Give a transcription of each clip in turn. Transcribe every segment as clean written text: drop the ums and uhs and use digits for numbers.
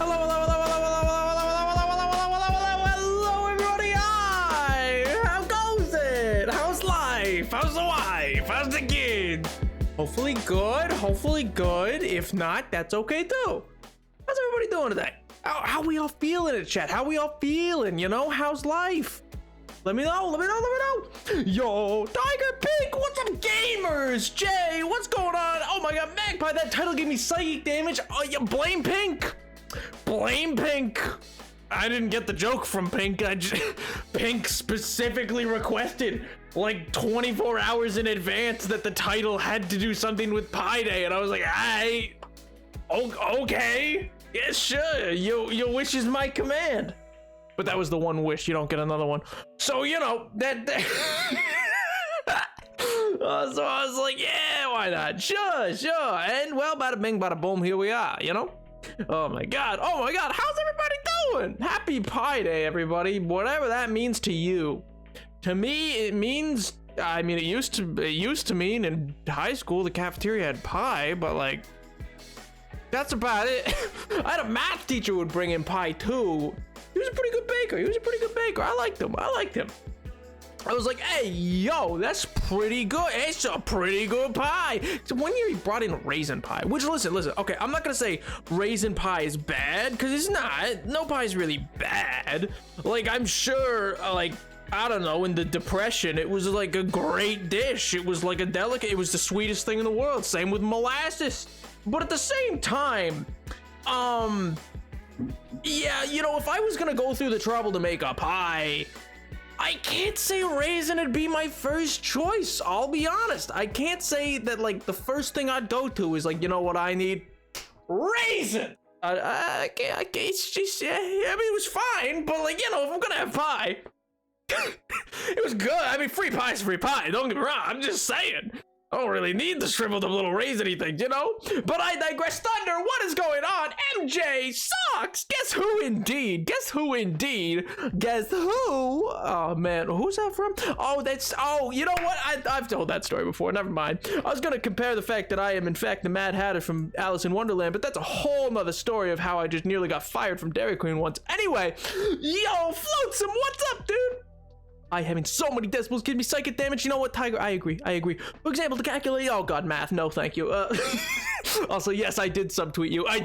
Hello, hello, hello, hello, hello, hello, hello, hello, hello, hello, hello, hello, everybody. Hi. How goes it? How's life? How's the wife? How's the kids? Hopefully good. Hopefully good. If not, that's okay too. How's everybody doing today? How we all feeling in chat? How we all feeling? You know, how's life? Let me know, let me know, let me know. Yo, Tiger Pink, what's up, gamers? Jay, what's going on? Oh my god, Magpie, that title gave me psychic damage. Oh, you blame Pink. Blame Pink. I didn't get the joke from Pink. Pink specifically requested like 24 hours in advance that the title had to do something with Pi Day, and I was like, okay. Yeah, sure. Your wish is my command. But that was the one wish. You don't get another one. So, you know, that so I was like, yeah, why not? Sure. And well, bada bing, bada boom, here we are, you know? Oh my god. How's everybody doing? Happy Pi Day, everybody. Whatever that means to you. To me, it means, I mean, it used to mean in high school the cafeteria had pie, but like, that's about it. I had a math teacher who would bring in pie too. He was a pretty good baker. I liked him. I was like, hey, yo, that's pretty good. It's a pretty good pie. So one year he brought in raisin pie, which listen. Okay, I'm not gonna say raisin pie is bad because it's not. No pie is really bad. Like I'm sure, I don't know, in the Depression, it was like a great dish. It was like a delicate. It was the sweetest thing in the world. Same with molasses. But at the same time, yeah, you know, if I was gonna go through the trouble to make a pie, I can't say raisin would be my first choice. I'll be honest. I can't say that like the first thing I'd go to is like, you know what I need? Raisin. I can't. It's just, yeah, I mean, it was fine, but like, you know, if I'm gonna have pie, it was good. I mean, free pie is free pie. Don't get me wrong. I'm just saying. I don't really need the shriveled up little raisiny thing, you know? But I digress. Thunder, what is going on? MJ sucks. Guess who indeed? Guess who? Oh man, who's that from? Oh, you know what? I've told that story before. Never mind. I was gonna compare the fact that I am in fact the Mad Hatter from Alice in Wonderland, but that's a whole nother story of how I just nearly got fired from Dairy Queen once. Anyway, yo, Floatsome, what's up, dude? I having so many decibels gives me psychic damage. You know what, Tiger? I agree. For example, to calculate. Oh god, math. No, thank you. Also, yes, I did subtweet you. Yo,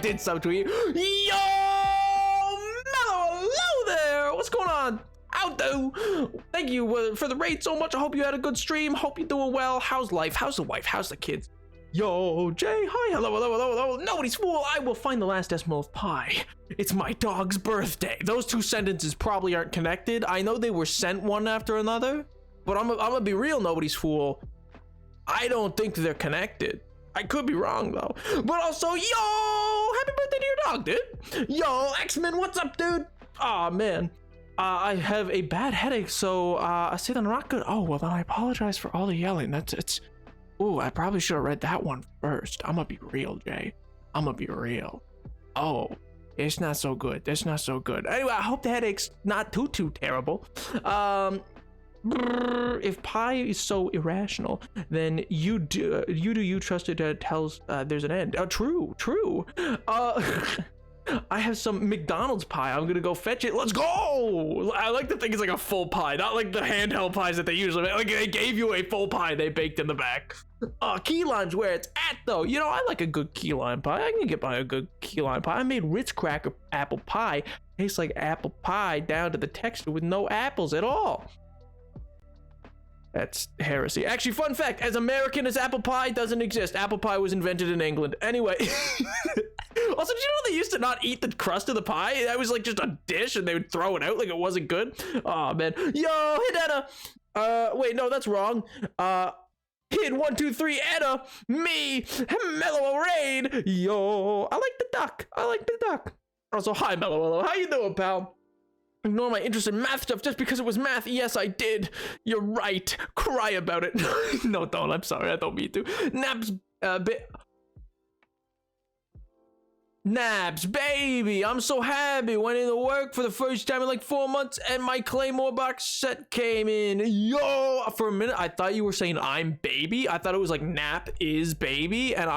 Mellow, hello there. What's going on? How do? Thank you for the raid so much. I hope you had a good stream. Hope you're doing well. How's life? How's the wife? How's the kids? Yo, Jay, hi, hello. Nobody's fool. I will find the last decimal of pi. It's my dog's birthday. Those two sentences probably aren't connected. I know they were sent one after another, but I'm gonna be real, nobody's fool. I don't think they're connected. I could be wrong though. But also, yo, happy birthday to your dog, dude. Yo, X-Men, what's up, dude? Aw, man. I have a bad headache, so I say that I'm not good. Oh, well then I apologize for all the yelling. It's. Ooh, I probably should have read that one first. I'm gonna be real, Jay. I'm gonna be real. Oh, it's not so good. That's not so good. Anyway, I hope the headache's not too terrible. If pi is so irrational, then you trusted tells there's an end. True. I have some McDonald's pie. I'm gonna go fetch it. Let's go! I like to think it's like a full pie, not like the handheld pies that they usually make. Like they gave you a full pie they baked in the back. Key lime's where it's at though. You know, I like a good key lime pie. I can get by a good key lime pie. I made Ritz cracker apple pie. Tastes like apple pie down to the texture with no apples at all. That's heresy. Actually, fun fact, as American as apple pie doesn't exist. Apple pie was invented in England. Anyway. Also, did you know they used to not eat the crust of the pie? That was like just a dish and they would throw it out like it wasn't good. Oh man. Yo, hit Edda. Wait, no, that's wrong. Hit 1, 2, 3, Edda. Me. Mellow Raid. Yo. I like the duck. Also, hi, Mellow. How you doing, pal? Ignore my interest in math stuff just because it was math. Yes, I did. You're right. Cry about it. No, don't. I'm sorry. I don't mean to. Nabs, baby, I'm so happy. Went into work for the first time in like 4 months and my Claymore box set came in. Yo, for a minute, I thought you were saying I'm baby. I thought it was like Nap is baby. And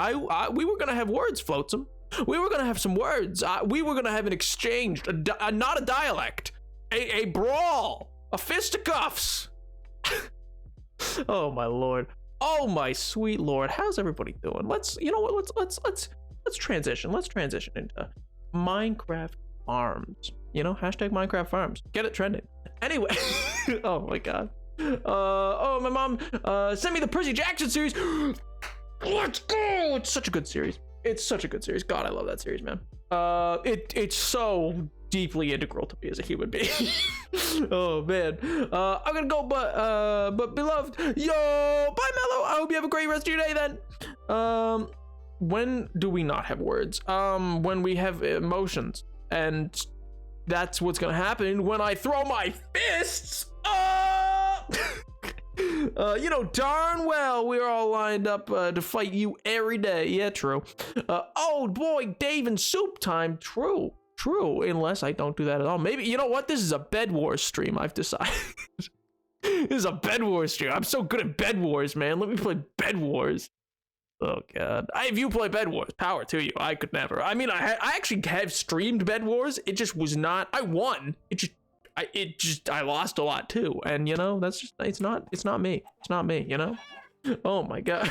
we were going to have words, Floatsome. We were gonna have some words. We were gonna have an exchange, not a dialect, a brawl, a fisticuffs. Oh my lord. Oh my sweet lord. How's everybody doing? Let's, you know what? Let's transition. Let's transition into Minecraft farms. You know, hashtag Minecraft farms. Get it trending. Anyway. Oh my god. Oh, my mom sent me the Percy Jackson series. Let's go. It's such a good series. It's such a good series. God, I love that series, man. It's so deeply integral to me as a human being. Oh man. I'm gonna go, but beloved, yo, bye Mello. I hope you have a great rest of your day then. When do we not have words? When we have emotions, and that's what's gonna happen when I throw my fists. You know darn well we're all lined up to fight you every day. Yeah, true. Oh boy, Dave and soup time. True, unless I don't do that at all. Maybe, you know what, this is a Bed Wars stream, I've decided. This is a Bed Wars stream. I'm so good at Bed Wars, man. Let me play Bed Wars. Oh god. If you play Bed Wars, power to you. I could never. I mean, I actually have streamed Bed Wars. It just was not, I won. I lost a lot too, and you know, that's just, it's not me, you know. Oh my god.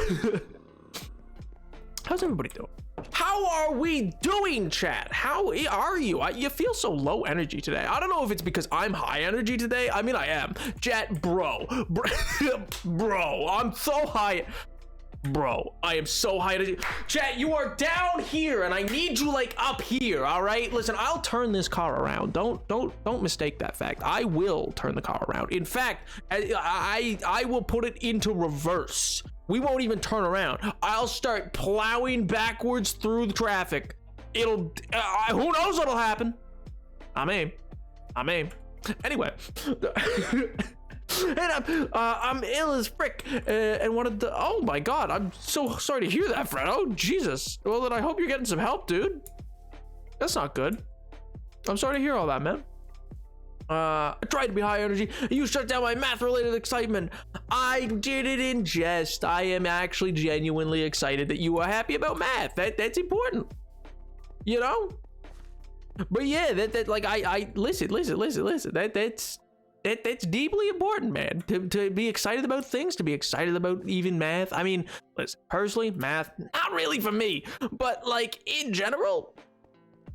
How's everybody doing? How are we doing, chat? How are you? You feel so low energy today. I don't know if it's because I'm high energy today. I mean, I am. Chat, bro, I'm so high. Bro, I am so high energy. Chat, you are down here and I need you like up here. All right, listen, I'll turn this car around. Don't mistake that fact. I will turn the car around. In fact, I will put it into reverse. We won't even turn around. I'll start plowing backwards through the traffic. It'll who knows what'll happen. I'm aim. Anyway. And I'm ill as frick, and wanted to, oh my god, I'm so sorry to hear that, Fred. Oh Jesus. Well then I hope you're getting some help, dude. That's not good. I'm sorry to hear all that, man. I tried to be high energy. You shut down my math related excitement. I did it in jest. I am actually genuinely excited that you are happy about math. That's important, you know. But yeah, that like I listen. That's deeply important, man, to be excited about things, to be excited about even math. I mean, listen, personally, math, not really for me, but like in general,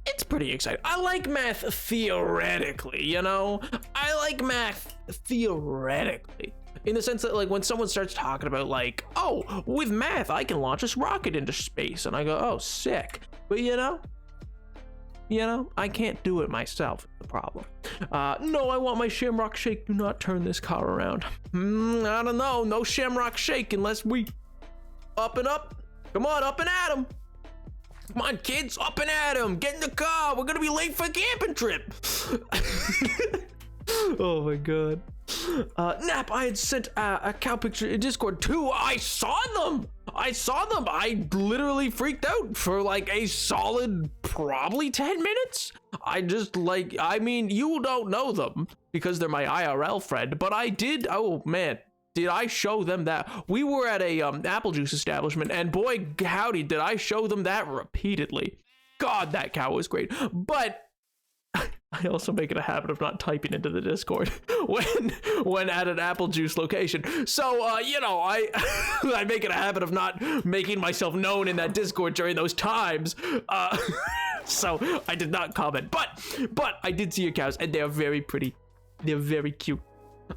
it's pretty exciting. I like math theoretically, you know? I like math theoretically. In the sense that like when someone starts talking about like, oh, with math, I can launch this rocket into space. And I go, oh, sick. But you know, I can't do it myself, is the problem. No, I want my Shamrock Shake. Do not turn this car around. I don't know. No Shamrock Shake unless we up and up. Come on, up and at 'em. Come on, kids, up and at 'em. Get in the car. We're going to be late for the camping trip. Oh, my God. Nap, I had sent a cow picture in Discord too. I saw them. I literally freaked out for like a solid probably 10 minutes. I just like, I mean, you don't know them because they're my IRL friend, but I did. Oh man, did I show them that? We were at a apple juice establishment, and boy howdy did I show them that repeatedly. God, that cow was great. But I also make it a habit of not typing into the Discord when at an apple juice location. So, you know, I make it a habit of not making myself known in that Discord during those times. So I did not comment, but I did see your cows, and they're very pretty. They're very cute.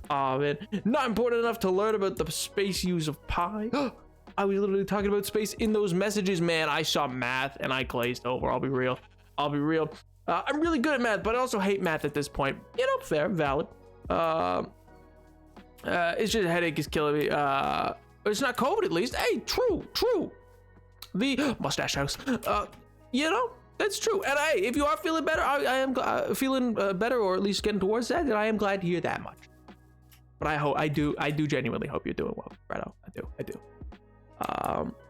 Oh man, not important enough to learn about the space use of pi. I was literally talking about space in those messages, man. I saw math and I glazed over. I'll be real. I'm really good at math, but I also hate math at this point. You know, fair, valid. It's just a headache is killing me. It's not COVID at least. Hey, true. The mustache house. You know, that's true. And hey, if you are feeling better, I am feeling better, or at least getting towards that, then I am glad to hear that much. But I do genuinely hope you're doing well, Fredo. I do.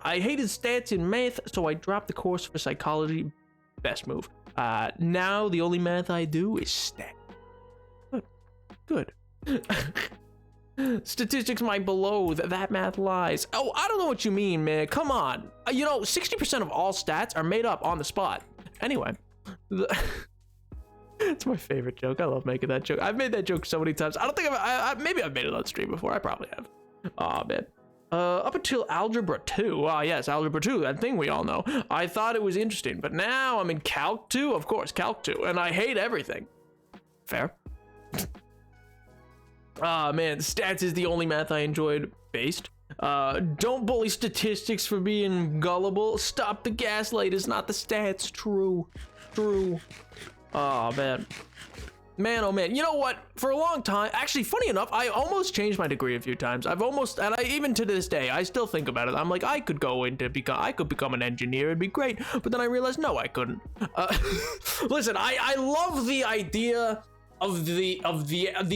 I hated stats in math, so I dropped the course for psychology. Best move. Now the only math I do is stat. Good. Statistics might below that math lies. Oh, I don't know what you mean, man. Come on. You know, 60% of all stats are made up on the spot. Anyway, it's my favorite joke. I love making that joke. I've made that joke so many times. I don't think maybe I've made it on stream before. I probably have. Oh man. Up until Algebra 2. Ah, yes, Algebra 2, that thing we all know. I thought it was interesting, but now I'm in Calc 2, of course, Calc 2, and I hate everything. Fair. Ah, man, stats is the only math I enjoyed based. Don't bully statistics for being gullible. Stop the gaslight, it's not the stats. True. Oh, man. Man, oh man, you know what? For a long time, actually, funny enough, I almost changed my degree a few times. Even to this day, I still think about it. I'm like, I could become an engineer, it'd be great. But then I realized, no, I couldn't. Listen, I love the idea of the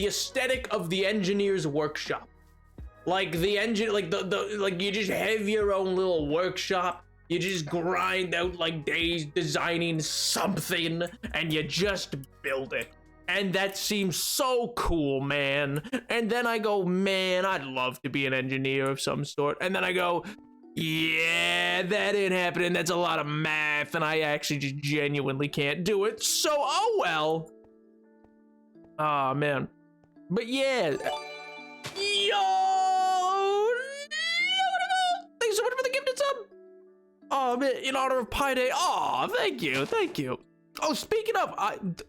aesthetic of the engineer's workshop. Like the engine, like you just have your own little workshop. You just grind out like days designing something, and you just build it. And that seems so cool, man. And then I go, man, I'd love to be an engineer of some sort. And then I go, yeah, that ain't happening. That's a lot of math, and I actually just genuinely can't do it. So, oh well. Oh, man. But yeah. Yo! Thanks so much for the gifted sub. Oh, man, in honor of Pi Day. Oh, thank you. Oh, speaking of,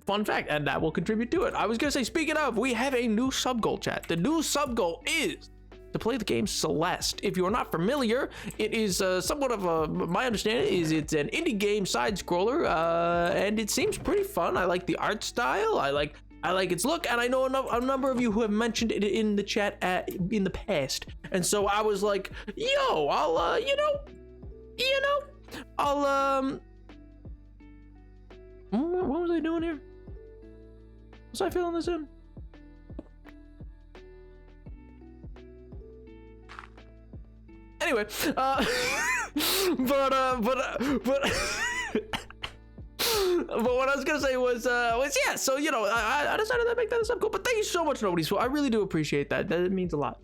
fun fact, and that will contribute to it. I was gonna say, speaking of, we have a new sub goal, chat. The new sub goal is to play the game Celeste. If you are not familiar, it is somewhat of a, my understanding is it's an indie game side scroller, and it seems pretty fun. I like the art style. I like its look, and I know a number of you who have mentioned it in the chat in the past. And so I was like, yo, I'll, what was I doing here? Was I filling this in? Anyway, but what I was gonna say was yeah. So you know, I decided to make that sub goal. But thank you so much, Nobody's Fool. I really do appreciate that. That means a lot.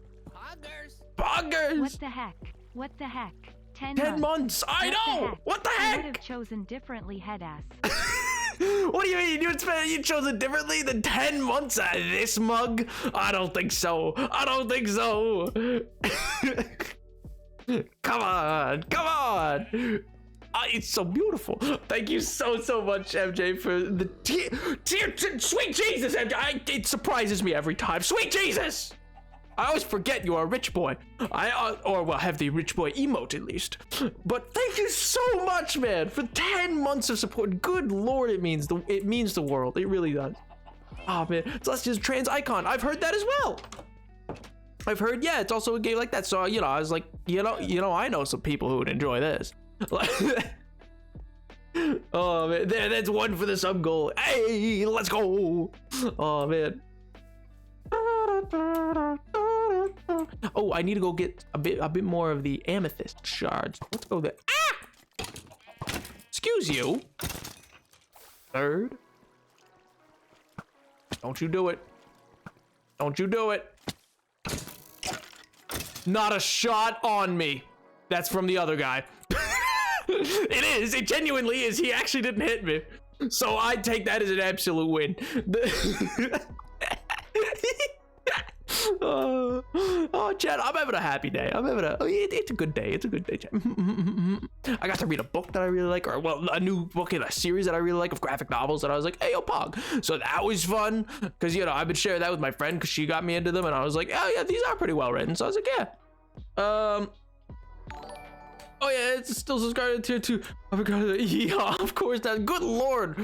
Poggers. What the heck? 10 months. I know. What the heck? I would have chosen differently, head ass. What do you mean? You chose it differently than 10 months out of this mug? I don't think so. Come on. It's so beautiful. Thank you so much, MJ, for the sweet Jesus, MJ. It surprises me every time. Sweet Jesus. I always forget you are a rich boy. Or have the rich boy emote at least. But thank you so much, man, for 10 months of support. Good Lord, it means the world. It really does. Oh man, Celestia's trans icon. I've heard that as well. I've heard, yeah, it's also a game like that. So you know, I was like, you know, I know some people who would enjoy this. Oh man, that's one for the sub goal. Hey, let's go. Oh man. Oh, I need to go get a bit more of the amethyst shards. Let's go there. Ah! Excuse you. Third. Don't you do it. Not a shot on me. That's from the other guy. It genuinely is. He actually didn't hit me. So I take that as an absolute win. Oh, Chad, I'm having a happy day. It's a good day. Chad. I got to read a book that I really like, or well, a new book in a series that I really like of graphic novels, and I was like, hey, yo, Pog. So that was fun, because, you know, I've been sharing that with my friend, because she got me into them, and I was like, oh, yeah, these are pretty well written. So I was like, yeah. Oh, yeah, it's still subscribed to tier 2. I forgot that. Yeah, of course, that. Good Lord.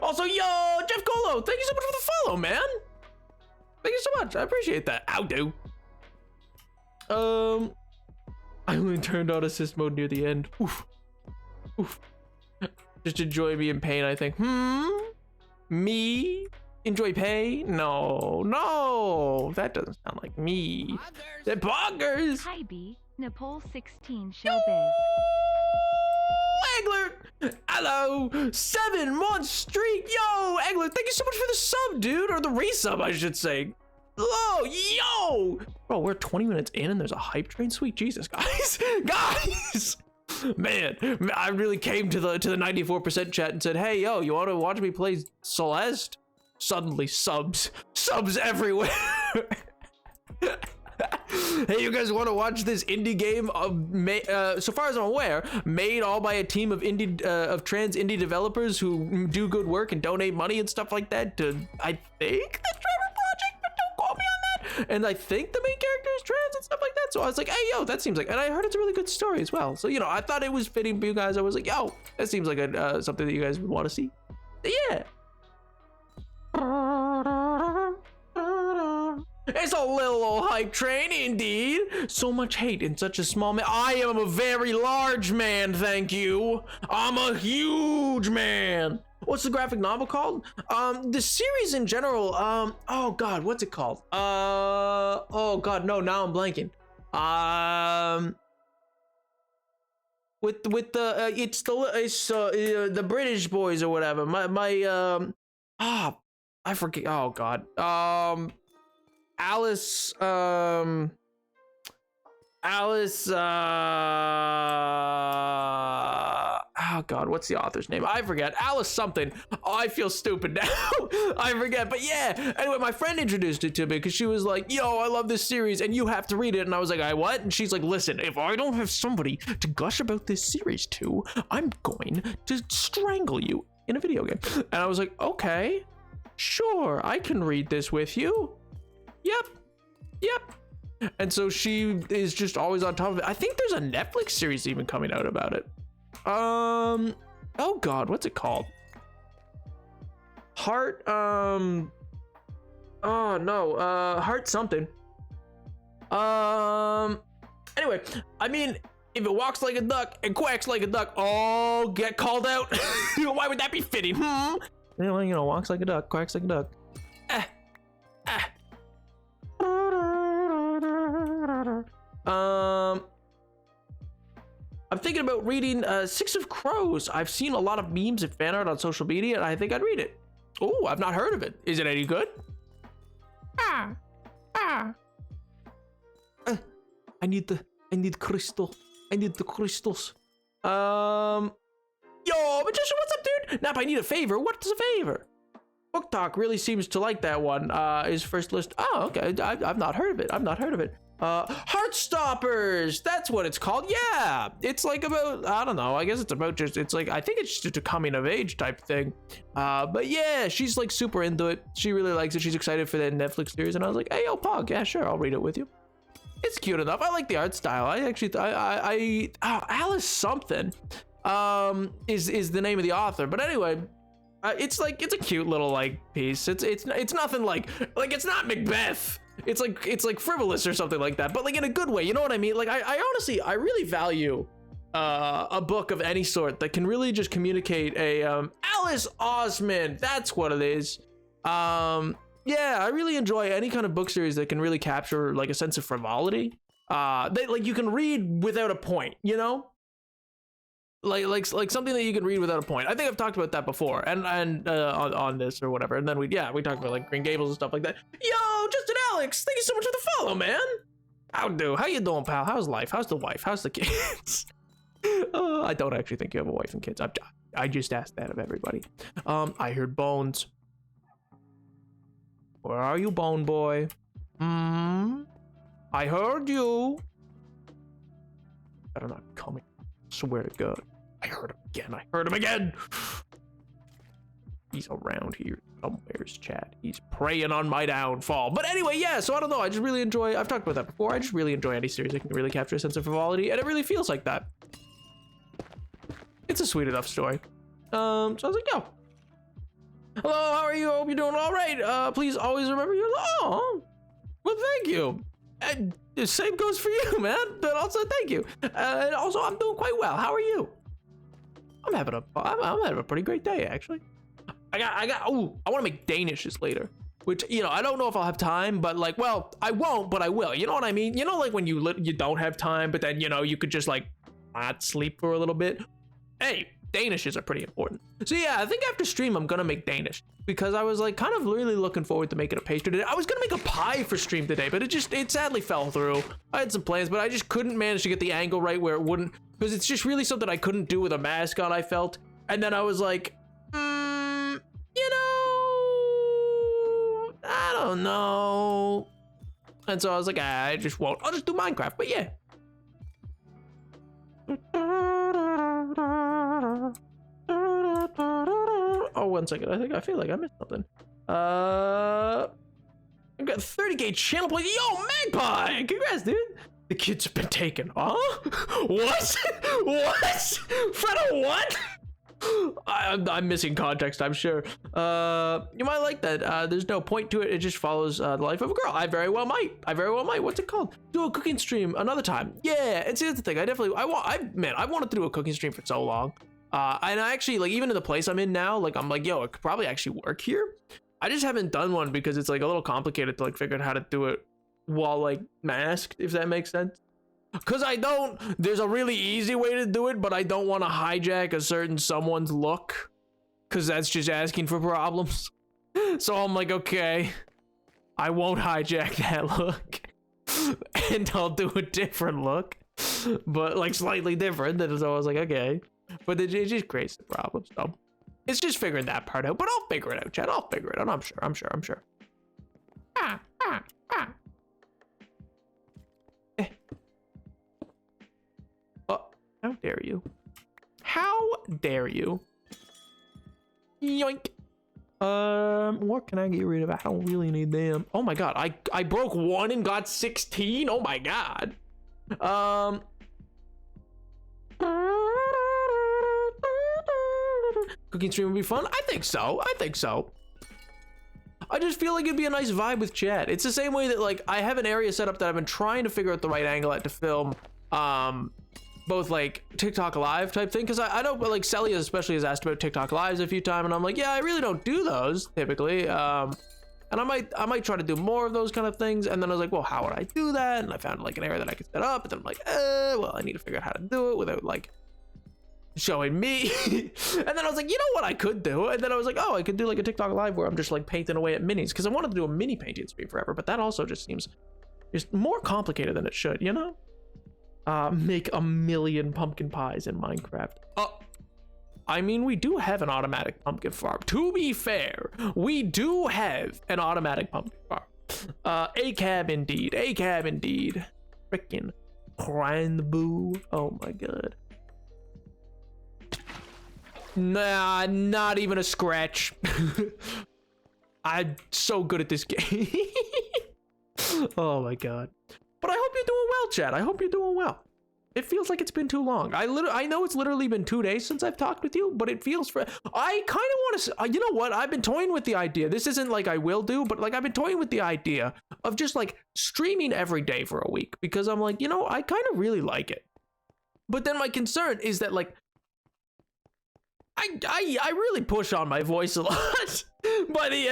Also, yo, Jeff Colo, thank you so much for the follow, man. Thank you so much. I appreciate that. I'll do. I only turned on assist mode near the end. Oof. Just enjoy me in pain, I think. Me? Enjoy pain? No. That doesn't sound like me. The boggers. Hi, B. Nepal 16 Showbiz. Egler! Hello! 7 month streak! Yo, Egler, thank you so much for the sub, dude! Or the resub, I should say. Oh, yo! Bro, we're 20 minutes in and there's a hype train? Sweet Jesus, guys. Guys! Man, I really came to the 94% chat and said, hey, yo, you want to watch me play Celeste? Suddenly, subs everywhere. Hey, you guys want to watch this indie game? So far as I'm aware, made all by a team of trans indie developers who do good work and donate money and stuff like that to, I think, the Trevor Project, but don't quote me on that. And I think the main character is trans and stuff like that. So I was like, hey, yo, that seems like, and I heard it's a really good story as well. So, you know, I thought it was fitting for you guys. I was like, yo, that seems like something that you guys would want to see. Yeah. It's a little old hype train, indeed. So much hate in such a small man. I am a very large man, thank you. I'm a huge man. What's the graphic novel called? The series in general, oh God, what's it called? Oh God, no, now I'm blanking. With the, it's the British boys or whatever. I forget, oh God. Alice, oh God, what's the author's name? I forget. Alice something. Oh, I feel stupid now. I forget, but yeah. Anyway, my friend introduced it to me because she was like, yo, I love this series and you have to read it. And I was like, what? And she's like, listen, if I don't have somebody to gush about this series to, I'm going to strangle you in a video game. And I was like, okay, sure, I can read this with you. Yep. And so she is just always on top of it. I think there's a Netflix series even coming out about it. Oh God, what's it called? Heart, oh no, Heart something. Anyway, I mean, if it walks like a duck and quacks like a duck, oh, get called out. Why would that be fitting? You know, walks like a duck, quacks like a duck. I'm thinking about reading Six of Crows. I've seen a lot of memes and fan art on social media, and I think I'd read it. Oh, I've not heard of it. Is it any good? I need crystal. I need the crystals. Yo, Magician, what's up, dude? Nap, I need a favor. What's a favor? Book Talk really seems to like that one. His first list. Oh, okay. I've not heard of it. Heartstoppers. That's what it's called. Yeah. It's like about, I don't know. I guess it's about it's like, I think it's just a coming of age type thing. But yeah, she's like super into it. She really likes it. She's excited for that Netflix series. And I was like, hey, yo, Pog. Yeah, sure. I'll read it with you. It's cute enough. I like the art style. I actually, Alice something, is the name of the author. But anyway, it's like, it's a cute little like piece. It's nothing like it's not Macbeth. It's like frivolous or something like that, but like in a good way. You know what I mean? Like I honestly, I really value a book of any sort that can really just communicate a Alice Osman. That's what it is. Yeah, I really enjoy any kind of book series that can really capture like a sense of frivolity. Like you can read without a point, you know? Like something that you can read without a point. I think I've talked about that before, and on this or whatever. And then we talked about like Green Gables and stuff like that. Yo, Justin Alex, thank you so much for the follow, man. How you doing, pal? How's life? How's the wife? How's the kids? I don't actually think you have a wife and kids. I just asked that of everybody. I heard Bones. Where are you, Bone Boy? I heard you. Better not coming. Swear to God. I heard him again. He's around here somewhere's, chat. He's preying on my downfall. But anyway, yeah, so I don't know. I just really enjoy, I've talked about that before. I just really enjoy any series that can really capture a sense of frivolity, and it really feels like that. It's a sweet enough story. So I was like, yo. Hello, how are you? Hope you're doing all right. Please always remember your, oh, well, thank you. And the same goes for you, man. But also, thank you. And also, I'm doing quite well. How are you? I'm having a pretty great day, actually. Oh, I want to make Danishes later. Which, you know, I don't know if I'll have time, but like, well, I won't, but I will. You know what I mean? You know, like when you don't have time, but then, you know, you could just like not sleep for a little bit. Hey, Danishes are pretty important. So yeah, I think after stream I'm gonna make Danish because I was like kind of really looking forward to making a pastry today. I was gonna make a pie for stream today, but it sadly fell through. I had some plans, but I just couldn't manage to get the angle right where it wouldn't, because it's just really something I couldn't do with a mask on, I felt. And then I was like, you know, I don't know. And so I was like, I just won't. I'll just do Minecraft, but yeah. Oh, 1 second. I feel like I missed something. I've got 30K channel points. Yo, Magpie! Congrats, dude. The kids have been taken. Huh? What? What? Fredo, what? I'm missing context, I'm sure. You might like that. There's no point to it. It just follows the life of a girl. I very well might. What's it called? Do a cooking stream another time. Yeah, and see, that's the thing. I wanted to do a cooking stream for so long. And I actually, like, even in the place I'm in now, like, I'm like, yo, I could probably actually work here. I just haven't done one because it's like a little complicated to like figure out how to do it while like masked, if that makes sense. Because there's a really easy way to do it, but I don't want to hijack a certain someone's look, because that's just asking for problems. So I'm like, okay, I won't hijack that look, and I'll do a different look, but like slightly different. And so I was like, okay, but it just creates the problem. So it's just figuring that part out, but I'll figure it out, Chad. I'll figure it out. I'm sure. How dare you? How dare you? Yoink. What can I get rid of? I don't really need them. Oh my god, I broke 1 and got 16. Oh my god. Cooking stream would be fun. I think so. I just feel like it'd be a nice vibe with chat. It's the same way that like I have an area set up that I've been trying to figure out the right angle at to film both like TikTok live type thing, because I know like Celia especially has asked about TikTok lives a few times, and I'm like, yeah, I really don't do those typically, and I might try to do more of those kind of things. And then I was like, well, how would I do that? And I found like an area that I could set up, and then I'm like, well, I need to figure out how to do it without like showing me. And then I was like, you know what I could do? And then I was like, oh, I could do like a TikTok live where I'm just like painting away at minis, because I wanted to do a mini painting stream forever, but that also just seems just more complicated than it should, you know? Make 1,000,000 pumpkin pies in Minecraft. I mean, we do have an automatic pumpkin farm. To be fair, we do have an automatic pumpkin farm. A cab indeed. Frickin' grand boo. Oh my god. Nah, not even a scratch. I'm so good at this game. Oh my god. But I hope you're doing well, chat. I hope you're doing well. It feels like it's been too long. I know it's literally been 2 days since I've talked with you, but it feels I kind of want to, you know what? I've been toying with the idea. This isn't like I will do, but like I've been toying with the idea of just like streaming every day for a week, because I'm like, you know, I kind of really like it. But then my concern is that like, I really push on my voice a lot by the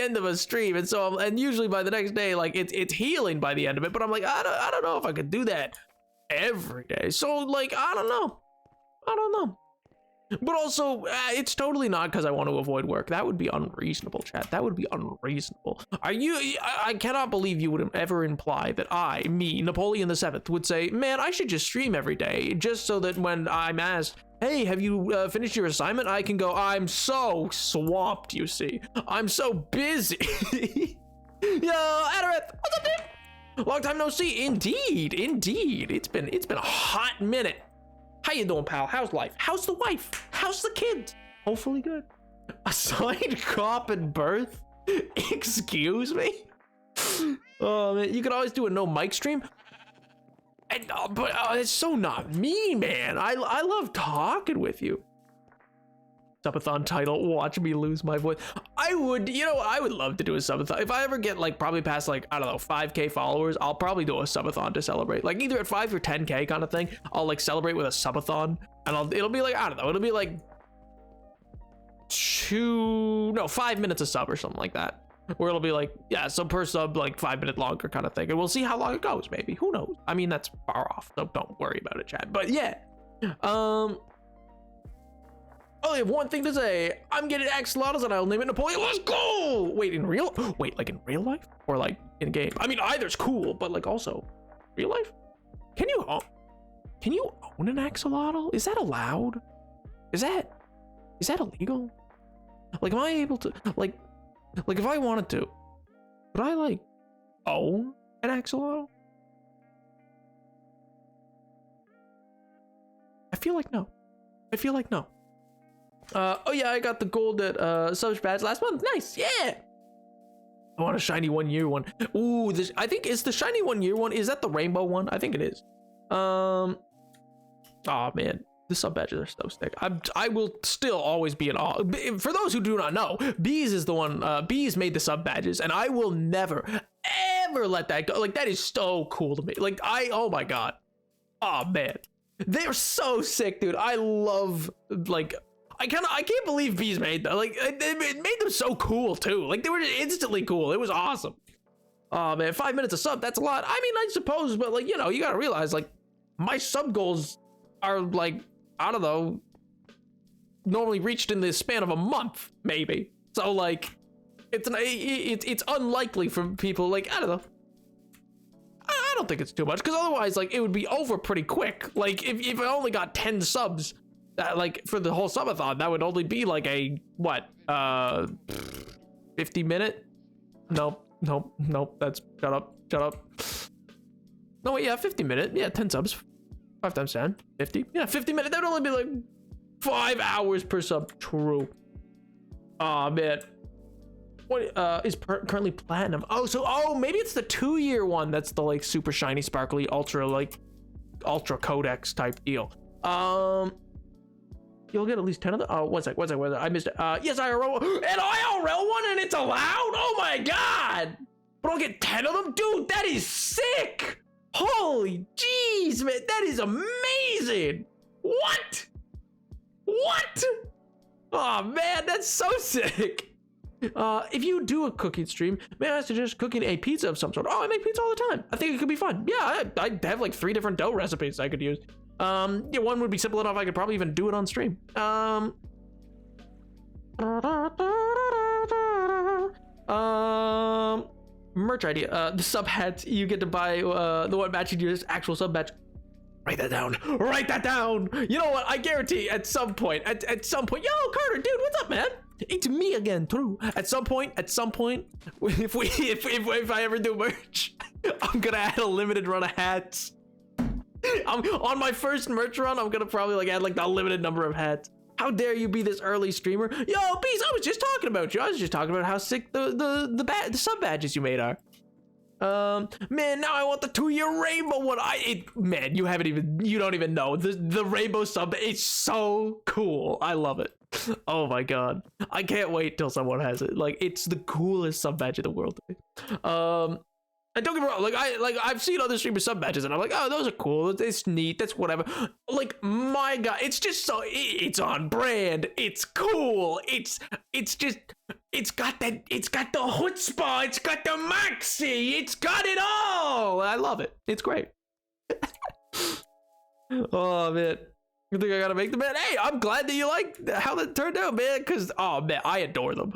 end of a stream, and so and usually by the next day like it's healing by the end of it, but I'm like, I don't know if I could do that every day. So like I don't know. But also it's totally not because I want to avoid work. That would be unreasonable, chat. That would be unreasonable. I cannot believe you would ever imply that me, Napoleon the Seventh, would say, man, I should just stream every day just so that when I'm asked, hey, have you finished your assignment, I can go, I'm so swamped, you see. I'm so busy. Yo, Adareth, what's up, dude? Long time no see. Indeed. It's been a hot minute. How you doing, pal? How's life? How's the wife? How's the kids? Hopefully good. Assigned cop and birth? Excuse me? Oh, man, you could always do a no mic stream. And, but it's so not me, man. I love talking with you. Subathon title, watch me lose my voice. I would love to do a subathon. If I ever get like probably past like, I don't know, 5K followers, I'll probably do a subathon to celebrate. Like either at 5 or 10K kind of thing. I'll like celebrate with a subathon, and it'll be like, I don't know, it'll be like 5 minutes a sub or something like that. Where it'll be like, yeah, so per sub, like 5 minute longer kind of thing. And we'll see how long it goes, maybe. Who knows? I mean, that's far off, so don't worry about it, Chad. But yeah. only have one thing to say. I'm getting axolotls and I'll name it Napoleon. Let's go! Wait, in real? Wait, like in real life? Or like in game? I mean, either's cool, but like also real life? Can you own an axolotl? Is that allowed? Is that illegal? Like, am I able to, like if I wanted to, would I like own an axolotl? I feel like no. Oh yeah, I got the gold at Subs badge last month. Nice, yeah. I want a shiny 1 year one. Ooh, this, I think is the shiny 1 year one. Is that the rainbow one? I think it is. Oh man, the sub badges are so sick. I will still always be in awe. For those who do not know, Bees is the one. Bees made the sub badges, and I will never ever let that go. Like, that is so cool to me. Like, oh my god. Oh man, they're so sick, dude. I love, like, I can't believe Bees made that. Like, it made them so cool too. Like, they were instantly cool. It was awesome. Oh man, 5 minutes a sub, that's a lot. I mean, I suppose, but like, you know, you gotta realize, like, my sub goals are like, I don't know, normally reached in the span of a month, maybe. So like, it's unlikely for people, like, I don't know. I don't think it's too much, because otherwise, like, it would be over pretty quick. Like, if I only got 10 subs, that, like, for the whole subathon, that would only be like a, what, 50-minute? Nope, that's, shut up. No, wait, yeah, 50-minute, yeah, 10 subs. 5 times 10, 50. Yeah, 50 minutes. That would only be like 5 hours per sub. True. Oh man. What is currently platinum? Oh, maybe it's the 2 year one. That's the like super shiny, sparkly, ultra codex type deal. You'll get at least 10 of them. Oh, one sec. I missed it. Yes, IRL, an IRL one, and it's allowed. Oh my god. But I'll get 10 of them, dude. That is sick. Holy jeez, man, that is amazing. What? Oh man, that's so sick. If you do a cooking stream, may I suggest cooking a pizza of some sort? Oh, I make pizza all the time. I think it could be fun. Yeah, I have like 3 different dough recipes I could use. Yeah, one would be simple enough. I could probably even do it on stream. Merch idea. The sub hats, you get to buy the one matching your actual sub badge. Write that down. You know what? I guarantee at some point, at some point, yo, Carter, dude, what's up, man? It's me again, true. At some point, if I ever do merch, I'm gonna add a limited run of hats. On my first merch run, I'm gonna probably like add like the limited number of hats. How dare you be this early streamer? Yo, Beast, I was just talking about you. I was just talking about how sick the sub badges you made are. Man, now I want the 2 year rainbow one. Man, you don't even know. The rainbow sub is so cool. I love it. Oh my god. I can't wait till someone has it. Like, it's the coolest sub badge in the world to me. And don't get me wrong, like I've seen other streamers sub badges and I'm like, oh, those are cool, it's neat, that's whatever. Like, my god, it's just so, it's on brand, it's cool, it's got the chutzpah, it's got the maxi, it's got it all. I love it. It's great. Oh man, you think I gotta make them, man? Hey, I'm glad that you like how that turned out, man, because oh man, I adore them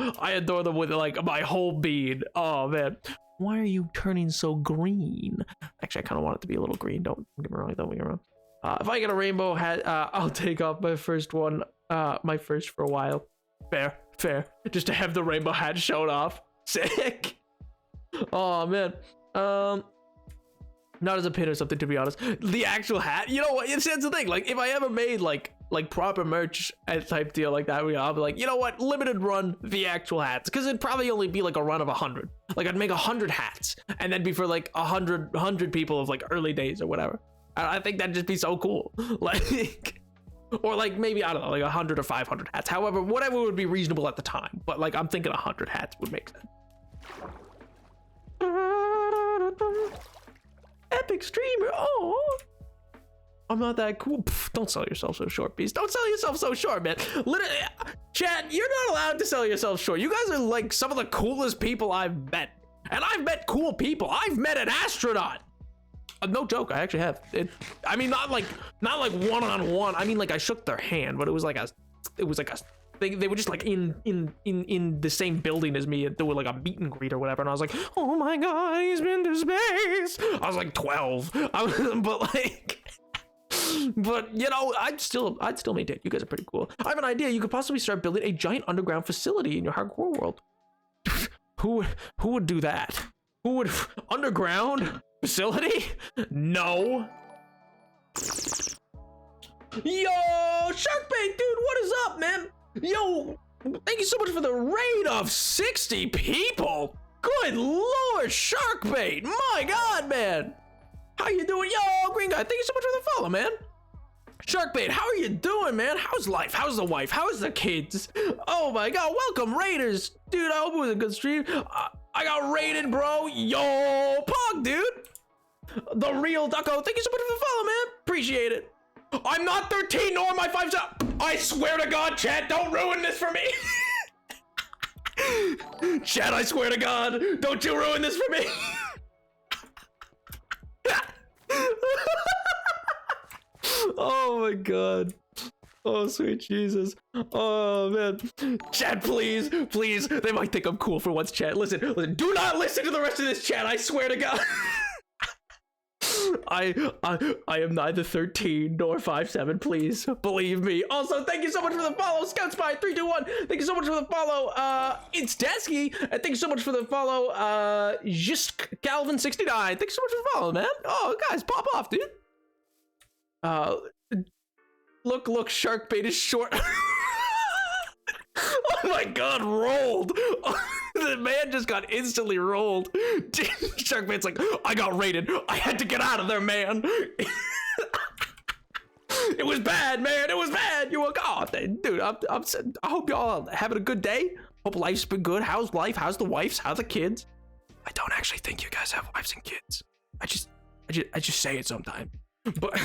with like my whole being. Oh man, why are you turning so green? Actually, I kind of want it to be a little green. Don't get me wrong. If I get a rainbow hat, I'll take off my first one, my first for a while. Fair. Just to have the rainbow hat shown off. Sick. Oh man. Not as a pin or something, to be honest. The actual hat, you know what? That's the thing. Like, if I ever made like proper merch type deal like that, I'll be like, you know what? Limited run the actual hats, because it'd probably only be like a run of 100. Like, I'd make 100 hats, and then be for like 100 people of like early days or whatever. I think that'd just be so cool. Like, or like maybe, I don't know, like 100 or 500 hats. However, whatever would be reasonable at the time. But like, I'm thinking 100 hats would make sense. Epic streamer. Oh, I'm not that cool. Pff, don't sell yourself so short, Beast. Don't sell yourself so short, man. Literally, Chad, you're not allowed to sell yourself short. You guys are like some of the coolest people I've met. And I've met cool people. I've met an astronaut. No joke, I actually have. I mean, not like one-on-one. I mean, like, I shook their hand, but it was like a it was like a they were just like in the same building as me, and doing like a meet and greet or whatever, and I was like, oh my god, he's been to space. I was like 12. But you know, I'd still maintain you guys are pretty cool. I have an idea. You could possibly start building a giant underground facility in your hardcore world. Who would do that? Who would underground facility? No. Yo, Sharkbait, dude, what is up, man? Yo, thank you so much for the raid of 60 people. Good lord, Sharkbait. My god, man. How you doing? Yo, Green Guy, thank you so much for the follow, man. Sharkbait, how are you doing, man? How's life? How's the wife? How's the kids? Oh my god, welcome, Raiders. Dude, I hope it was a good stream. I got raided, bro. Yo, Pog, dude. The real Ducko, thank you so much for the follow, man. Appreciate it. I'm not 13, nor am I 5. I swear to God, chat, don't ruin this for me. Chat, I swear to God, don't you ruin this for me. Oh my god. Oh sweet Jesus. Oh man. Chat, please, they might think I'm cool for once. Chat, listen, do not listen to the rest of this chat, I swear to God. I am neither 13 nor 5'7", please believe me. Also, thank you so much for the follow, Scout Spy 321. Thank you so much for the follow, it's Dasky, and thank you so much for the follow, just Calvin 69. Thanks so much for the follow, man. Oh guys, pop off, dude. Look, Sharkbait is short. Oh my god, rolled. The man just got instantly rolled. Sharkbait's like, I got raided. I had to get out of there, man. It was bad, man. It was bad. You were, oh, dude, I hope y'all having a good day. Hope life's been good. How's life? How's the wives? How's the kids? I don't actually think you guys have wives and kids. I just say it sometimes. But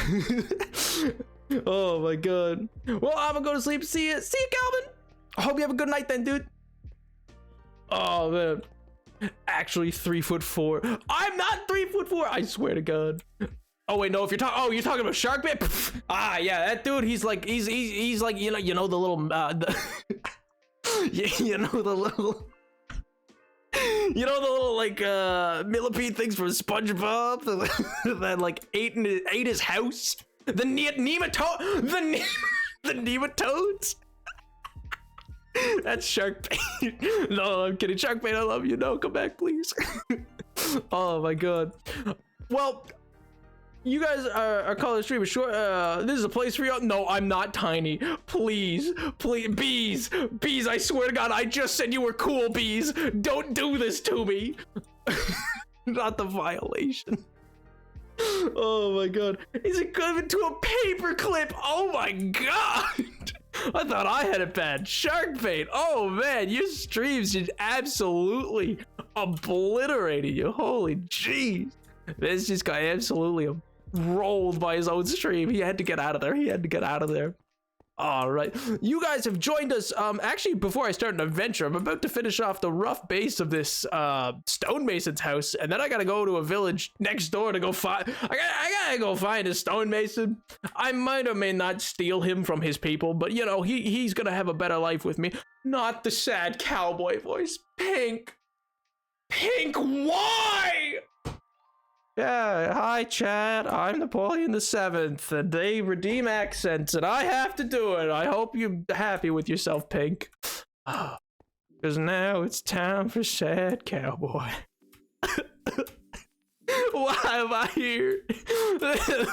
oh my god. Well, I'm gonna go to sleep. See you, Calvin. I hope you have a good night then, dude. Oh man. Actually 3'4". I'm not 3'4", I swear to God. Oh wait, no, if you're talking, you're talking about Sharkbait. Ah, yeah, that dude, he's like the little like millipede things from SpongeBob that like ate his house. The nematodes. That's Sharkbait. No, I'm kidding. Sharkbait, I love you. No, come back, please. Oh my god. Well, you guys are calling the stream short. This is a place for you. No, I'm not tiny. Please, bees, I swear to God, I just said you were cool, bees. Don't do this to me. Not the violation. Oh my god. Is it coming to a paperclip? Oh my god. I thought I had it bad. Sharkbait. Oh man, your streams just absolutely obliterated you. Holy jeez. This just got absolutely rolled by his own stream. He had to get out of there. All right, you guys have joined us. Actually, before I start an adventure, I'm about to finish off the rough base of this stonemason's house, and then I gotta go to a village next door to go find. I gotta go find a stonemason. I might or may not steal him from his people, but you know he's gonna have a better life with me. Not the sad cowboy voice. Pink, why? Yeah, hi chat, I'm Napoleon the 7th, and they redeem accents, and I have to do it. I hope you're happy with yourself, Pink. Because now it's time for Sad Cowboy. Why am I here?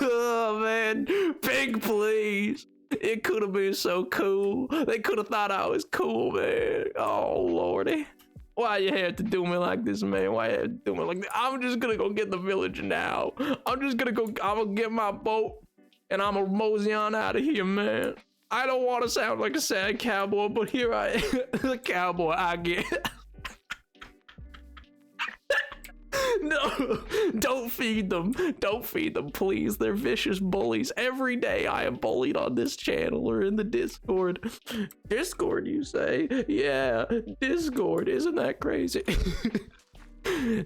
Oh man, Pink, please. It could have been so cool. They could have thought I was cool, man. Oh lordy. Why you have to do me like this, man? Why you have to do me like this? I'm just gonna go get the village now. I'm gonna get my boat and I'm gonna mosey on out of here, man. I don't want to sound like a sad cowboy, but here I am, the cowboy I get. No, don't feed them, please. They're vicious bullies. Every day I am bullied on this channel or in the Discord. Discord, you say? Yeah, Discord, isn't that crazy?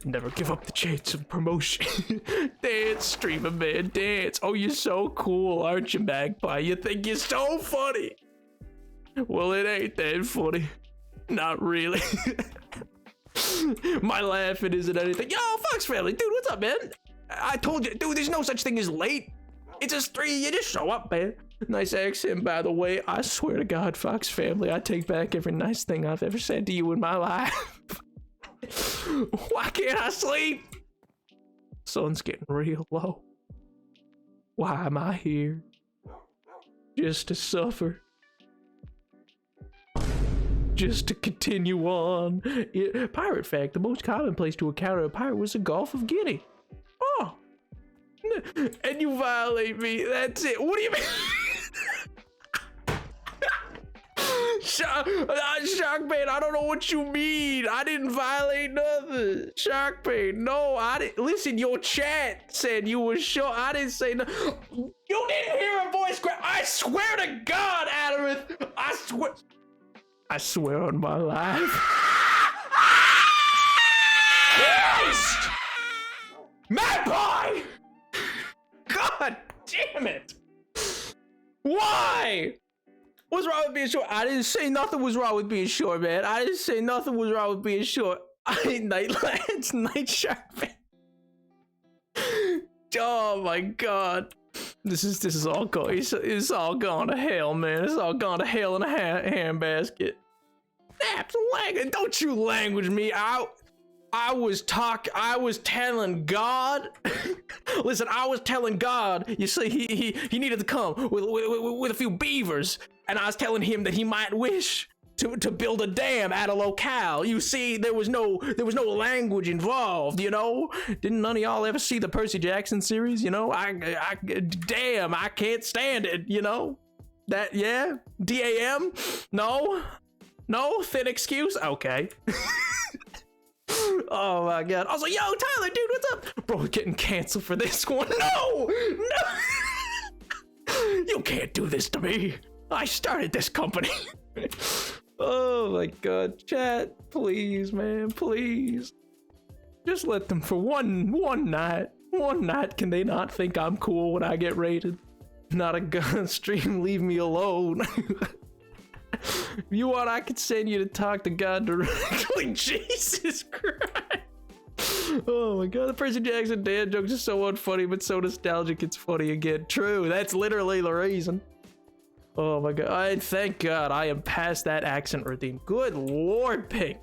Never give up the chance of promotion. Dance, streamer man, dance. Oh, you're so cool, aren't you, Magpie? You think you're so funny. Well, it ain't that funny. Not really. My laughing isn't anything. Yo, Fox family, dude, what's up, man? I told you, dude, there's no such thing as late. It's just 3, you just show up, man. Nice accent, by the way. I swear to God, Fox family, I take back every nice thing I've ever said to you in my life. Why can't I sleep? Sun's getting real low. Why am I here? Just to suffer. Just to continue on. Pirate fact, the most common place to encounter a pirate was the Gulf of Guinea. Oh. And you violate me, that's it. What do you mean? Sharkbait, I don't know what you mean. I didn't violate nothing. Sharkbait, no, I didn't. Listen, your chat said you were sure. I didn't say no. You didn't hear a voice crack. I swear to God, Adamith. I swear on my life. Christ! Magpie! God damn it! Why? What's wrong with being short? I didn't say nothing was wrong with being short, man. I didn't say nothing was wrong with being short. I ain't Nightlands, Night Shark, man. Oh my God. This is all going. It's all gone to hell, man. It's all gone to hell in a handbasket. Don't you language me out. I was telling God. Listen, I was telling God. You see, he needed to come with a few beavers, and I was telling him that he might wish to build a dam at a locale. You see, there was no language involved. You know, didn't none of y'all ever see the Percy Jackson series? You know, damn, I can't stand it. You know, that yeah, DAM, no, thin excuse. Okay. Oh my God. I was like, yo, Tyler, dude, what's up? Bro, we're getting canceled for this one. No! You can't do this to me. I started this company. Oh my God. Chat, please, man, please. Just let them for one night. One night, can they not think I'm cool when I get raided? Not a gun stream, leave me alone. If you want, I could send you to talk to God directly. Jesus Christ. Oh my God, the Percy Jackson dad jokes are so unfunny, but so nostalgic it's funny again. True, that's literally the reason. Oh my God, thank God I am past that accent routine. Good Lord, Pink.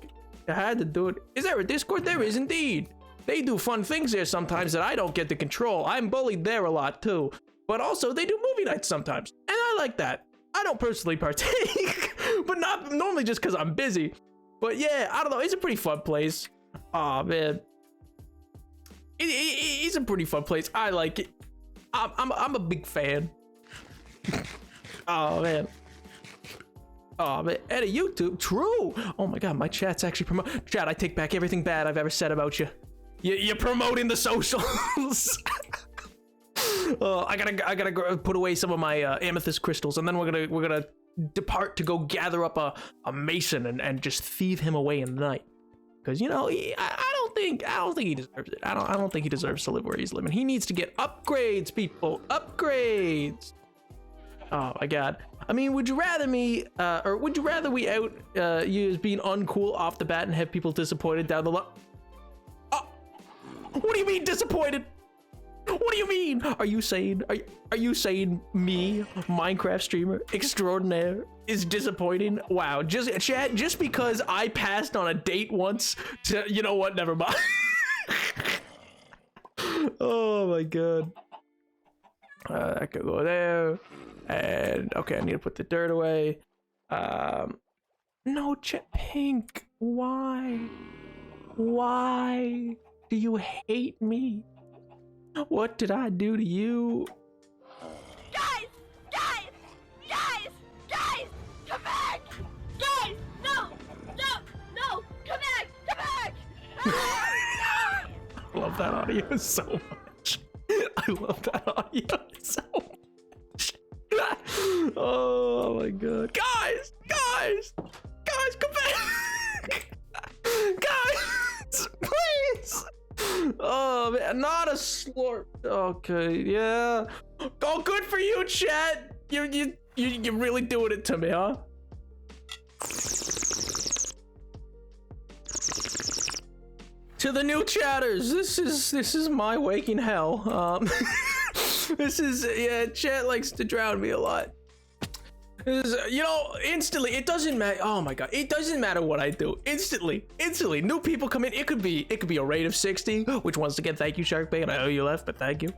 I had to do it. Is there a Discord? There is indeed. They do fun things there sometimes that I don't get to control. I'm bullied there a lot too. But also, they do movie nights sometimes, and I like that. I don't personally partake, but not normally just because I'm busy. But yeah, I don't know. It's a pretty fun place. Oh man, it's a pretty fun place. I like it. I'm a big fan. Oh man. Oh man, and a YouTube. True. Oh my God, my chat's actually promote. Chat, I take back everything bad I've ever said about you. You're promoting the socials. I gotta go put away some of my amethyst crystals, and then we're gonna depart to go gather up a mason and just thieve him away in the night. Because you know, I don't think he deserves it. I don't think he deserves to live where he's living. He needs to get upgrades, people. Upgrades. Oh my God. I mean, would you rather me or would you rather we out you as being uncool off the bat and have people disappointed down the line? What do you mean disappointed? What do you mean? Are you saying me, Minecraft streamer extraordinaire, is disappointing? Wow, just because I passed on a date once to, you know what, never mind. Oh my God. I could go there. And okay, I need to put the dirt away. No, Pink, why do you hate me? What did I do to you? Guys! Come back! Guys! No! Come back! Ah, I love that audio so much. I love that audio so much. Oh my God. Guys, come back! Guys, please! Oh man, not a slurp. Okay, yeah. Oh, good for you, chat. You really doing it to me, huh? To the new chatters, this is my waking hell. This is, yeah, chat likes to drown me a lot. You know, instantly, it doesn't matter. Oh my god, it doesn't matter what I do. Instantly, new people come in. It could be a rate of 60, which once again, thank you, Shark Bait. I know you left, but thank you.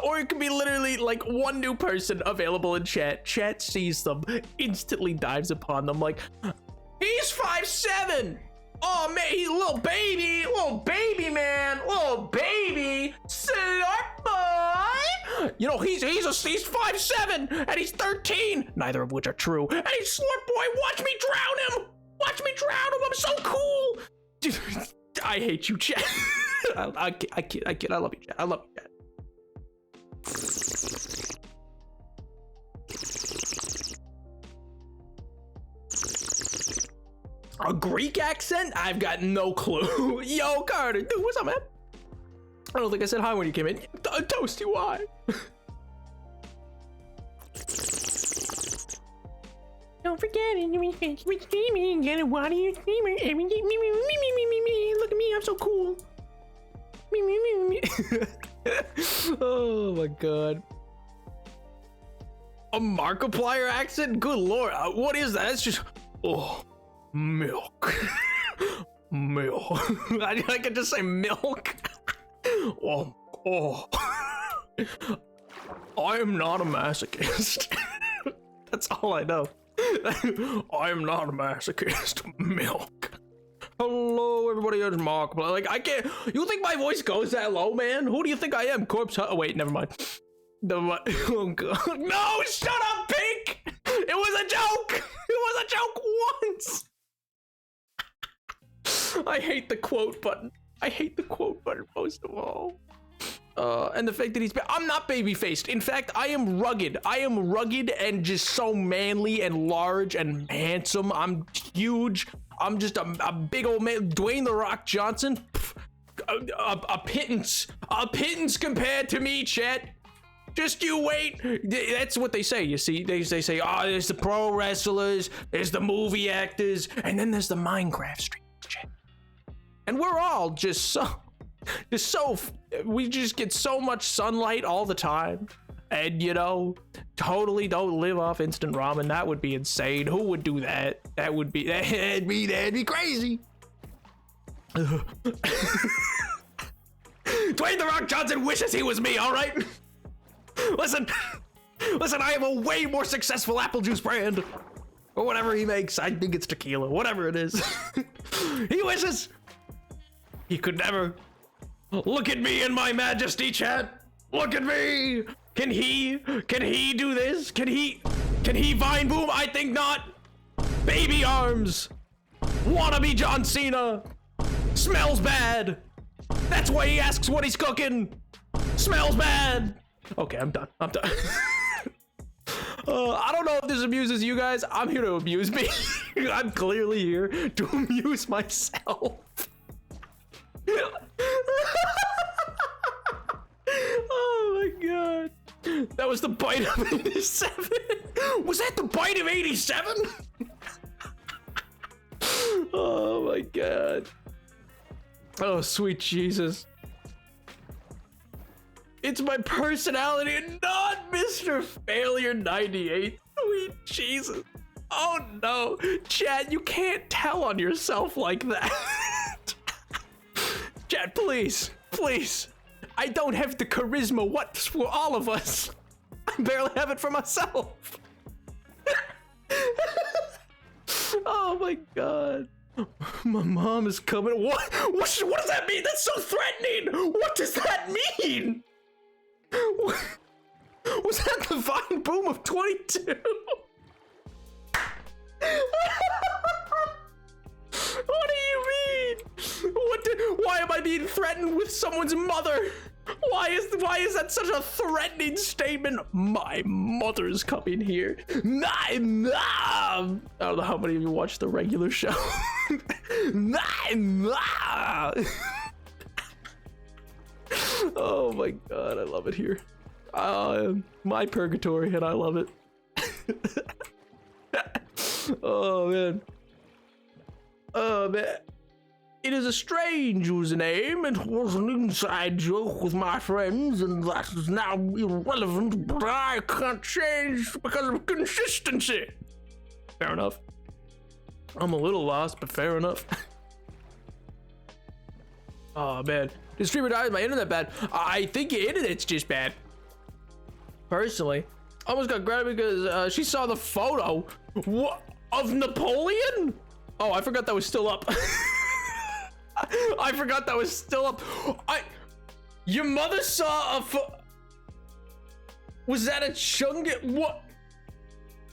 Or it could be literally like one new person available in chat. Chat sees them, instantly dives upon them like, he's 5'7". Oh man, he's a little baby man, little baby, slurp boy. You know, he's 5'7" and he's 13, neither of which are true. And he's slurp boy. Watch me drown him. I'm so cool. Dude, I hate you, chat. I kid. I love you, chat. A Greek accent? I've got no clue. Yo, Carter, dude, what's up, man? I don't think I said hi when you came in. Toasty, why? Don't forget it, we're streaming, get a water your streamer. Look at me, I'm so cool. Oh my god. A Markiplier accent? Good lord, what is that? It's just, oh. Milk. I could just say milk. Oh. I am not a masochist. That's all I know. I am not a masochist. Milk. Hello, everybody. It's Mark. Like, I can't. You think my voice goes that low, man? Who do you think I am? Corpse. Oh, wait, never mind. Oh god. No, shut up, Pink. It was a joke. Once. I hate the quote button. Most of all. And the fact that I'm not baby-faced. In fact, I am rugged. And just so manly and large and handsome. I'm huge. I'm just a big old man. Dwayne The Rock Johnson. A pittance compared to me, chat. Just you wait. That's what they say, you see. They say, oh, there's the pro wrestlers, there's the movie actors, and then there's the Minecraft streamers, chat. And we're all we just get so much sunlight all the time. And, you know, totally don't live off instant ramen. That would be insane. Who would do that? That'd be crazy. Dwayne The Rock Johnson wishes he was me, all right? Listen, I have a way more successful apple juice brand. Or whatever he makes. I think it's tequila, whatever it is. He wishes he could never. Look at me in my majesty, chat. Look at me. Can he do this? Can he vine boom? I think not. Baby arms. Wanna be John Cena. Smells bad. That's why he asks what he's cooking. Smells bad. Okay, I'm done. I don't know if this amuses you guys. I'm here to amuse me. I'm clearly here to amuse myself. Oh my god. That was the bite of 87. Was that the bite of 87? Oh my god. Oh, sweet Jesus. It's my personality and not Mr. Failure 98. Sweet Jesus. Oh no. Chad, you can't tell on yourself like that. Chad, please. I don't have the charisma. What's for all of us? I barely have it for myself. Oh my god. My mom is coming. What does that mean? That's so threatening. What does that mean? Was that the Vine boom of 22? What do you mean? Why am I being threatened with someone's mother? Why is that such a threatening statement? My mother's coming here. I don't know how many of you watch the regular show. Oh my god, I love it here. My purgatory, and I love it. Oh man. Man. It is a strange username. It was an inside joke with my friends, and that is now irrelevant, but I can't change because of consistency. Fair enough. I'm a little lost, but fair enough. Oh, man. Did streamer die? Is my internet bad? I think your internet's just bad. Personally. Almost got grabbed because she saw the photo. What? Of Napoleon? Oh, I forgot that was still up. I forgot that was still up. Your mother saw a Was that a Chunga? What?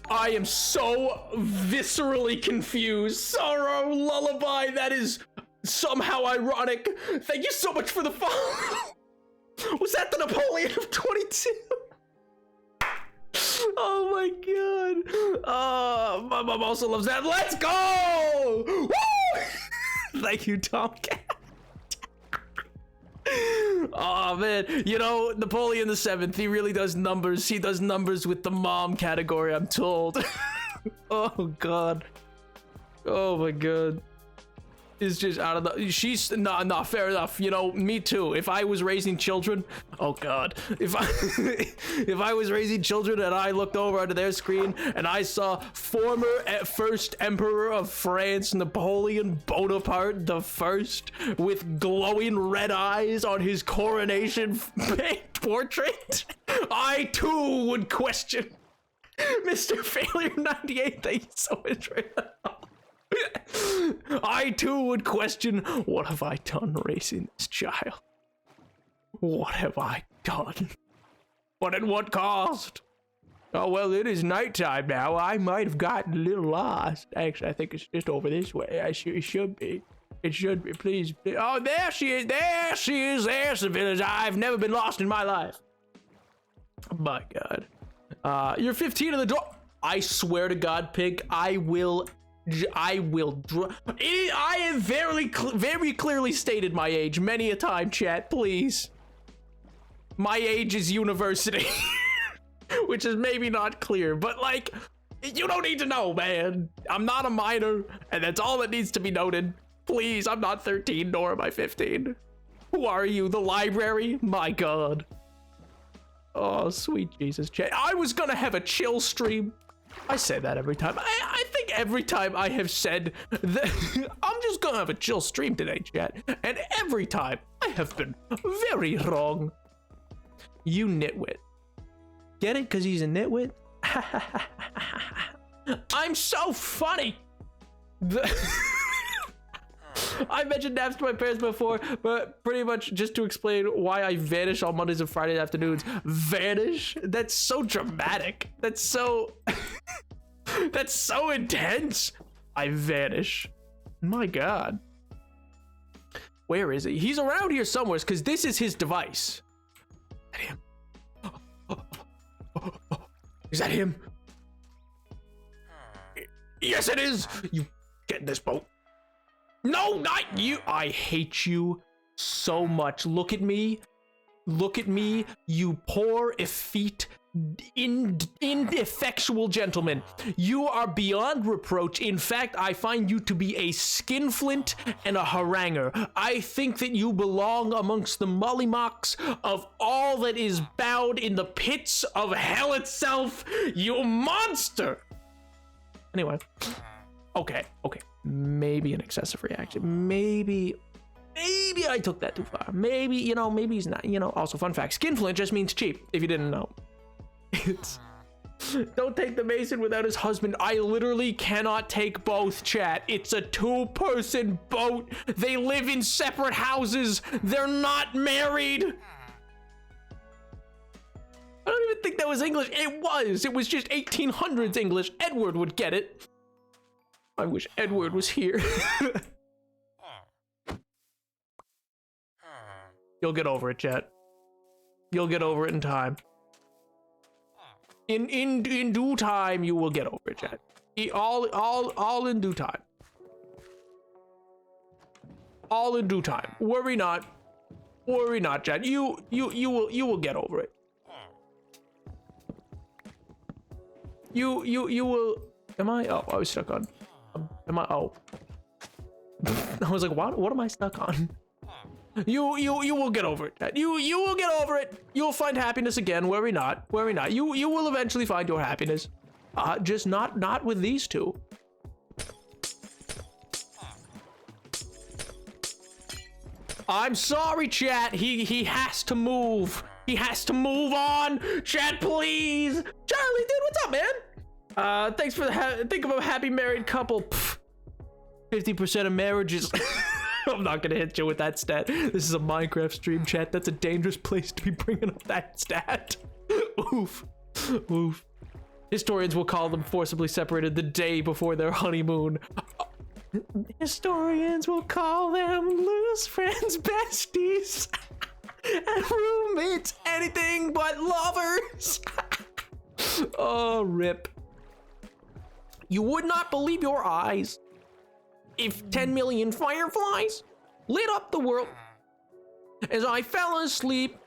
I am so viscerally confused. Sorrow Lullaby, that is somehow ironic. Thank you so much for the follow. Was that the Napoleon of 22? Oh my god. My mom also loves that. Let's go! Woo! Thank you, Tomcat. Oh man, you know, Napoleon the Seventh, he really does numbers. He does numbers with the mom category, I'm told. Oh god. Oh my god. It's just out of the, she's nah, fair enough. You know, me too. If I was raising children, oh god, if I was raising children and I looked over onto their screen and I saw former first emperor of France, Napoleon Bonaparte the First, with glowing red eyes on his coronation portrait, I too would question. Mr. Failure 98, thank you so much for that. I too would question, what have I done raising this child? What have I done? But at what cost? Oh, well, it is nighttime now. I might have gotten a little lost. Actually, I think it's just over this way. It should be. It should be. Please. Oh, there she is. There she is. There's the village. I've never been lost in my life. My God. You're 15 in the door. I swear to God, Pig, I have very clearly stated my age many a time, chat, please. My age is university. Which is maybe not clear, but like, you don't need to know, man. I'm not a minor, and that's all that needs to be noted. Please, I'm not 13, nor am I 15. Who are you, the library? My God. Oh, sweet Jesus, chat. I was gonna have a chill stream. I say that every time. I think every time I have said that I'm just gonna have a chill stream today, chat. And every time I have been very wrong. You nitwit. Get it? Because he's a nitwit? I'm so funny. I mentioned naps to my parents before, but pretty much just to explain why I vanish on Mondays and Friday afternoons. Vanish? That's so dramatic. That's so... That's so intense. I vanish. My God. Where is he? He's around here somewhere, because this is his device. Is that him? Is that him? Yes, it is. You get in this boat. No, not you. I hate you so much. Look at me. Look at me, you poor, effete, ineffectual gentleman. You are beyond reproach. In fact, I find you to be a skinflint and a haranguer. I think that you belong amongst the mollymocks of all that is bowed in the pits of hell itself, you monster! Anyway. Okay. Maybe an excessive reaction. Maybe I took that too far. Maybe, maybe he's not, Also, fun fact, skinflint just means cheap, if you didn't know. Don't take the Mason without his husband. I literally cannot take both, chat. It's a 2-person boat. They live in separate houses. They're not married. I don't even think that was English. It was just 1800s English. Edward would get it. I wish Edward was here. You'll get over it, chat. You'll get over it in time. In due time, you will get over it, chat. All in due time. All in due time. Worry not, chat. You will get over it. You will. Am I? Oh, I was stuck on. Am I? Oh. I was like, what am I stuck on? You will get over it, Chad. You will get over it. You'll find happiness again. Worry not. Worry not. You will eventually find your happiness. Just not with these two. I'm sorry, chat. He has to move. He has to move on. Chat, please. Charlie, dude, what's up, man? Thanks for the think of a happy married couple. 50% of marriages. I'm not gonna hit you with that stat. This is a Minecraft stream, chat. That's a dangerous place to be bringing up that stat. Oof. Oof. Historians will call them forcibly separated the day before their honeymoon. Historians will call them loose friends, besties, and roommates, anything but lovers. Oh, rip. You would not believe your eyes if 10 million fireflies lit up the world as I fell asleep.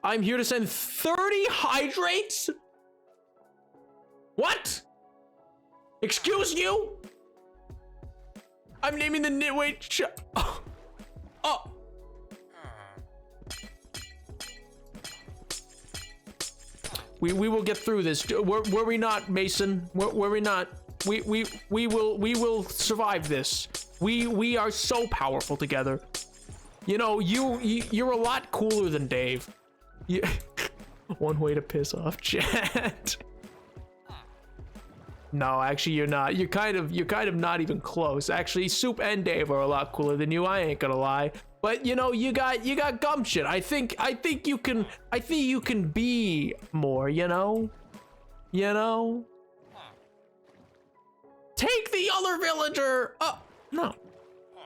I'm here to send 30 hydrates? What? Excuse you? I'm naming the wait. Oh. We will get through this. Were we not, Mason? Were we not? We will survive this. We are so powerful together. You know, you're a lot cooler than Dave. One way to piss off chat. No, actually you're not. You're kind of not even close. Actually, Soup and Dave are a lot cooler than you. I ain't gonna lie. But you know, you got gumption. I think you can be more, you know? You know? Take the other villager. No.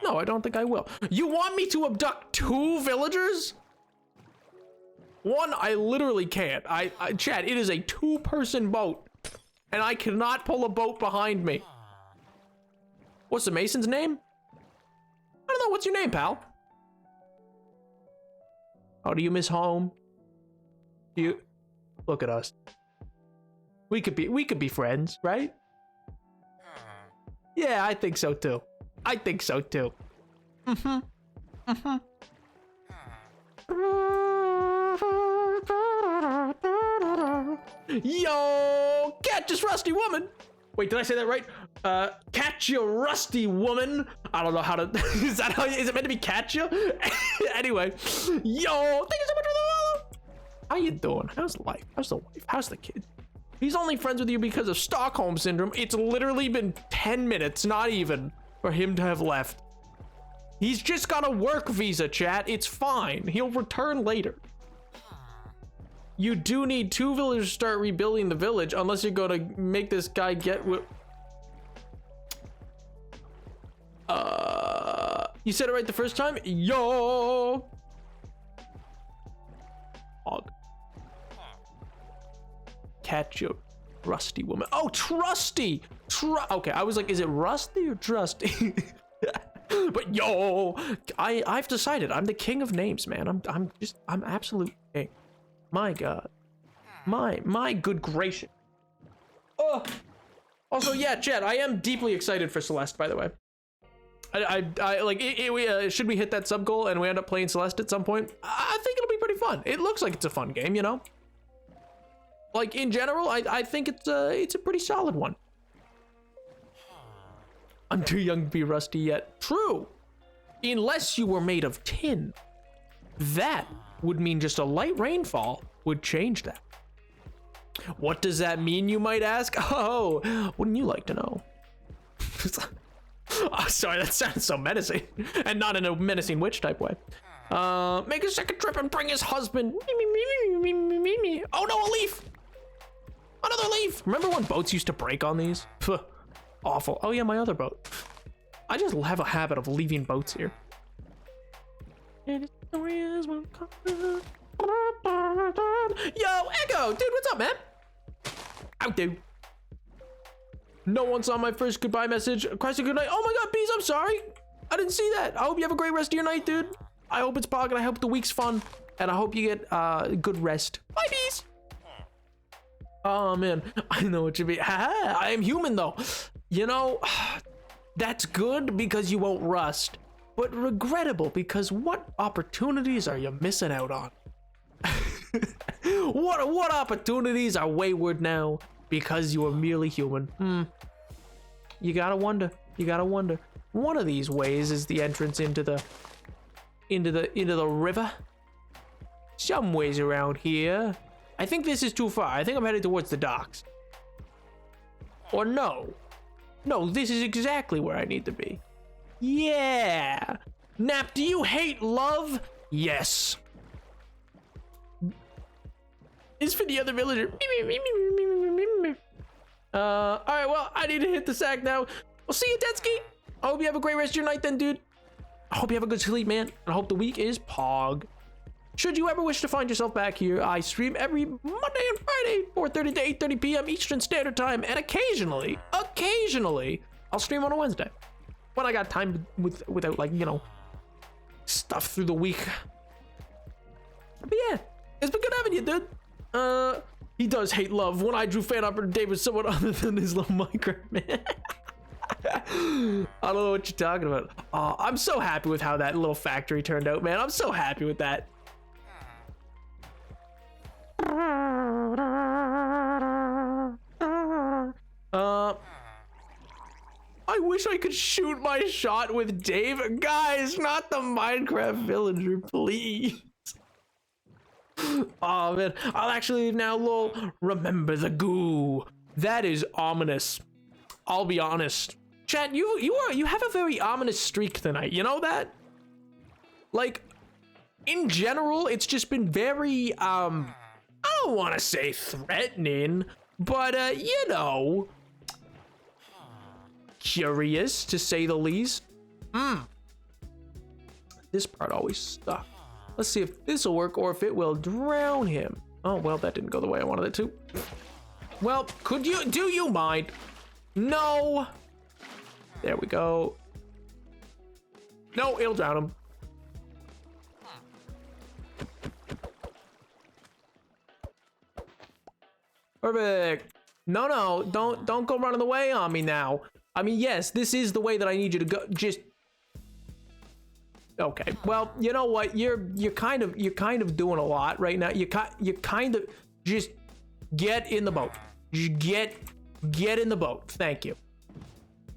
No, I don't think I will. You want me to abduct 2 villagers? One, I literally can't. Chad, it is a 2-person boat. And I cannot pull a boat behind me. What's the Mason's name? I don't know. What's your name, pal? Oh, do you miss home? Do you... Look at us. We could be friends, right? Yeah, I think so too. I think so too. Yo, catch this rusty woman. Wait, did I say that right? Catch you, rusty woman. I don't know how to. Is it meant to be catch you? Anyway, yo, thank you so much for the follow. How you doing? How's life? How's the wife? How's the kid? He's only friends with you because of Stockholm Syndrome. It's literally been 10 minutes, not even, for him to have left. He's just got a work visa, chat. It's fine. He'll return later. You do need 2 villagers to start rebuilding the village, unless you're gonna make this guy get with... You said it right the first time? Yo! Hog. Catch your rusty woman. Oh, trusty! Okay, I was like, is it rusty or trusty? But yo, I've decided I'm the king of names, man. I'm absolute king. My God, my good gracious. Oh, also, yeah, Chad, I am deeply excited for Celeste, by the way. I like should we hit that sub goal and we end up playing Celeste at some point? I think it'll be pretty fun. It looks like it's a fun game, you know. Like in general, I think it's a pretty solid one. I'm too young to be rusty yet. True, unless you were made of tin. That would mean just a light rainfall would change that. What does that mean, you might ask? Oh, wouldn't you like to know? Oh, sorry, that sounds so menacing. And not in a menacing witch type way. Make a second trip and bring his husband. Oh no, a leaf! Another leaf! Remember when boats used to break on these? Phew, awful. Oh yeah, my other boat. I just have a habit of leaving boats here. Yo, Echo! Dude, what's up, man? Out, dude. No one saw my first goodbye message. Christ, a good night. Oh my God, Bees, I'm sorry. I didn't see that. I hope you have a great rest of your night, dude. I hope it's pog, and I hope the week's fun. And I hope you get good rest. Bye, Bees. Oh man, I know what you mean. Haha, I am human though. You know, that's good because you won't rust, but regrettable because what opportunities are you missing out on? What opportunities are wayward now because you are merely human? You gotta wonder. You gotta wonder. One of these ways is the entrance into the river. Some ways around here. I think this is too far. I think I'm headed towards the docks. Or no. No, this is exactly where I need to be. Yeah. Nap, do you hate love? Yes. It's for the other villager. Alright, well, I need to hit the sack now. We'll see you, Tetsuki. I hope you have a great rest of your night then, dude. I hope you have a good sleep, man. And I hope the week is pog. Should you ever wish to find yourself back here, I stream every Monday and Friday, 4:30 to 8:30 p.m. Eastern Standard Time, and occasionally, I'll stream on a Wednesday when I got time without, like, you know, stuff through the week. But yeah, it's been good having you, dude. He does hate love. When I drew fan art for Dave was someone other than his little Minecraft man. I don't know what you're talking about. I'm so happy with how that little factory turned out, man. I'm so happy with that. I wish I could shoot my shot with Dave. Guys, not the Minecraft villager, please. Oh man, I'll actually now, lol. Remember the goo. That is ominous. I'll be honest. Chat, you have a very ominous streak tonight. You know that? Like, in general, it's just been very I don't want to say threatening, but you know, curious to say the least. This part always stuck. Let's see if this will work or if it will drown him. Oh, well, that didn't go the way I wanted it to. Well, do you mind? No. There we go. No, it'll drown him. Perfect. No, don't go running away on me now. I mean, yes, this is the way that I need you to go. Just okay. Well, you know what? You're kind of doing a lot right now. You kind of just get in the boat. Just get in the boat. Thank you.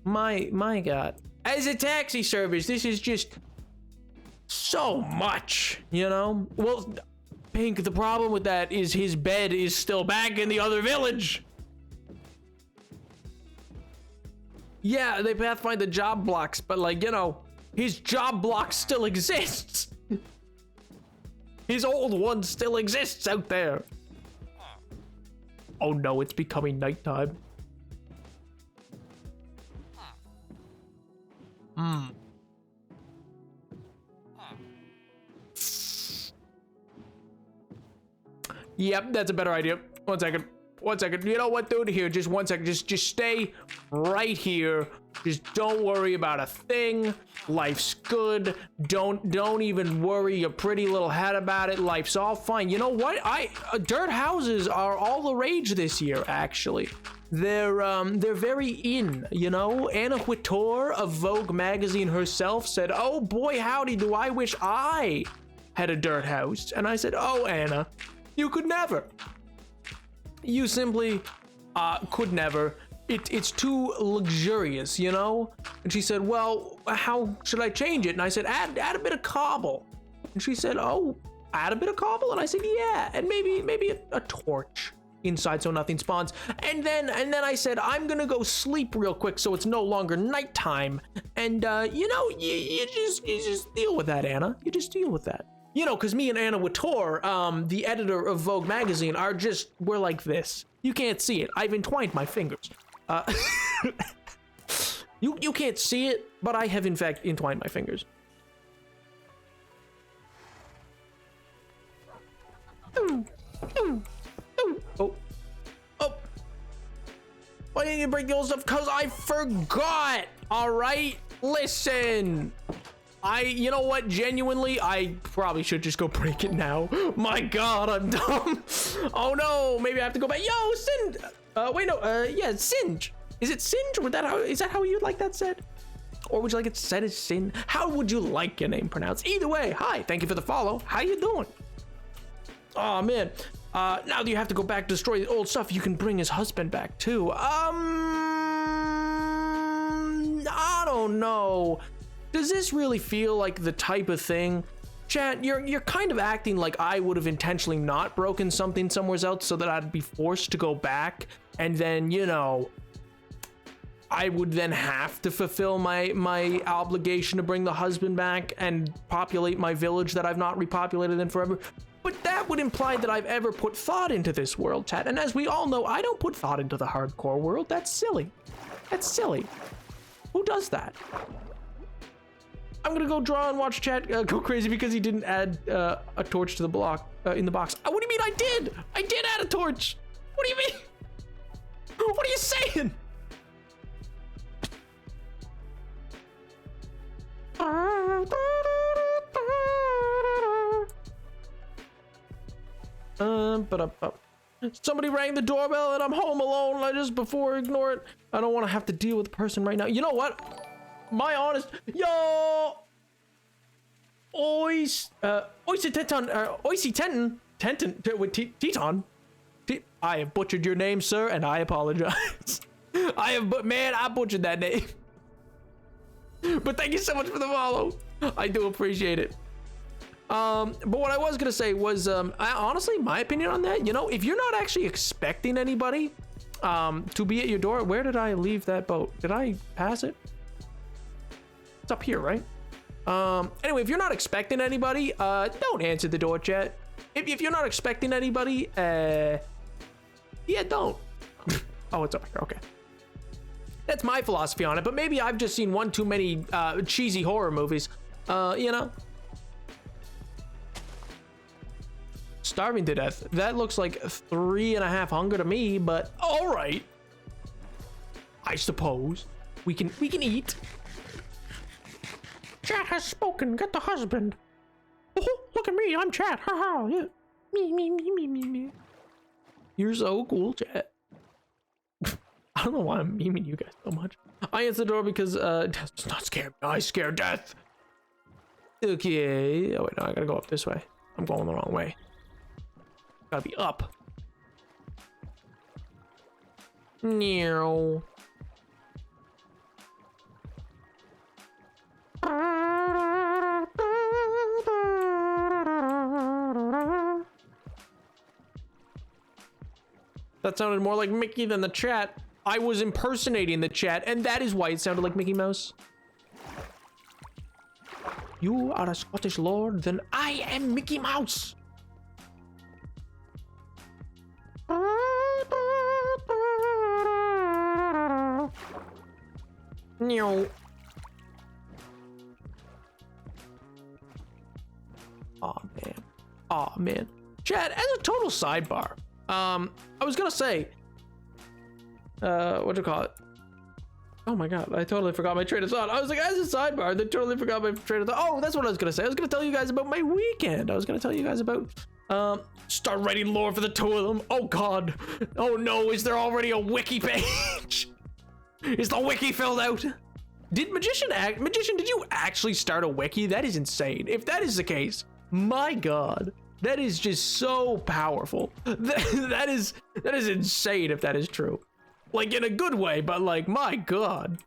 My God. As a taxi service, this is just so much, you know? Well, Pink, the problem with that is his bed is still back in the other village. Yeah, they pathfind the job blocks, but like, you know, his job block still exists. His old one still exists out there. Oh no, it's becoming nighttime. Yep, that's a better idea. One second. You know what, dude? Here, just 1 second. Just stay right here. Just don't worry about a thing. Life's good. Don't even worry your pretty little head about it. Life's all fine. You know what? Dirt houses are all the rage this year, actually. They're very in, you know? Anna Whittor of Vogue magazine herself said, "Oh boy, howdy, do I wish I had a dirt house." And I said, "Oh, Anna, you could never. You simply could never. It's too luxurious, you know?" And she said, "Well, how should I change it?" And I said, add a bit of cobble." And she said, "Oh, add a bit of cobble?" And I said, "Yeah, and maybe a torch inside so nothing spawns." And then I said, "I'm gonna go sleep real quick so it's no longer nighttime." And you know, you just deal with that, Anna. You just deal with that. You know, because me and Anna Whittor, the editor of Vogue magazine, we're like this. You can't see it. I've entwined my fingers. You can't see it, but I have in fact entwined my fingers. Oh. Why didn't you break the old stuff? Because I forgot. All right, listen. You know what? Genuinely, I probably should just go break it now. My God, I'm dumb. Oh no, maybe I have to go back. Yo, Singe. Wait, no. Yeah, Singe. Is it Singe? Is that how you'd like that said? Or would you like it said as Sin? How would you like your name pronounced? Either way, hi. Thank you for the follow. How you doing? Oh man. Now that you have to go back to destroy the old stuff, you can bring his husband back too. I don't know. Does this really feel like the type of thing? Chat, you're kind of acting like I would have intentionally not broken something somewhere else so that I'd be forced to go back, and then, you know, I would then have to fulfill my obligation to bring the husband back and populate my village that I've not repopulated in forever. But that would imply that I've ever put thought into this world, chat. And as we all know, I don't put thought into the hardcore world. That's silly. That's silly. Who does that? I'm gonna go draw and watch chat go crazy because he didn't add a torch to the block in the box. What do you mean I did? I did add a torch. What do you mean? What are you saying? Somebody rang the doorbell and I'm home alone. Ignore it. I don't want to have to deal with the person right now. You know what? My honest, yo, Ois Tenton with Teton. I have butchered your name, sir, and I apologize. I butchered that name. But thank you so much for the follow. I do appreciate it. But what I was gonna say was, honestly, my opinion on that, you know, if you're not actually expecting anybody to be at your door, where did I leave that boat? Did I pass it? It's up here, right? Anyway, if you're not expecting anybody, don't answer the door, chat. If you're not expecting anybody, yeah, don't. Oh, it's up here. Okay. That's my philosophy on it, but maybe I've just seen one too many cheesy horror movies. You know? Starving to death. That looks like 3.5 hunger to me, but all right. I suppose we can eat. Chat has spoken. Get the husband. Oh, look at me. I'm chat. Haha. Yeah. Me. You're so cool, chat. I don't know why I'm memeing you guys so much. I answer the door because death's not scared. I scare death. Okay. Oh wait, no, I gotta go up this way. I'm going the wrong way. Gotta be up. No. That sounded more like Mickey than the chat. I was impersonating the chat, and that is why it sounded like Mickey Mouse. You are a Scottish lord, then I am Mickey Mouse. No. Oh man. Chat, as a total sidebar, I was gonna say, what do you call it? Oh my god, I totally forgot my train of thought. I was like, as a sidebar, then totally forgot my train of thought. Oh, that's what I was gonna say. I was gonna tell you guys about my weekend. I was gonna tell you guys about start writing lore for the two of them. Oh god. Oh no, is there already a wiki page? Is the wiki filled out? Did Magician, did you actually start a wiki? That is insane. If that is the case, my god, that is just so powerful. That is insane if that is true. Like in a good way, but like, my god.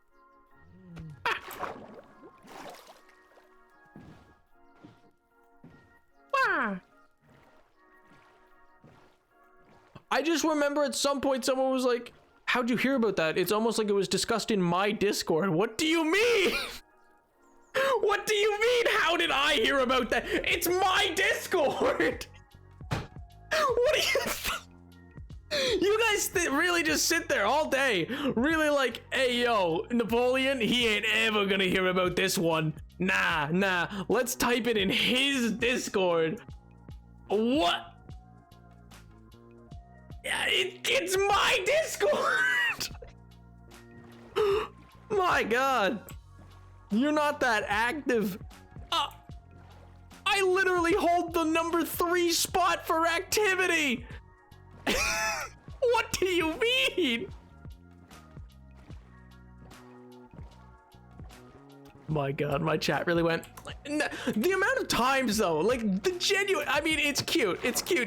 I just remember at some point someone was like, how'd you hear about that? It's almost like it was discussed in my Discord. What do you mean? What do you mean? How did I hear about that? It's my Discord. What do you think? You guys really just sit there all day, really like, hey yo, Napoleon, he ain't ever gonna hear about this one. Nah, let's type it in his Discord. What? Yeah, it's my Discord. My god, you're not that active. I literally hold the number 3 spot for activity. What do you mean? My god, my chat really went. The amount of times though, like the genuine, I mean, it's cute,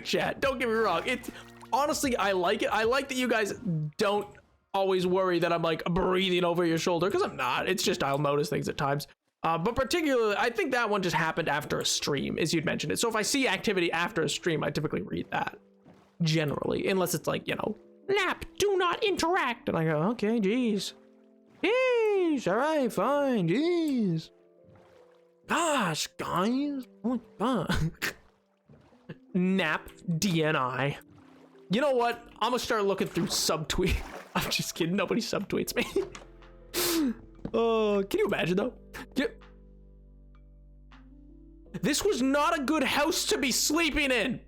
chat, don't get me wrong. It's honestly, I like it. I like that you guys don't always worry that I'm like breathing over your shoulder, because I'm not. It's just I'll notice things at times. But particularly, I think that one just happened after a stream, as you'd mentioned it. So if I see activity after a stream, I typically read that, generally, unless it's like, you know, nap, do not interact, and I go, okay, geez. Jeez, all right, fine, jeez. Gosh, guys, oh my god. Nap DNI. You know what? I'm gonna start looking through subtweet. I'm just kidding. Nobody subtweets me. Oh, can you imagine though? This was not a good house to be sleeping in.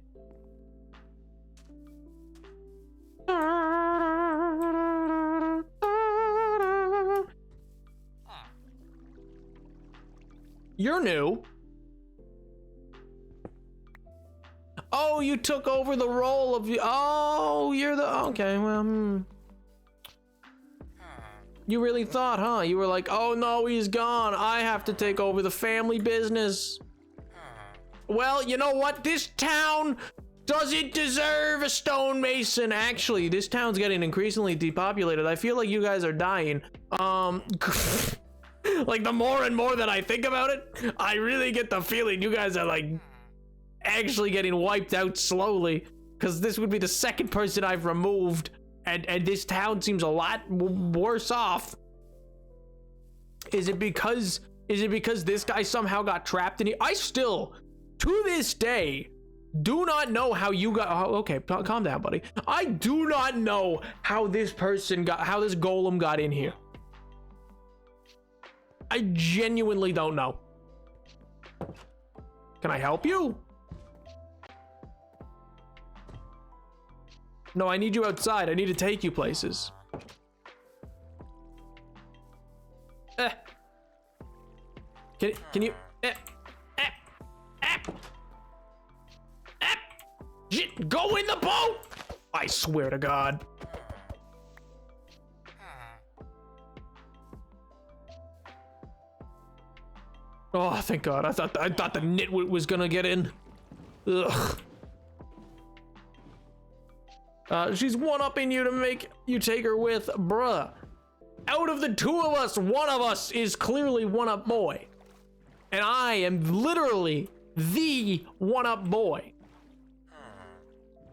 You're new. Oh, you took over the role of you. Oh, you're the, okay, well, You really thought, huh? You were like, oh no, he's gone. I have to take over the family business. Well, you know what? This town doesn't deserve a stonemason. Actually, this town's getting increasingly depopulated. I feel like you guys are dying. Like the more and more that I think about it, I really get the feeling you guys are like actually getting wiped out slowly, because this would be the second person I've removed, and this town seems a lot worse off. Is it because this guy somehow got trapped in here? I still, to this day, do not know how you got, oh, okay, calm down, buddy. I do not know how this golem got in here. I genuinely don't know. Can I help you? No, I need you outside. I need to take you places. Can you? Go in the boat! I swear to God. Oh, thank God. I thought the nitwit was gonna get in. Ugh. She's one-upping you to make you take her with, bruh. Out of the two of us, one of us is clearly one-up boy. And I am literally the one-up boy.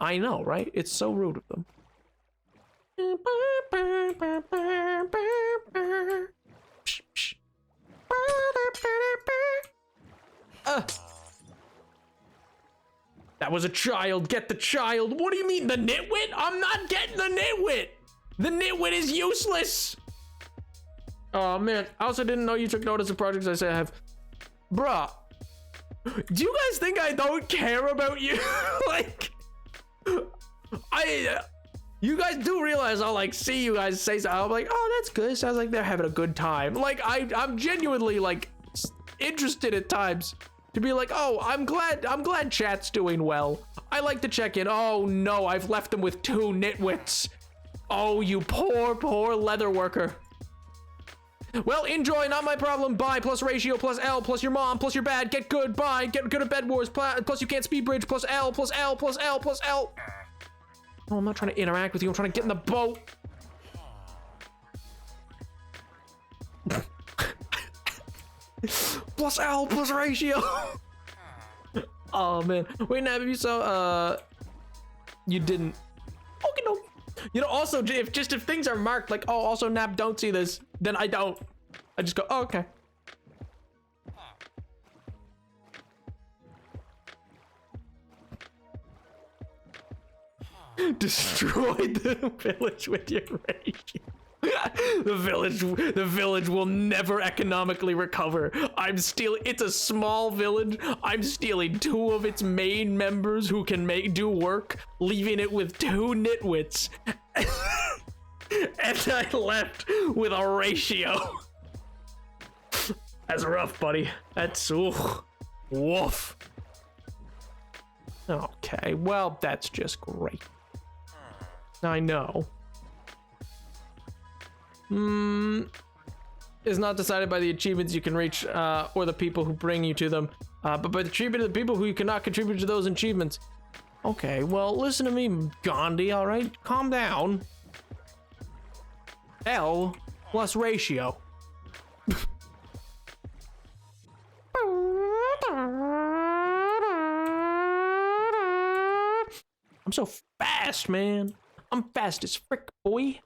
I know, right? It's so rude of them. That was a child. Get the child. What do you mean, the nitwit? I'm not getting the nitwit. The nitwit is useless. Oh man, I also didn't know you took notice of projects I say I have. Bruh, do you guys think I don't care about you? Like, you guys do realize I'll like see you guys say something. I'm like, oh, that's good. Sounds like they're having a good time. Like, I'm genuinely like interested at times to be like, oh, I'm glad chat's doing well. I like to check in. Oh no, I've left them with two nitwits. Oh, you poor leather worker. Well, enjoy, not my problem. Bye, plus ratio, plus L, plus your mom, plus your bad, get good, bye, get good at Bed Wars, plus you can't speed bridge, plus L, plus L, plus L, plus L. Oh, I'm not trying to interact with you, I'm trying to get in the boat. Plus L, plus ratio. Oh man, wait, Nab, you saw, you didn't. Okay, no. You know, also, if things are marked like, oh, also Nab, don't see this, then I don't. I just go, oh, okay. Destroyed the village with your rage. The village will never economically recover. It's a small village. I'm stealing 2 of its main members who can do work, leaving it with 2 nitwits. And I left with a ratio. That's rough, buddy. That's, oof. Woof. Okay, well, that's just great. I know. Is not decided by the achievements you can reach or the people who bring you to them, but by the treatment of the people who you cannot contribute to those achievements. Okay, well, listen to me, Gandhi, all right? Calm down. L plus ratio. I'm so fast, man. I'm fast as frick, boy.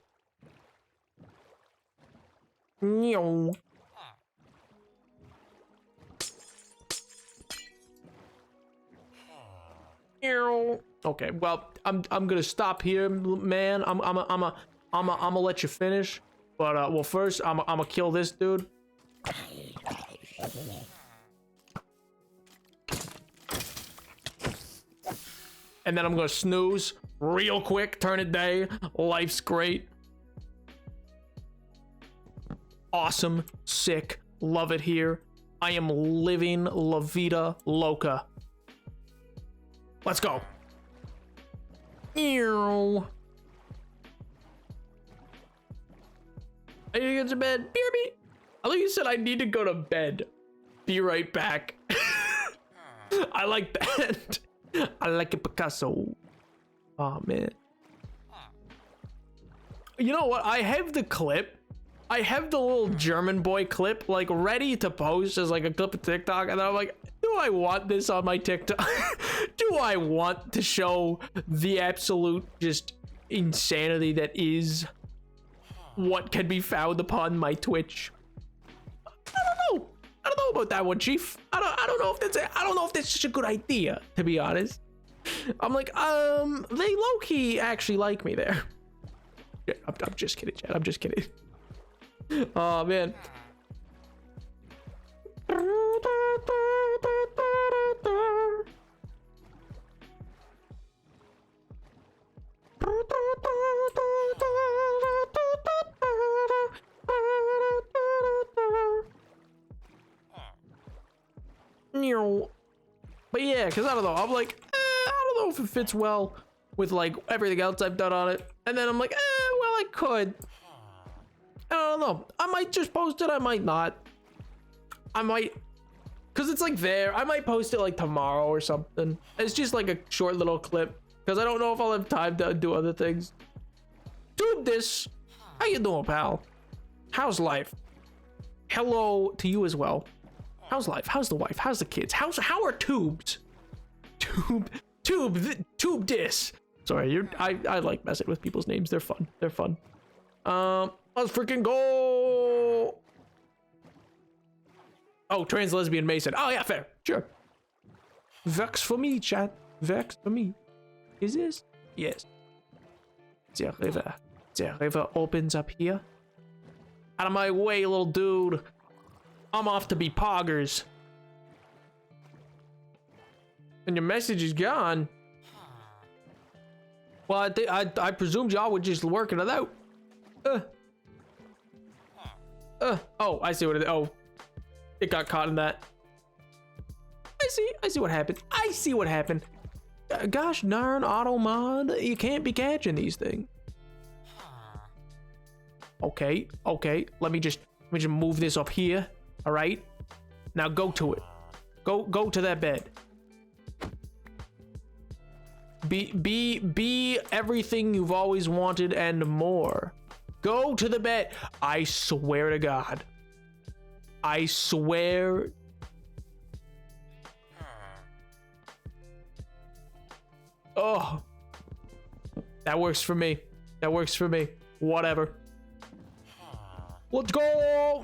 Meow. Okay, well, I'm gonna stop here, man. I'm gonna let you finish, but well, first I'm gonna kill this dude. And then I'm gonna snooze real quick, turn it day. Life's great. Awesome, sick, love it here. I am living La Vida Loca. Let's go. Ew. I need to get to bed. BRB. I think you said I need to go to bed. Be right back. I like that. I like it, Picasso. Oh, man. You know what? I have the clip. I have the little German boy clip, like, ready to post as, like, a clip of TikTok. And then I'm like, do I want this on my TikTok? Do I want to show the absolute just insanity that is what can be found upon my Twitch? I don't know. I don't know about that one, Chief. I don't know if that's such a good idea, to be honest. I'm like, they low-key actually like me there. Yeah, I'm just kidding, Chad. I'm just kidding. Oh, man. But yeah, because I don't know. I'm like, I don't know if it fits well with like everything else I've done on it. And then I'm like, well, I could. I don't know. I might just post it. I might not. I might, because it's like there. I might post it like tomorrow or something. It's just like a short little clip because I don't know if I'll have time to do other things. Dude, this. How you doing, pal? How's life? Hello to you as well. How's life? How's the wife? How's the kids? How are tubes? Tube dis. Sorry, I like messing with people's names. They're fun. They're fun. Let's freaking go. Oh, trans lesbian Mason. Oh yeah, fair. Sure. Vex for me, chat. Vex for me. Is this? Yes. The river. The river opens up here. Out of my way, little dude. I'm off to be poggers. And your message is gone. Well, I presumed y'all were just working it out. Oh, I see what it is. Oh, it got caught in that. I see what happened. I see what happened. Gosh darn, auto mod, you can't be catching these things. Okay. Let me just move this up here. All right. Now go to it. Go to that bed. Be everything you've always wanted and more. Go to the bed. I swear to God. I swear. Oh. That works for me. That works for me. Whatever. Let's go.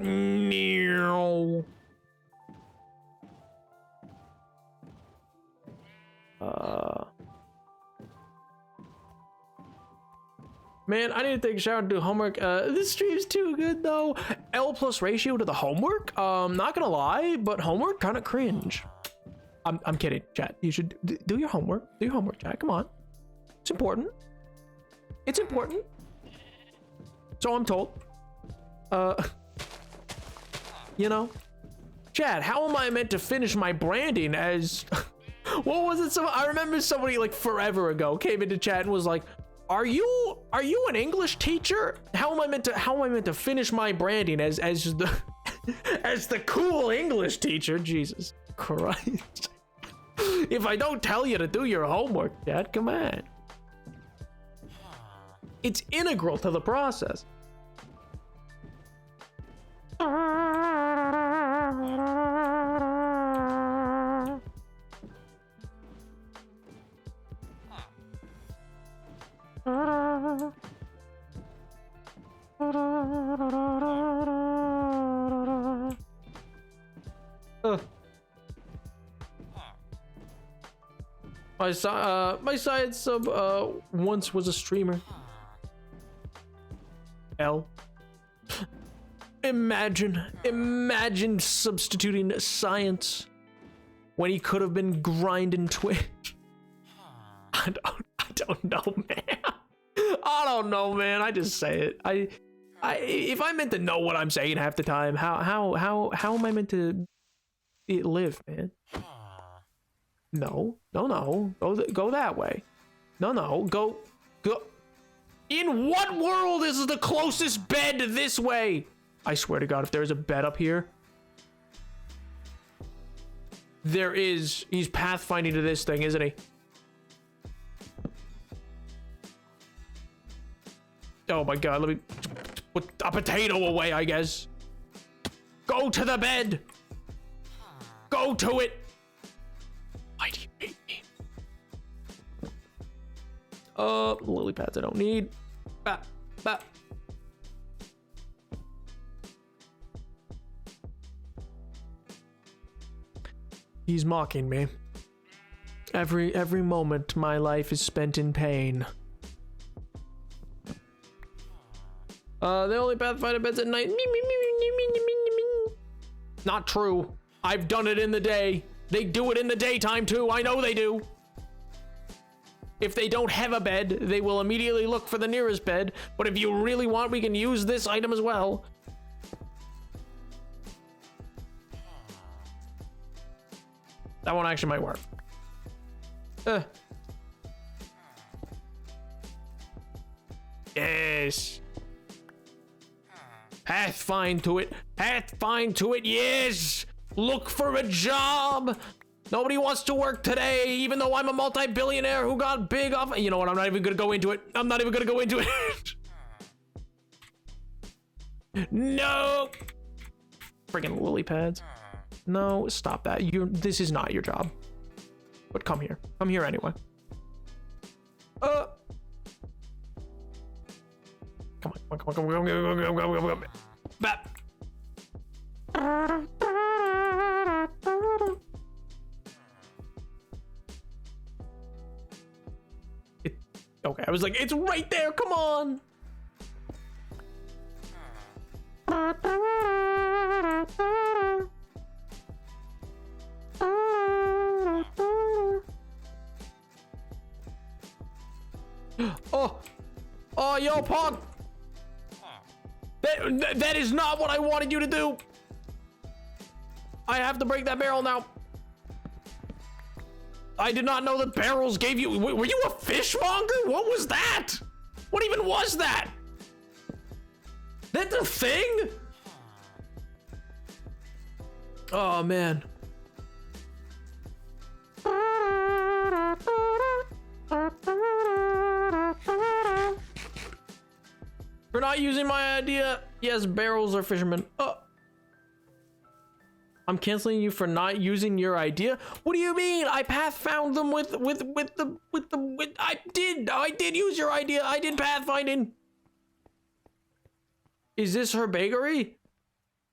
Man, I need to take a shower and do homework. This stream's too good though. L plus ratio to the homework. Not gonna lie, but homework kind of cringe. I'm kidding, chat. You should do your homework. Do your homework, chat. Come on. It's important. It's important. So I'm told. You know, Chad, how am I meant to finish my branding as What was it? I remember somebody like forever ago came into chat and was like, "Are you an English teacher? How am I meant to finish my branding as the as the cool English teacher?" Jesus Christ! If I don't tell you to do your homework, Dad, come on. It's integral to the process. My side sub once was a streamer. L. Imagine substituting science when he could have been grinding Twitch. I don't know, man. I don't know, man. I just say it. If I meant to know what I'm saying half the time, how am I meant to live, man? No. Go that way. No. Go. In what world is the closest bed this way? I swear to God, if there's a bed up here, there is. He's pathfinding to this thing, isn't he? Oh my God, let me put a potato away, I guess. Go to the bed. Go to it. Why do you hate me? Lily pads I don't need. Bah. He's mocking me. Every moment my life is spent in pain. They only pathfinder beds at night. Not true. I've done it in the day. They do it in the daytime too. I know they do. If they don't have a bed, they will immediately look for the nearest bed. But if you really want, we can use this item as well. That one actually might work. Yes. Pathfind to it. Pathfind to it. Yes. Look for a job. Nobody wants to work today, even though I'm a multi-billionaire who got big off. You know what? I'm not even gonna go into it. I'm not even gonna go into it. No. Friggin' lily pads. No, stop that. This is not your job. But come here. Come here anyway. Come on. Bap. Okay, I was like, it's right there. Come on. Oh, yo, Pog. That is not what I wanted you to do. I have to break that barrel now. I did not know that barrels gave you. Were you a fishmonger? What was that? What even was that? That's a thing? Oh, man. For not using my idea. Yes, barrels are fishermen. I'm canceling you for not using your idea. What do you mean? I pathfound them with I did use your idea. I did pathfinding. Is this her bakery?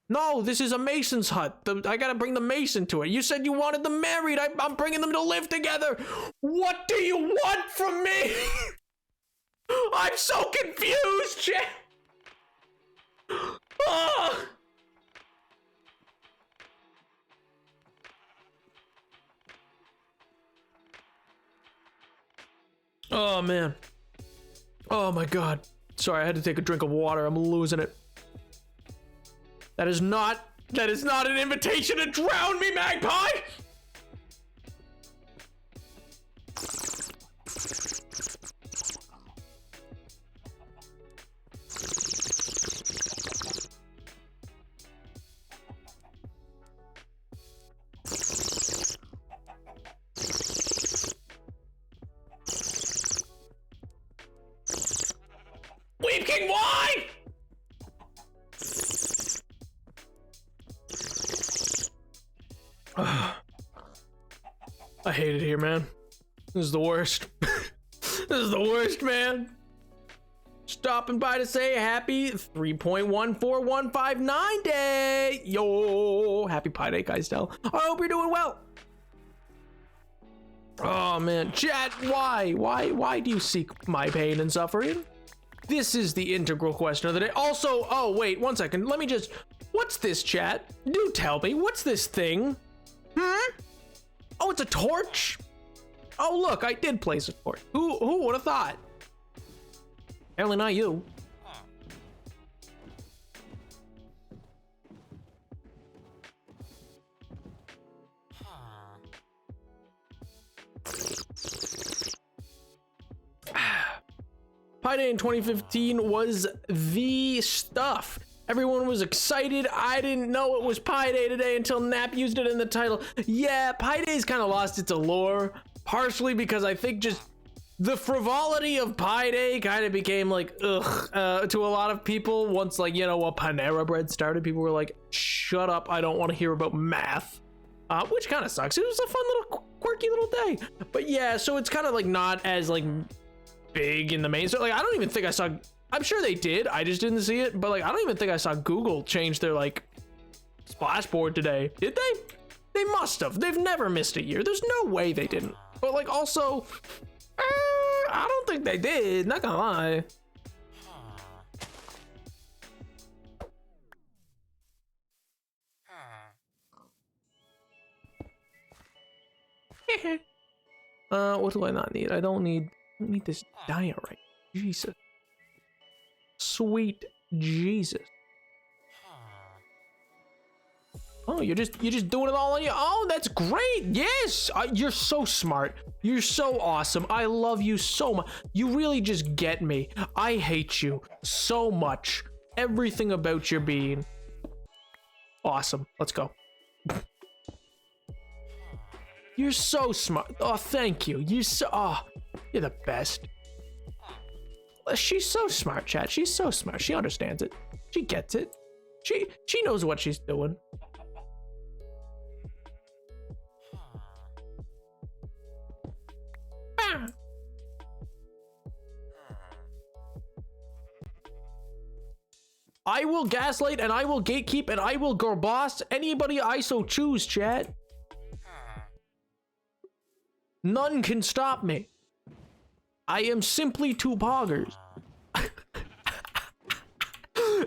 No, this is a mason's hut. I gotta bring the mason to it. You said you wanted them married. I'm bringing them to live together. What do you want from me? I'm so confused, chat. Oh. Oh, man. Oh, my God. Sorry, I had to take a drink of water. I'm losing it. That is not an invitation to drown me, Magpie! I hate it here, man. This is the worst. This is the worst, man. Stopping by to say happy 3.14159 day. Yo, happy Pi Day, guys. I hope you're doing well. Oh man, chat, why do you seek my pain and suffering? This is the integral question of the day. Also, oh wait, 1 second. Let me just, what's this, chat? Do tell me, what's this thing? Oh, it's a torch? Oh look, I did place a torch. Who would have thought? Apparently not you. Pi Day in 2015 was the stuff. Everyone was excited. I didn't know it was Pi Day today until Nap used it in the title. Yeah, Pi Day's kind of lost its allure, partially because I think just the frivolity of Pi Day kind of became like, ugh, to a lot of people. Once, like, you know, a Panera Bread started, people were like, shut up, I don't want to hear about math. Which kind of sucks. It was a fun little, quirky little day. But yeah, so it's kind of like not as like big in the main. So like, I don't even think I saw, I'm sure they did, I just didn't see it. But like, I don't even think I saw Google change their like splashboard today. Did they? They must have. They've never missed a year. There's no way they didn't. But like, also, I don't think they did, not gonna lie. What do I not need? I don't need this diorite. Jesus. Sweet Jesus. Oh, you're just doing it all on your own. That's great. Yes, you're so smart. You're so awesome. I love you so much. You really just get me. I hate you so much. Everything about your being. Awesome. Let's go. You're so smart. Oh, thank you. You're the best. She's so smart, chat. She's so smart. She understands it. She gets it. She knows what she's doing. I will gaslight and I will gatekeep and I will go boss anybody I so choose, chat. None can stop me. I am simply two poggers.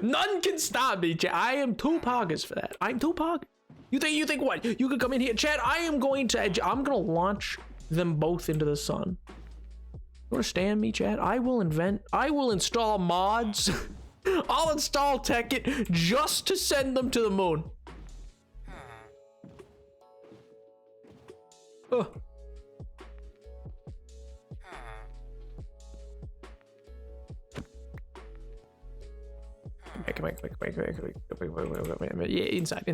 None can stop me, chat. I am two poggers for that. I'm two poggers. You think what? You could come in here, chat. I'm gonna launch them both into the sun. You understand me, chat? I will install mods. I'll install Tekkit just to send them to the moon. Come on. Yeah, inside.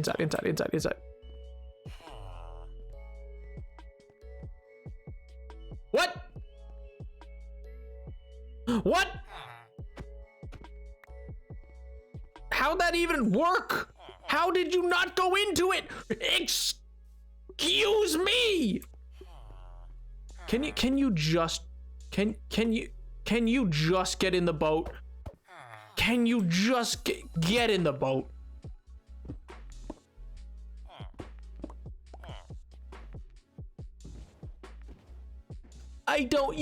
What? What? How'd that even work? How did you not go into it? Excuse me. Can you just get in the boat? Can you just get in the boat? I don't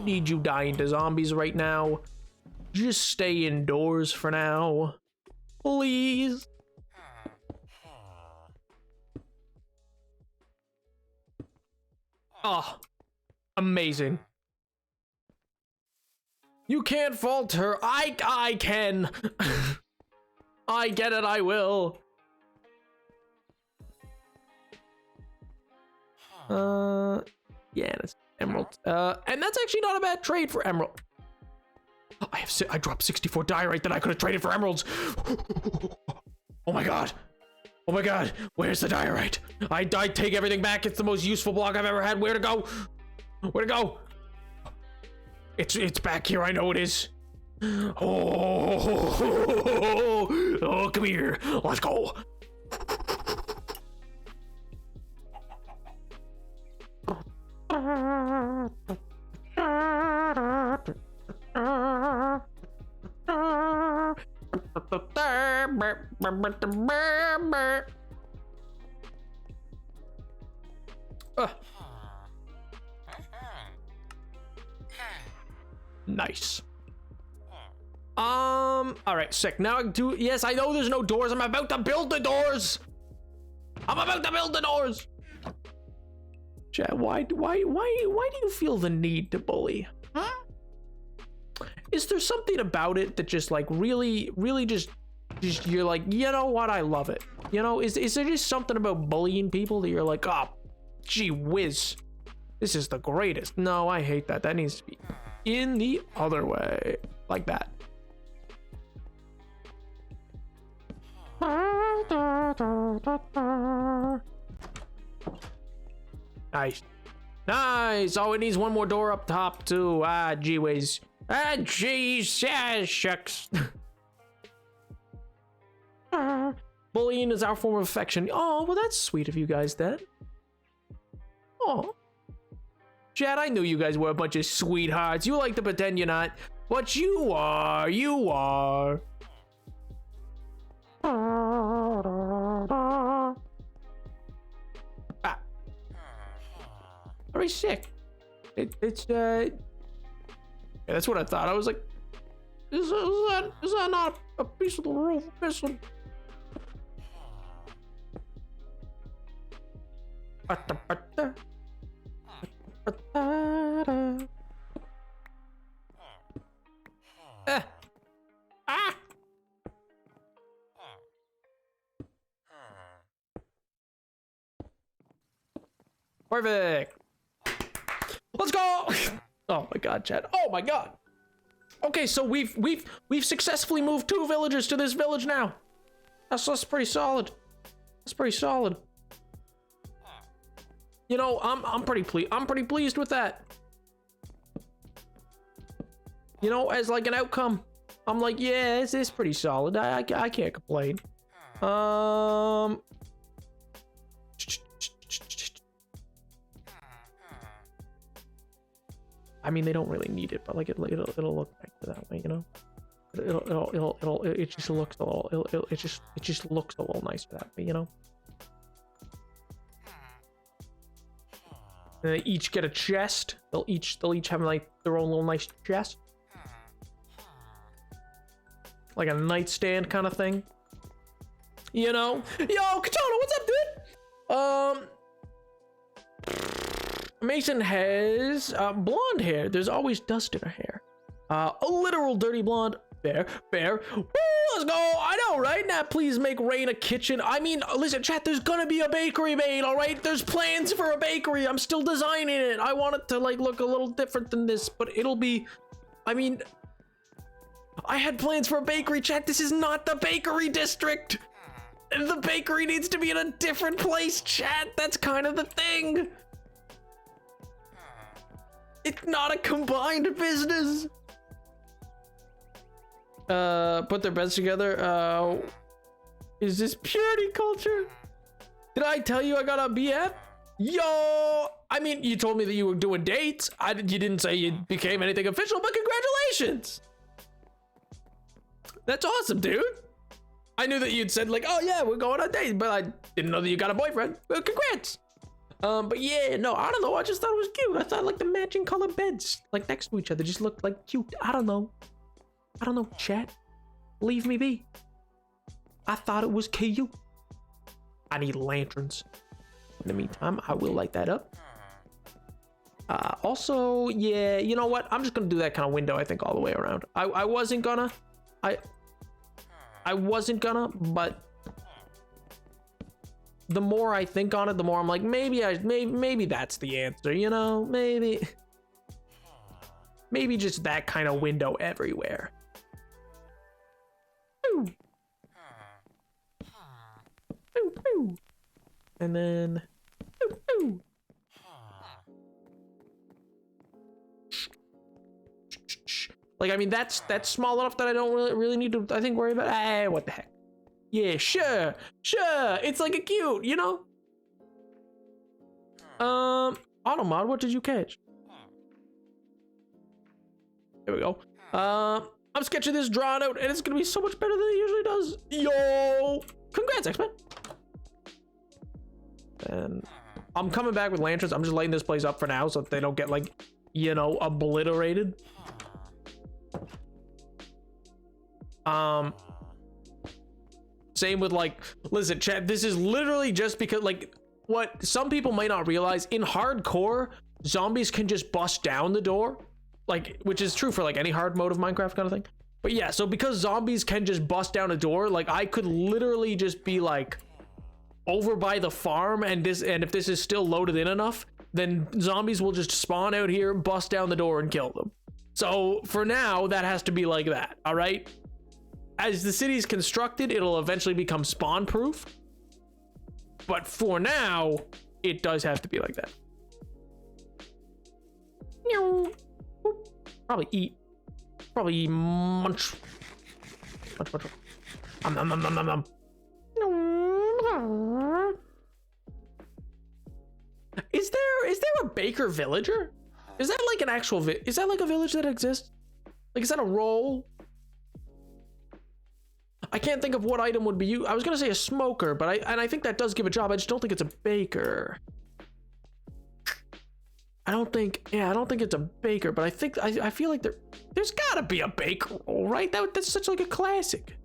need you dying to zombies right now. Just stay indoors for now. Please. Oh, amazing. You can't fault her. I can. I get it, I will. Yeah, that's emerald. And that's actually not a bad trade for emerald. I dropped 64 diorite that I could have traded for emeralds. Oh my god. Oh my god. Where's the diorite? I take everything back. It's the most useful block I've ever had. Where to go? Where to go? It's back here. I know it is. Oh, come here. Let's go. Nice. All right, sick. Now yes, I know there's no doors. I'm about to build the doors. Chad, why do you feel the need to bully? Huh? Is there something about it that just like really just you're like, you know what, I love it? You know, is there just something about bullying people that you're like, oh, gee whiz, this is the greatest? No, I hate that. That needs to be in the other way, like that. Nice. Oh, it needs one more door up top too. Ah, gee whiz. Ah, geez. Yeah, shucks. Bullying is our form of affection. Oh, well, that's sweet of you guys then. Oh. Chad, I knew you guys were a bunch of sweethearts. You like to pretend you're not, but you are. You are. Ah. Very sick. Yeah, that's what I thought. I was like, is that not a piece of the roof missing? Ah! Perfect. Let's go. Oh my god, Chad. Oh my god. Okay, so we've successfully moved 2 villagers to this village now. That's pretty solid. That's pretty solid. You know, I'm pretty pleased with that. You know, as like an outcome, I'm like, yeah, this is pretty solid. I can't complain. I mean, they don't really need it, but like it'll look nice that way, you know. It just looks a little. It just looks a little nicer that way, you know. And they each get a chest. They'll each have like their own little nice chest, like a nightstand kind of thing. You know. Yo, Katana, what's up, dude? Mason has blonde hair. There's always dust in her hair. A literal dirty blonde. Fair. Woo, let's go. I know, right? Now, please make Rain a kitchen. I mean, listen, chat, there's gonna be a bakery made, all right? There's plans for a bakery. I'm still designing it. I want it to, like, look a little different than this, but it'll be... I mean... I had plans for a bakery, chat. This is not the bakery district. The bakery needs to be in a different place, chat. That's kind of the thing. It's not a combined business. Put their beds together. Is this purity culture? Did I tell you I got a BF? Yo, I mean, you told me that you were doing dates. You didn't say you became anything official, but congratulations. That's awesome, dude. I knew that you'd said like, oh yeah, we're going on dates, but I didn't know that you got a boyfriend. Well, congrats. But yeah, no, I don't know. I just thought it was cute. I thought like the matching color beds, like next to each other, just looked like cute. I don't know, chat. Leave me be. I thought it was cute. I need lanterns. In the meantime, I will light that up. Also, yeah, you know what? I'm just gonna do that kind of window, I think, all the way around. I wasn't gonna, but the more I think on it, the more I'm like, maybe that's the answer, you know? Maybe just that kind of window everywhere. Ooh. Ooh, ooh. And then ooh, ooh. Like, I mean, that's small enough that I don't really need to, I think, worry about. Hey, what the heck? Yeah, sure. It's like a cute, you know? Automod, what did you catch? There we go. I'm sketching this drawn out, and it's gonna be so much better than it usually does. Yo! Congrats, X-Men. And I'm coming back with lanterns. I'm just lighting this place up for now so that they don't get, like, you know, obliterated. Same with, like, listen, chat, this is literally just because, like, what some people might not realize, in hardcore, zombies can just bust down the door, like, which is true for, like, any hard mode of Minecraft kind of thing. But yeah, so because zombies can just bust down a door, like, I could literally just be, like, over by the farm, and if this is still loaded in enough, then zombies will just spawn out here, bust down the door, and kill them. So for now, that has to be like that, all right? As the city's constructed, it'll eventually become spawn proof. But for now, it does have to be like that. Probably eat. Probably munch. Munch. Is there a baker villager? Is that like an actual is that like a village that exists? Like, is that a role? I can't think of what item would be used. I was gonna say a smoker, but I think that does give a job. I just don't think it's a baker. I don't think it's a baker, but I feel like there's gotta be a baker role, right? That's such like a classic.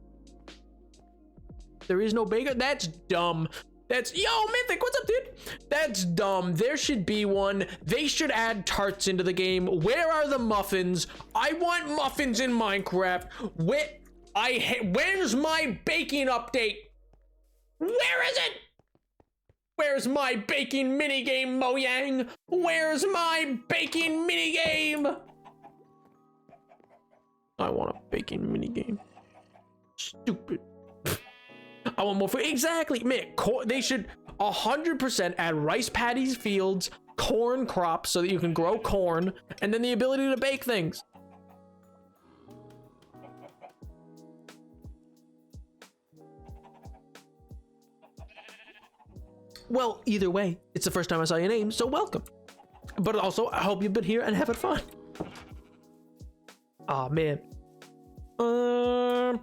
There is no baker? That's dumb. That's, yo, Mythic, what's up, dude? That's dumb. There should be one. They should add tarts into the game. Where are the muffins? I want muffins in Minecraft. Where's my baking update? Where is it? Where's my baking minigame, Mojang? Where's my baking minigame? I want a baking minigame. Stupid. I want more food. Exactly, man. They should 100% add rice paddies fields, corn crops so that you can grow corn, and then the ability to bake things. Well, either way, it's the first time I saw your name, so welcome. But also, I hope you've been here and having fun. Aw, man. Yeah.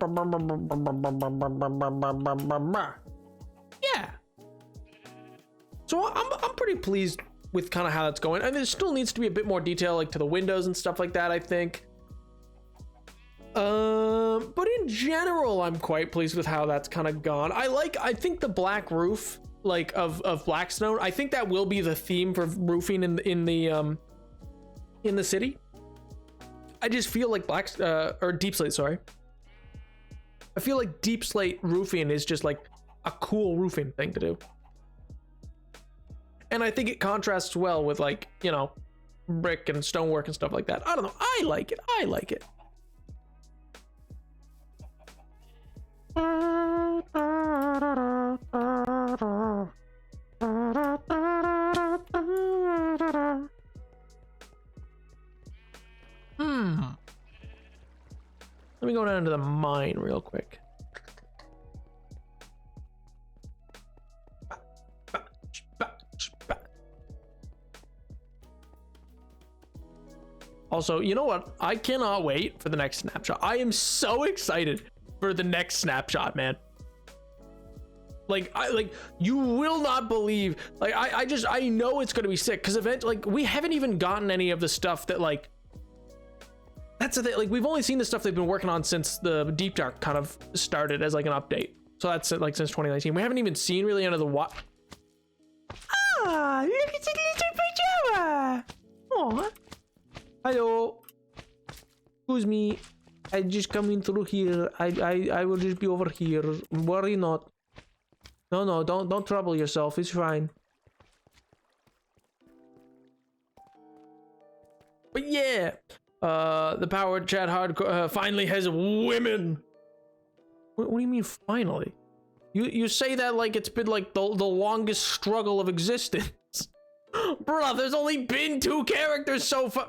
So I'm pretty pleased with kind of how that's going. I mean, there still needs to be a bit more detail, like to the windows and stuff like that, I think. But in general, I'm quite pleased with how that's kind of gone. I think the black roof, like of Blackstone, I think that will be the theme for roofing in the city. I just feel like or Deep Slate, sorry. I feel like Deep Slate roofing is just like a cool roofing thing to do. And I think it contrasts well with, like, you know, brick and stonework and stuff like that. I don't know. I like it. Let me go down to the mine real quick. Also, you know what? I cannot wait for the next snapshot. I am so excited for the next snapshot, man. Like, you will not believe. Like, I know it's gonna be sick because like, we haven't even gotten any of the stuff that, like, that's the thing. Like, we've only seen the stuff they've been working on since the Deep Dark kind of started as like an update. So that's like since 2019. We haven't even seen really under the what. Ah, look at the little pajama. Oh, hello. Excuse me. I just coming through here. I will just be over here. Worry not. No, don't trouble yourself. It's fine. But yeah, the Power Chat Hardcore finally has women. What do you mean finally? You say that like it's been like the longest struggle of existence. Bruh, there's only been 2 characters so far.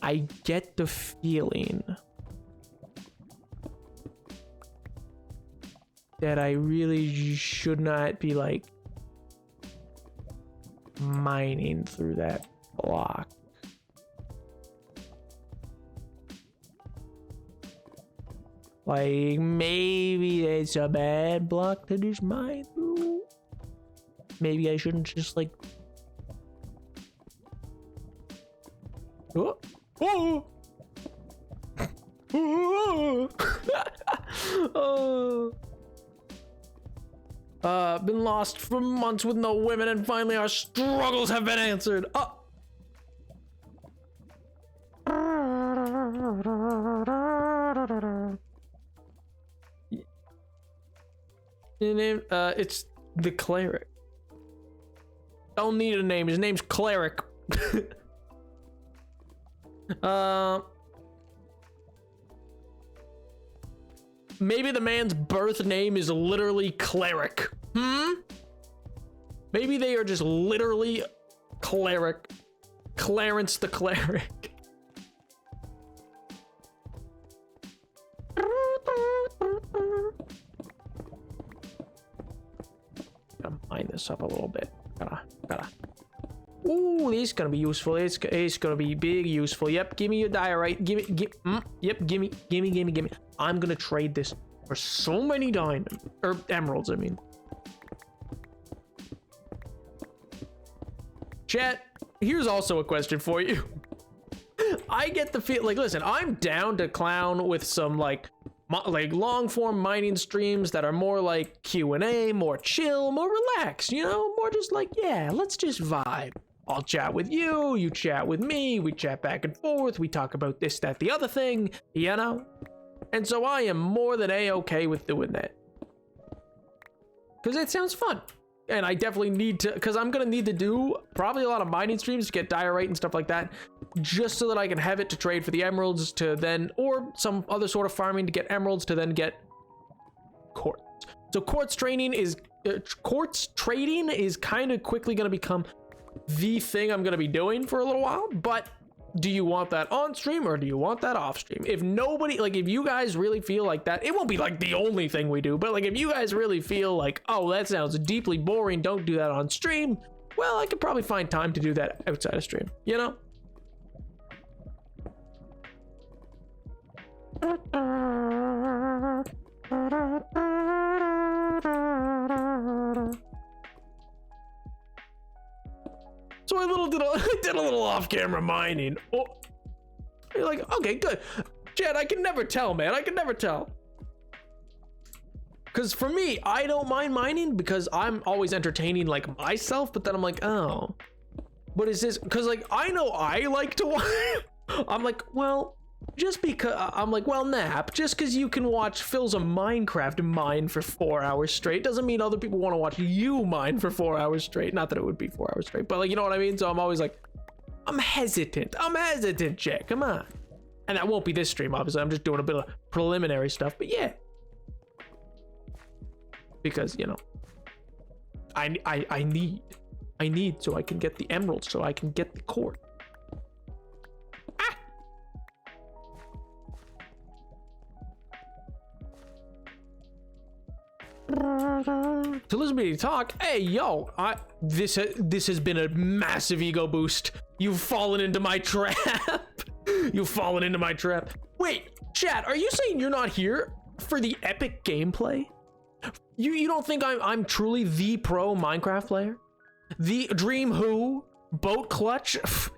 I get the feeling that I really should not be like mining through that block. Like, maybe it's a bad block to just mine through. Maybe I shouldn't just, like... Oh! Oh! Oh! Been lost for months with no women, and finally our struggles have been answered. Oh! It's the cleric. Don't need a name. His name's Cleric. Maybe the man's birth name is literally Cleric. Maybe they are just literally Cleric. Clarence the Cleric. Gotta mine this up a little bit. Gotta. Ooh, this is gonna be useful. It's gonna be big useful. Yep, give me your diorite. Gimme. I'm gonna trade this for so many diamonds or emeralds. I mean, chat. Here's also a question for you. I get the feel like, listen, I'm down to clown with some like long form mining streams that are more like Q&A, more chill, more relaxed, you know, more just like, yeah, let's just vibe. I'll chat with you, you chat with me, we chat back and forth, we talk about this, that, the other thing, you know? And so I am more than A-okay with doing that. Because it sounds fun. And I definitely need to, because I'm going to need to do probably a lot of mining streams to get diorite and stuff like that, just so that I can have it to trade for the emeralds to then, or some other sort of farming to get emeralds to then get quartz. So quartz trading is kind of quickly going to become the thing I'm going to be doing for a little while, but do you want that on stream or do you want that off stream? If nobody, like, if you guys really feel like that, it won't be like the only thing we do, but like if you guys really feel like, oh, that sounds deeply boring, don't do that on stream, well, I could probably find time to do that outside of stream, you know? So I did a little off-camera mining. Oh, you're like, okay, good. Chad, I can never tell, man. I can never tell. Because for me, I don't mind mining because I'm always entertaining like myself, but then I'm like, oh, but is this, because like, I know I like to watch. I'm like, well, just because, I'm like, well, Nap, just because you can watch Phil's a Minecraft mine for 4 hours straight doesn't mean other people want to watch you mine for 4 hours straight. Not that it would be 4 hours straight, but like, you know what I mean? So I'm always like, I'm hesitant, Jack, come on. And that won't be this stream, obviously. I'm just doing a bit of preliminary stuff, but yeah. Because, you know, I need so I can get the emeralds, so I can get the core. To listen to me talk, hey yo, this has been a massive ego boost. You've fallen into my trap. You've fallen into my trap. Wait, chat, are you saying you're not here for the epic gameplay? You don't think I'm truly the pro Minecraft player? The Dream Who boat clutch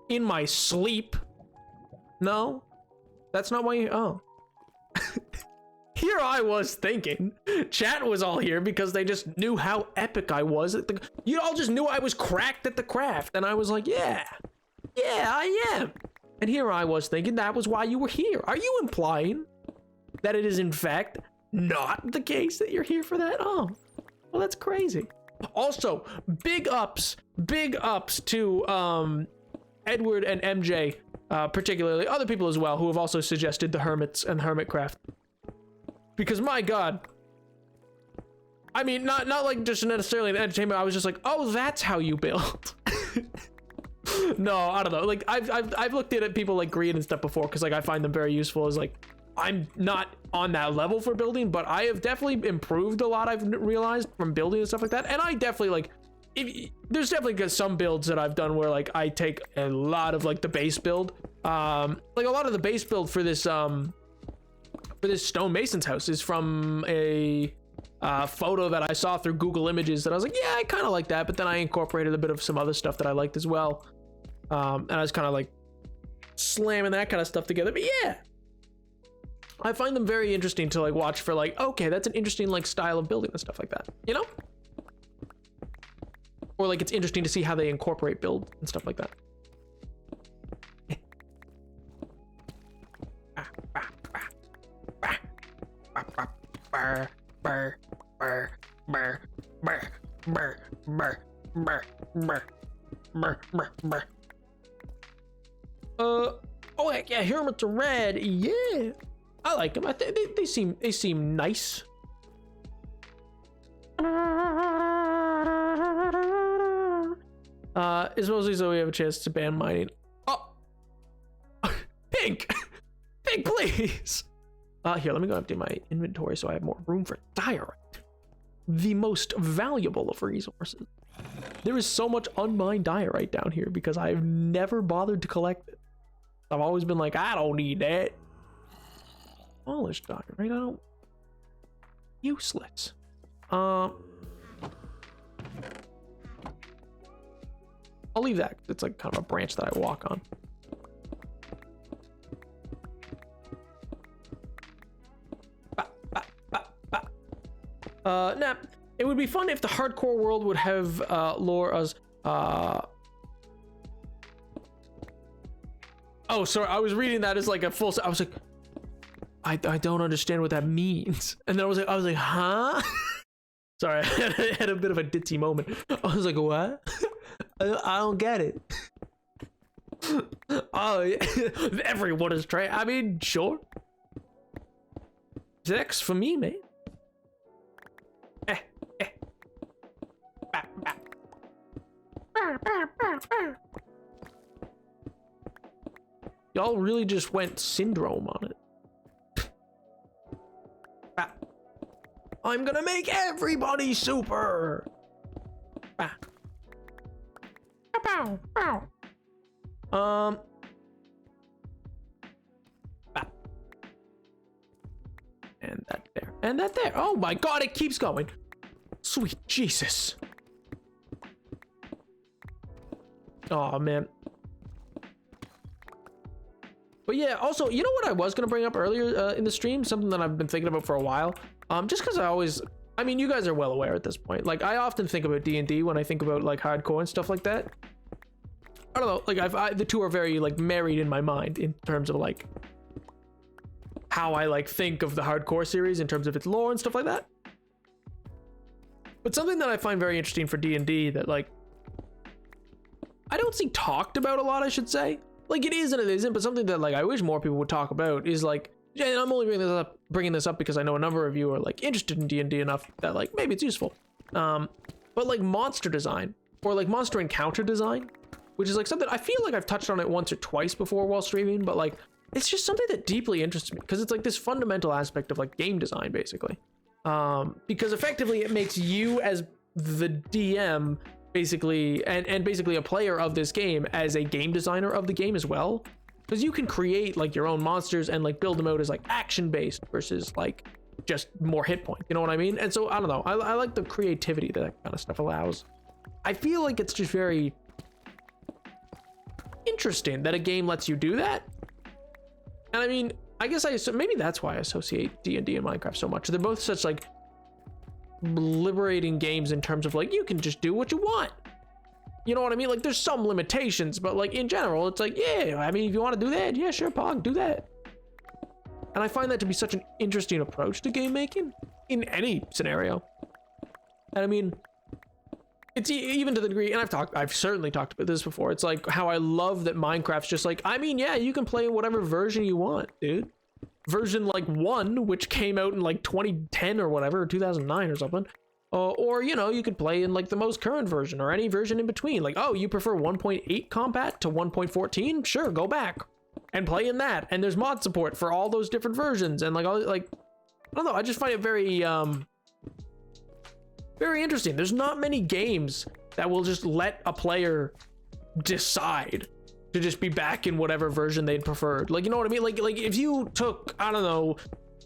in my sleep? No, that's not why you. Oh. Here I was thinking, chat was all here because they just knew how epic I was at the, you all just knew I was cracked at the craft, and I was like, yeah, I am. And here I was thinking that was why you were here. Are you implying that it is in fact not the case that you're here for that? Oh, well, that's crazy. Also, big ups to Edward and MJ, particularly other people as well, who have also suggested the hermits and Hermitcraft. Because my God, I mean, not like just necessarily an entertainment. I was just like, oh, that's how you build. No, I don't know. Like I've looked at people like Green and stuff before, because like I find them very useful. As like, I'm not on that level for building, but I have definitely improved a lot. I've realized from building and stuff like that. And I definitely like, there's definitely some builds that I've done where like I take a lot of like the base build, like a lot of the base build for this stonemason's house is from a photo that I saw through Google Images that I was like, yeah, I kind of like that, but then I incorporated a bit of some other stuff that I liked as well, and I was kind of like slamming that kind of stuff together. But yeah, I find them very interesting to like watch for like, okay, that's an interesting like style of building and stuff like that, you know? Or like it's interesting to see how they incorporate build and stuff like that. Oh heck yeah, Hermits are red. Yeah, I like them. I think they seem nice. It's mostly so we have a chance to ban mining. Oh, Pink, Pink, please. Here, let me go empty my inventory so I have more room for diorite, the most valuable of resources. There is so much unmined diorite down here because I've never bothered to collect it. I've always been like, I don't need that. Polished diorite, I don't. Useless. I'll leave that. It's like kind of a branch that I walk on. Nah, it would be fun if the hardcore world would have lore as oh, sorry, I was reading that as like a full. I was like, I don't understand what that means, and then I was like, huh? Sorry, I had a bit of a ditzy moment. I was like, what? I don't get it. Oh, yeah. Everyone is trying. I mean, sure. 6 for me, mate. Y'all really just went syndrome on it. I'm gonna make everybody super. And that there, and that there. Oh my god, it keeps going. Sweet Jesus. Oh man. But yeah, also, you know what I was gonna bring up earlier in the stream, something that I've been thinking about for a while. Just because I mean, you guys are well aware at this point. Like, I often think about D&D when I think about like hardcore and stuff like that. I don't know, like the two are very like married in my mind in terms of like how I like think of the hardcore series in terms of its lore and stuff like that. But something that I find very interesting for D&D that like I don't see talked about a lot, I should say. Like, it is and it isn't, but something that like I wish more people would talk about is like, and I'm only bringing this up because I know a number of you are like interested in D&D enough that like maybe it's useful. But like monster design or like monster encounter design, which is like something I feel like I've touched on it once or twice before while streaming, but like it's just something that deeply interests me because it's like this fundamental aspect of like game design basically. Because effectively it makes you as the DM basically and basically a player of this game as a game designer of the game as well. Because you can create like your own monsters and like build them out as like action based versus like just more hit points, you know what I mean? And so I don't know, I like the creativity that kind of stuff allows. I feel like it's just very interesting that a game lets you do that. And I mean, I guess maybe that's why I associate D&D and Minecraft so much. They're both such like liberating games in terms of like you can just do what you want. You know what I mean? Like there's some limitations, but like in general, it's like, yeah, I mean, if you want to do that, yeah, sure, Pog, do that. And I find that to be such an interesting approach to game making in any scenario. And I mean, it's even to the degree, and I've certainly talked about this before. It's like how I love that Minecraft's just like, I mean, yeah, you can play whatever version you want, dude. Version like 1, which came out in like 2010 or whatever, or 2009 or something. Or, you know, you could play in like the most current version or any version in between. Like, oh, you prefer 1.8 combat to 1.14? Sure, go back and play in that. And there's mod support for all those different versions. And like, I don't know, I just find it very, very interesting. There's not many games that will just let a player decide to just be back in whatever version they'd preferred. Like, you know what I mean? Like if you took, I don't know,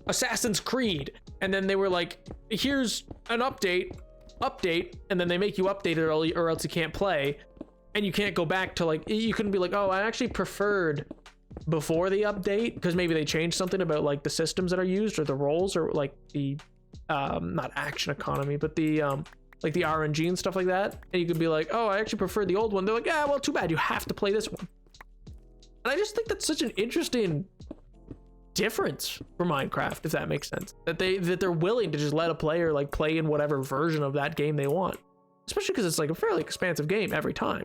Assassin's Creed, and then they were like, here's an update, and then they make you update it or else you can't play, and you can't go back to, like, you couldn't be like, oh, I actually preferred before the update because maybe they changed something about like the systems that are used or the roles or like the not action economy, but the like the RNG and stuff like that, and you could be like, oh, I actually prefer the old one. They're like, yeah, well, too bad, you have to play this one. And I just think that's such an interesting difference for Minecraft, if that makes sense, that they're willing to just let a player like play in whatever version of that game they want, especially because it's like a fairly expansive game every time.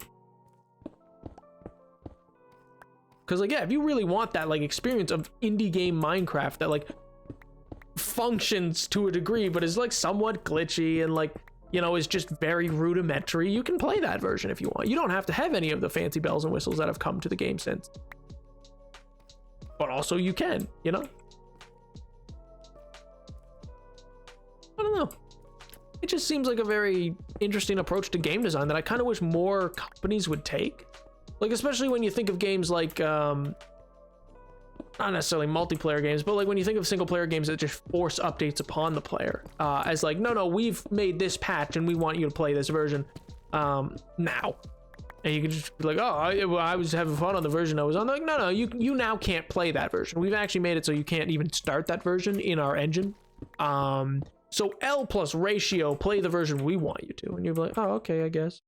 Because like, yeah, if you really want that like experience of indie game Minecraft that like functions to a degree but is like somewhat glitchy and like, you know, is just very rudimentary, you can play that version if you want. You don't have to have any of the fancy bells and whistles that have come to the game since, but also you can, you know. I don't know, it just seems like a very interesting approach to game design that I kind of wish more companies would take. Like, especially when you think of games like not necessarily multiplayer games, but like when you think of single player games that just force updates upon the player, as like, no, we've made this patch and we want you to play this version now, and you can just be like, oh, I was having fun on the version I was on. They're like, no, you now can't play that version. We've actually made it so you can't even start that version in our engine, so L plus ratio, play the version we want you to. And you're like, oh, okay, I guess.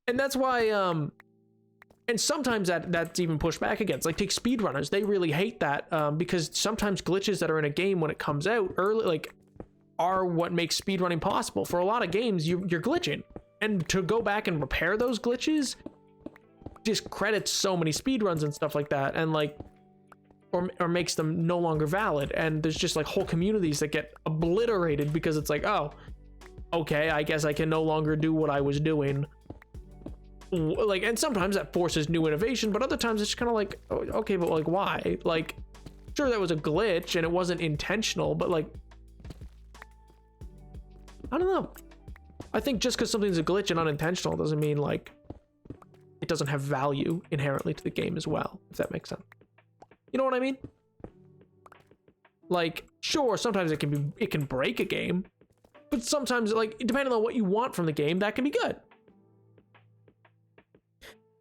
And that's why and sometimes that's even pushed back against, like, take speedrunners. They really hate that because sometimes glitches that are in a game when it comes out early, like, are what makes speedrunning possible. For a lot of games, you're glitching, and to go back and repair those glitches discredits so many speedruns and stuff like that, and like, or makes them no longer valid. And there's just like whole communities that get obliterated because it's like, oh, okay, I guess I can no longer do what I was doing. Like, and sometimes that forces new innovation, but other times it's just kind of like, oh, okay, but like, why? Like, sure, that was a glitch and it wasn't intentional, but like, I don't know. I think just because something's a glitch and unintentional doesn't mean like it doesn't have value inherently to the game as well, if that makes sense. You know what I mean? Like, sure, sometimes it can break a game, but sometimes, like, depending on what you want from the game, that can be good.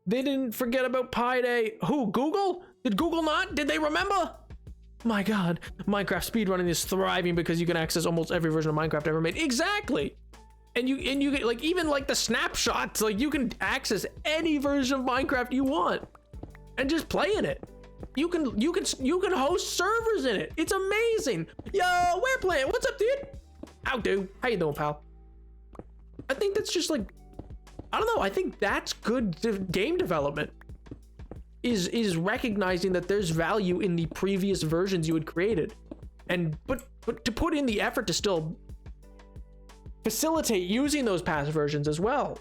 They didn't forget about Pi Day. Who? Google? Did Google not? Did they remember? My God, Minecraft speedrunning is thriving because you can access almost every version of Minecraft ever made. Exactly. And you get, like, even like the snapshots, like, you can access any version of Minecraft you want and just play in it. You can host servers in it. It's amazing. Yo, we're playing. What's up, dude? How you doing, pal? I think that's just like, I don't know. I think that's good game development. Is recognizing that there's value in the previous versions you had created, and but to put in the effort to still facilitate using those past versions as well.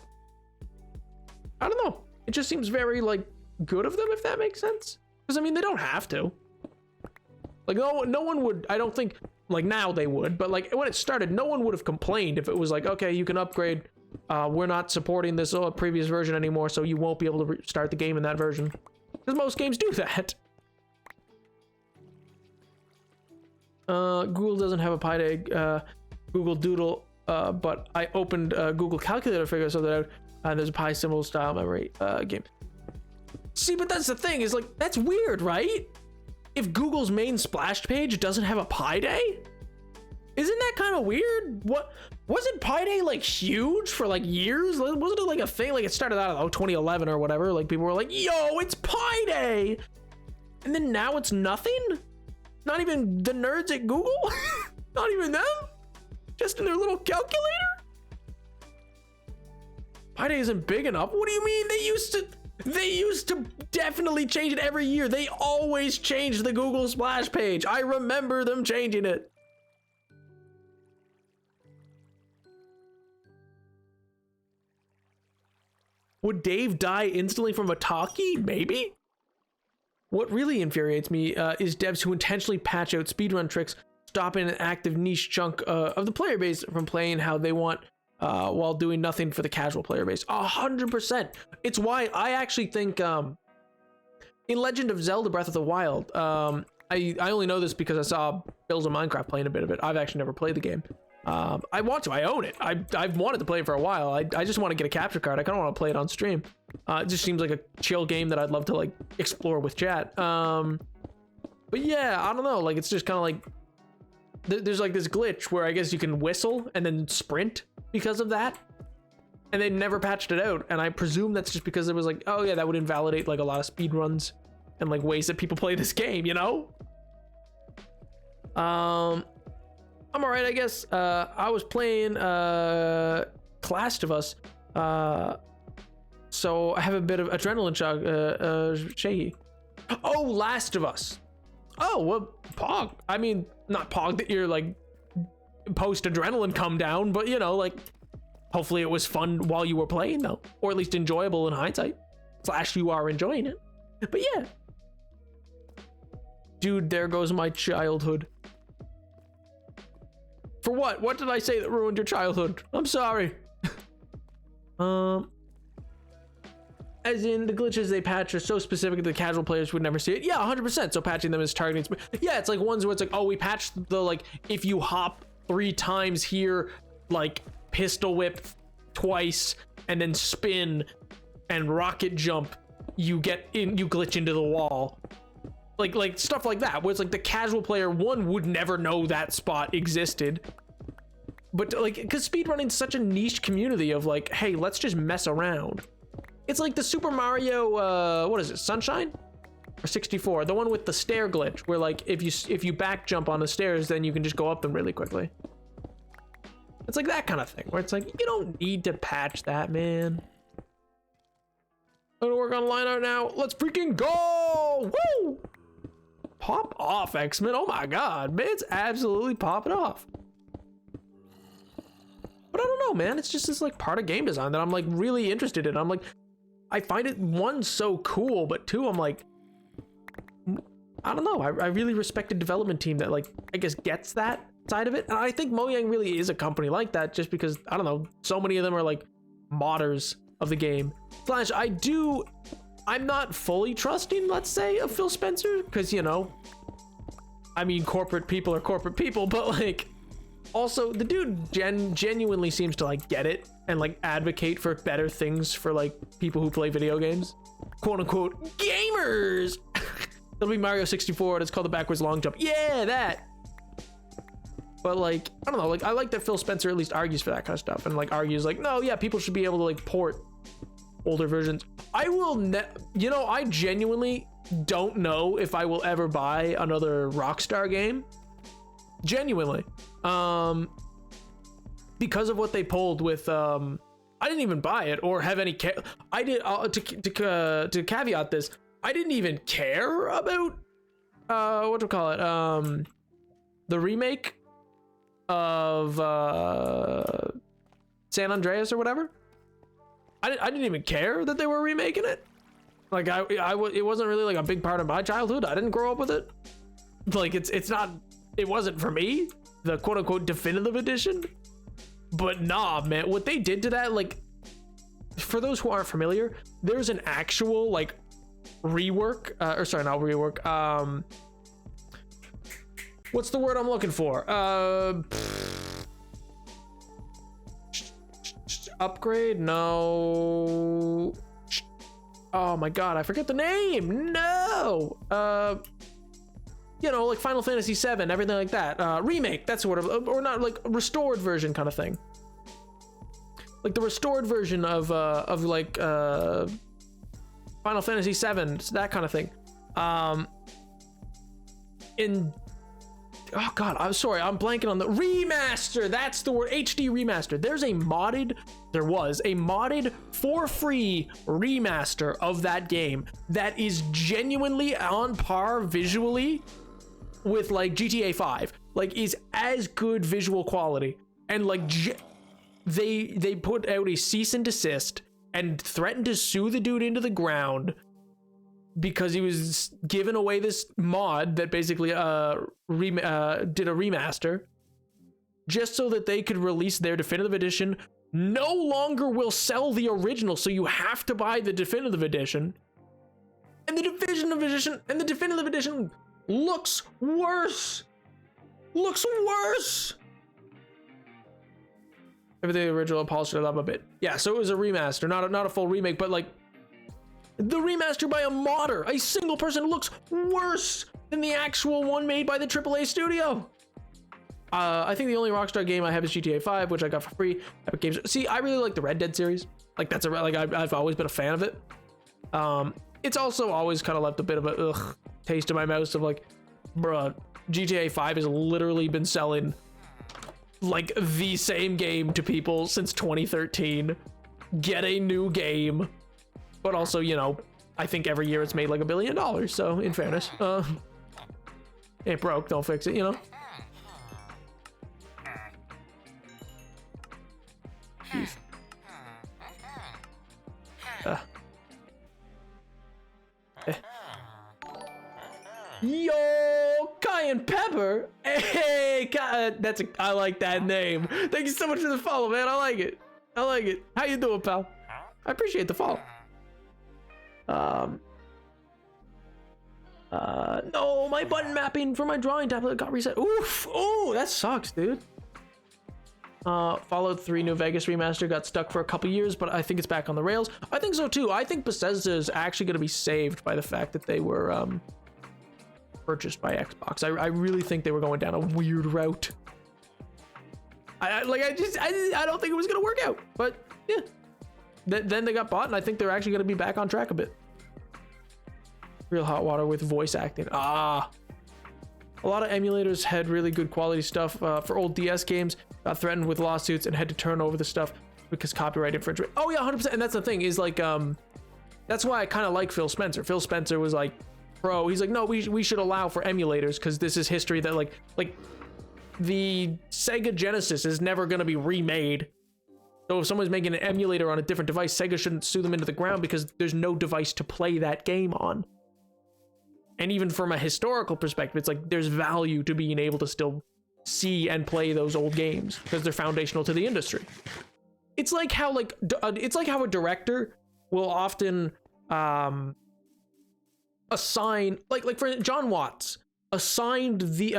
I don't know. It just seems very like good of them, if that makes sense. Because I mean, they don't have to. Like, no one would. I don't think, like, now they would, but like when it started, no one would have complained if it was like, okay, you can upgrade. We're not supporting this previous version anymore, so you won't be able to start the game in that version. Because most games do that. Google doesn't have a Pi Day Google Doodle, but I opened Google Calculator to figure something out. There's a Pi symbol style memory game. See, but that's the thing, is like, that's weird, right? If Google's main splash page doesn't have a Pi Day? Isn't that kind of weird? What wasn't Pi Day like huge for like years? Wasn't it like a thing? Like, it started out in 2011 or whatever. Like, people were like, "Yo, it's Pi Day," and then now it's nothing. Not even the nerds at Google. Not even them. Just in their little calculator. Pi Day isn't big enough. What do you mean? They used to definitely change it every year. They always changed the Google splash page. I remember them changing it. Would Dave die instantly from a talkie? Maybe. What really infuriates me is devs who intentionally patch out speedrun tricks, stopping an active niche chunk of the player base from playing how they want while doing nothing for the casual player base. 100%. It's why I actually think in Legend of Zelda Breath of the Wild, I only know this because I saw Bills of Minecraft playing a bit of it. I've actually never played the game. I want to. I own it. I've wanted to play it for a while. I just want to get a capture card. I kind of want to play it on stream. It just seems like a chill game that I'd love to like explore with chat. But yeah, I don't know. Like it's just kind of like there's like this glitch where I guess you can whistle and then sprint because of that. And they never patched it out. And I presume that's just because it was like, oh yeah, that would invalidate like a lot of speed runs and like ways that people play this game, you know? I'm all right, I guess. I was playing Last of Us, so I have a bit of adrenaline shock. Shaky. Oh, Last of Us. Oh, well, Pog. I mean, not Pog that you're like post adrenaline come down, but you know, like hopefully it was fun while you were playing though, or at least enjoyable in hindsight. / you are enjoying it. But yeah, dude, there goes my childhood. For what? What did I say that ruined your childhood? I'm sorry. As in the glitches they patch are so specific that the casual players would never see it. Yeah, 100%. So patching them is targeting. Yeah, it's like ones where it's like, oh, we patched the like if you hop 3 times here, like pistol whip twice, and then spin and rocket jump, you glitch into the wall. Like stuff like that, where it's like the casual player would never know that spot existed. But like, because speedrunning's such a niche community of like, hey, let's just mess around. It's like the Super Mario, what is it, Sunshine? Or 64, the one with the stair glitch, where like, if you back jump on the stairs, then you can just go up them really quickly. It's like that kind of thing, where it's like, you don't need to patch that, man. I'm gonna work on line art now. Let's freaking go! Woo! Pop off, X-Men. Oh my god, man, it's absolutely popping off. But I don't know, man. It's just this like part of game design that I'm like really interested in. I'm like, I find it, one, so cool, but two, I'm like, I don't know. I really respect a development team that like, I guess gets that side of it. And I think Mojang really is a company like that, just because, I don't know, so many of them are like modders of the game. Flash, I'm not fully trusting, let's say, of Phil Spencer, because, you know, I mean, corporate people are corporate people, but like, also the dude genuinely seems to like get it and like advocate for better things for like people who play video games, quote unquote gamers. It'll be Mario 64 and it's called the backwards long jump. Yeah, that. But like, I don't know, like I like that Phil Spencer at least argues for that kind of stuff and like argues like, no, yeah, people should be able to like port older versions. I will you know, I genuinely don't know if I will ever buy another Rockstar game, genuinely, because of what they pulled with I didn't even buy it or have any I did to caveat this, I didn't even care about what to call it, the remake of San Andreas or whatever. I didn't even care that they were remaking it. Like it wasn't really like a big part of my childhood. I didn't grow up with it. Like it wasn't for me, the quote unquote definitive edition. But nah, man, what they did to that, like, for those who aren't familiar, there's an actual like rework, or sorry, not rework. What's the word I'm looking for? Upgrade? No. Oh my god, I forget the name. No. You know, like Final Fantasy VII, everything like that. Remake, that's sort of, or not, like restored version kind of thing. Like the restored version of like Final Fantasy VII, that kind of thing. Oh god, I'm sorry, I'm blanking on the remaster. That's the word, HD remaster. There was a modded for free remaster of that game that is genuinely on par visually with like GTA 5. Like, is as good visual quality, and like they put out a cease and desist and threatened to sue the dude into the ground because he was giving away this mod that basically did a remaster just so that they could release their definitive edition no longer will sell the original, so you have to buy the definitive edition. And the definitive edition looks worse. Looks worse. Everything original polished it up a bit. Yeah, so it was a remaster, not a full remake, but like the remaster by a modder, a single person, looks worse than the actual one made by the AAA studio. I think the only Rockstar game I have is GTA 5, which I got for free. Epic Games. See, I really like the Red Dead series. Like I've always been a fan of it. It's also always kind of left a bit of a taste in my mouth of like, bruh, GTA 5 has literally been selling like the same game to people since 2013. Get a new game. But also, you know, I think every year it's made like $1 billion. So in fairness, it broke, don't fix it, you know? Jeez. Yo, Cayenne Pepper. Hey, I like that name. Thank you so much for the follow, man. I like it. How you doing, pal? I appreciate the follow. No, my button mapping for my drawing tablet got reset. Oof. Oh, that sucks, dude. Fallout 3 New Vegas remaster got stuck for a couple years, but I think it's back on the rails. I think so too. I think Bethesda is actually going to be saved by the fact that they were purchased by Xbox. I really think they were going down a weird route. I don't think it was going to work out, but yeah. Then they got bought, and I think they're actually going to be back on track a bit. Real hot water with voice acting. A lot of emulators had really good quality stuff for old DS games, got threatened with lawsuits and had to turn over the stuff because copyright infringement. Oh yeah, 100%. And that's the thing is like, that's why I kind of like Phil Spencer. Phil Spencer was like, pro. He's like, no, we should allow for emulators because this is history that like the Sega Genesis is never going to be remade. So if someone's making an emulator on a different device, Sega shouldn't sue them into the ground because there's no device to play that game on. And even from a historical perspective, it's like there's value to being able to still see and play those old games because they're foundational to the industry. It's like how a director will often assign like for John Watts assigned the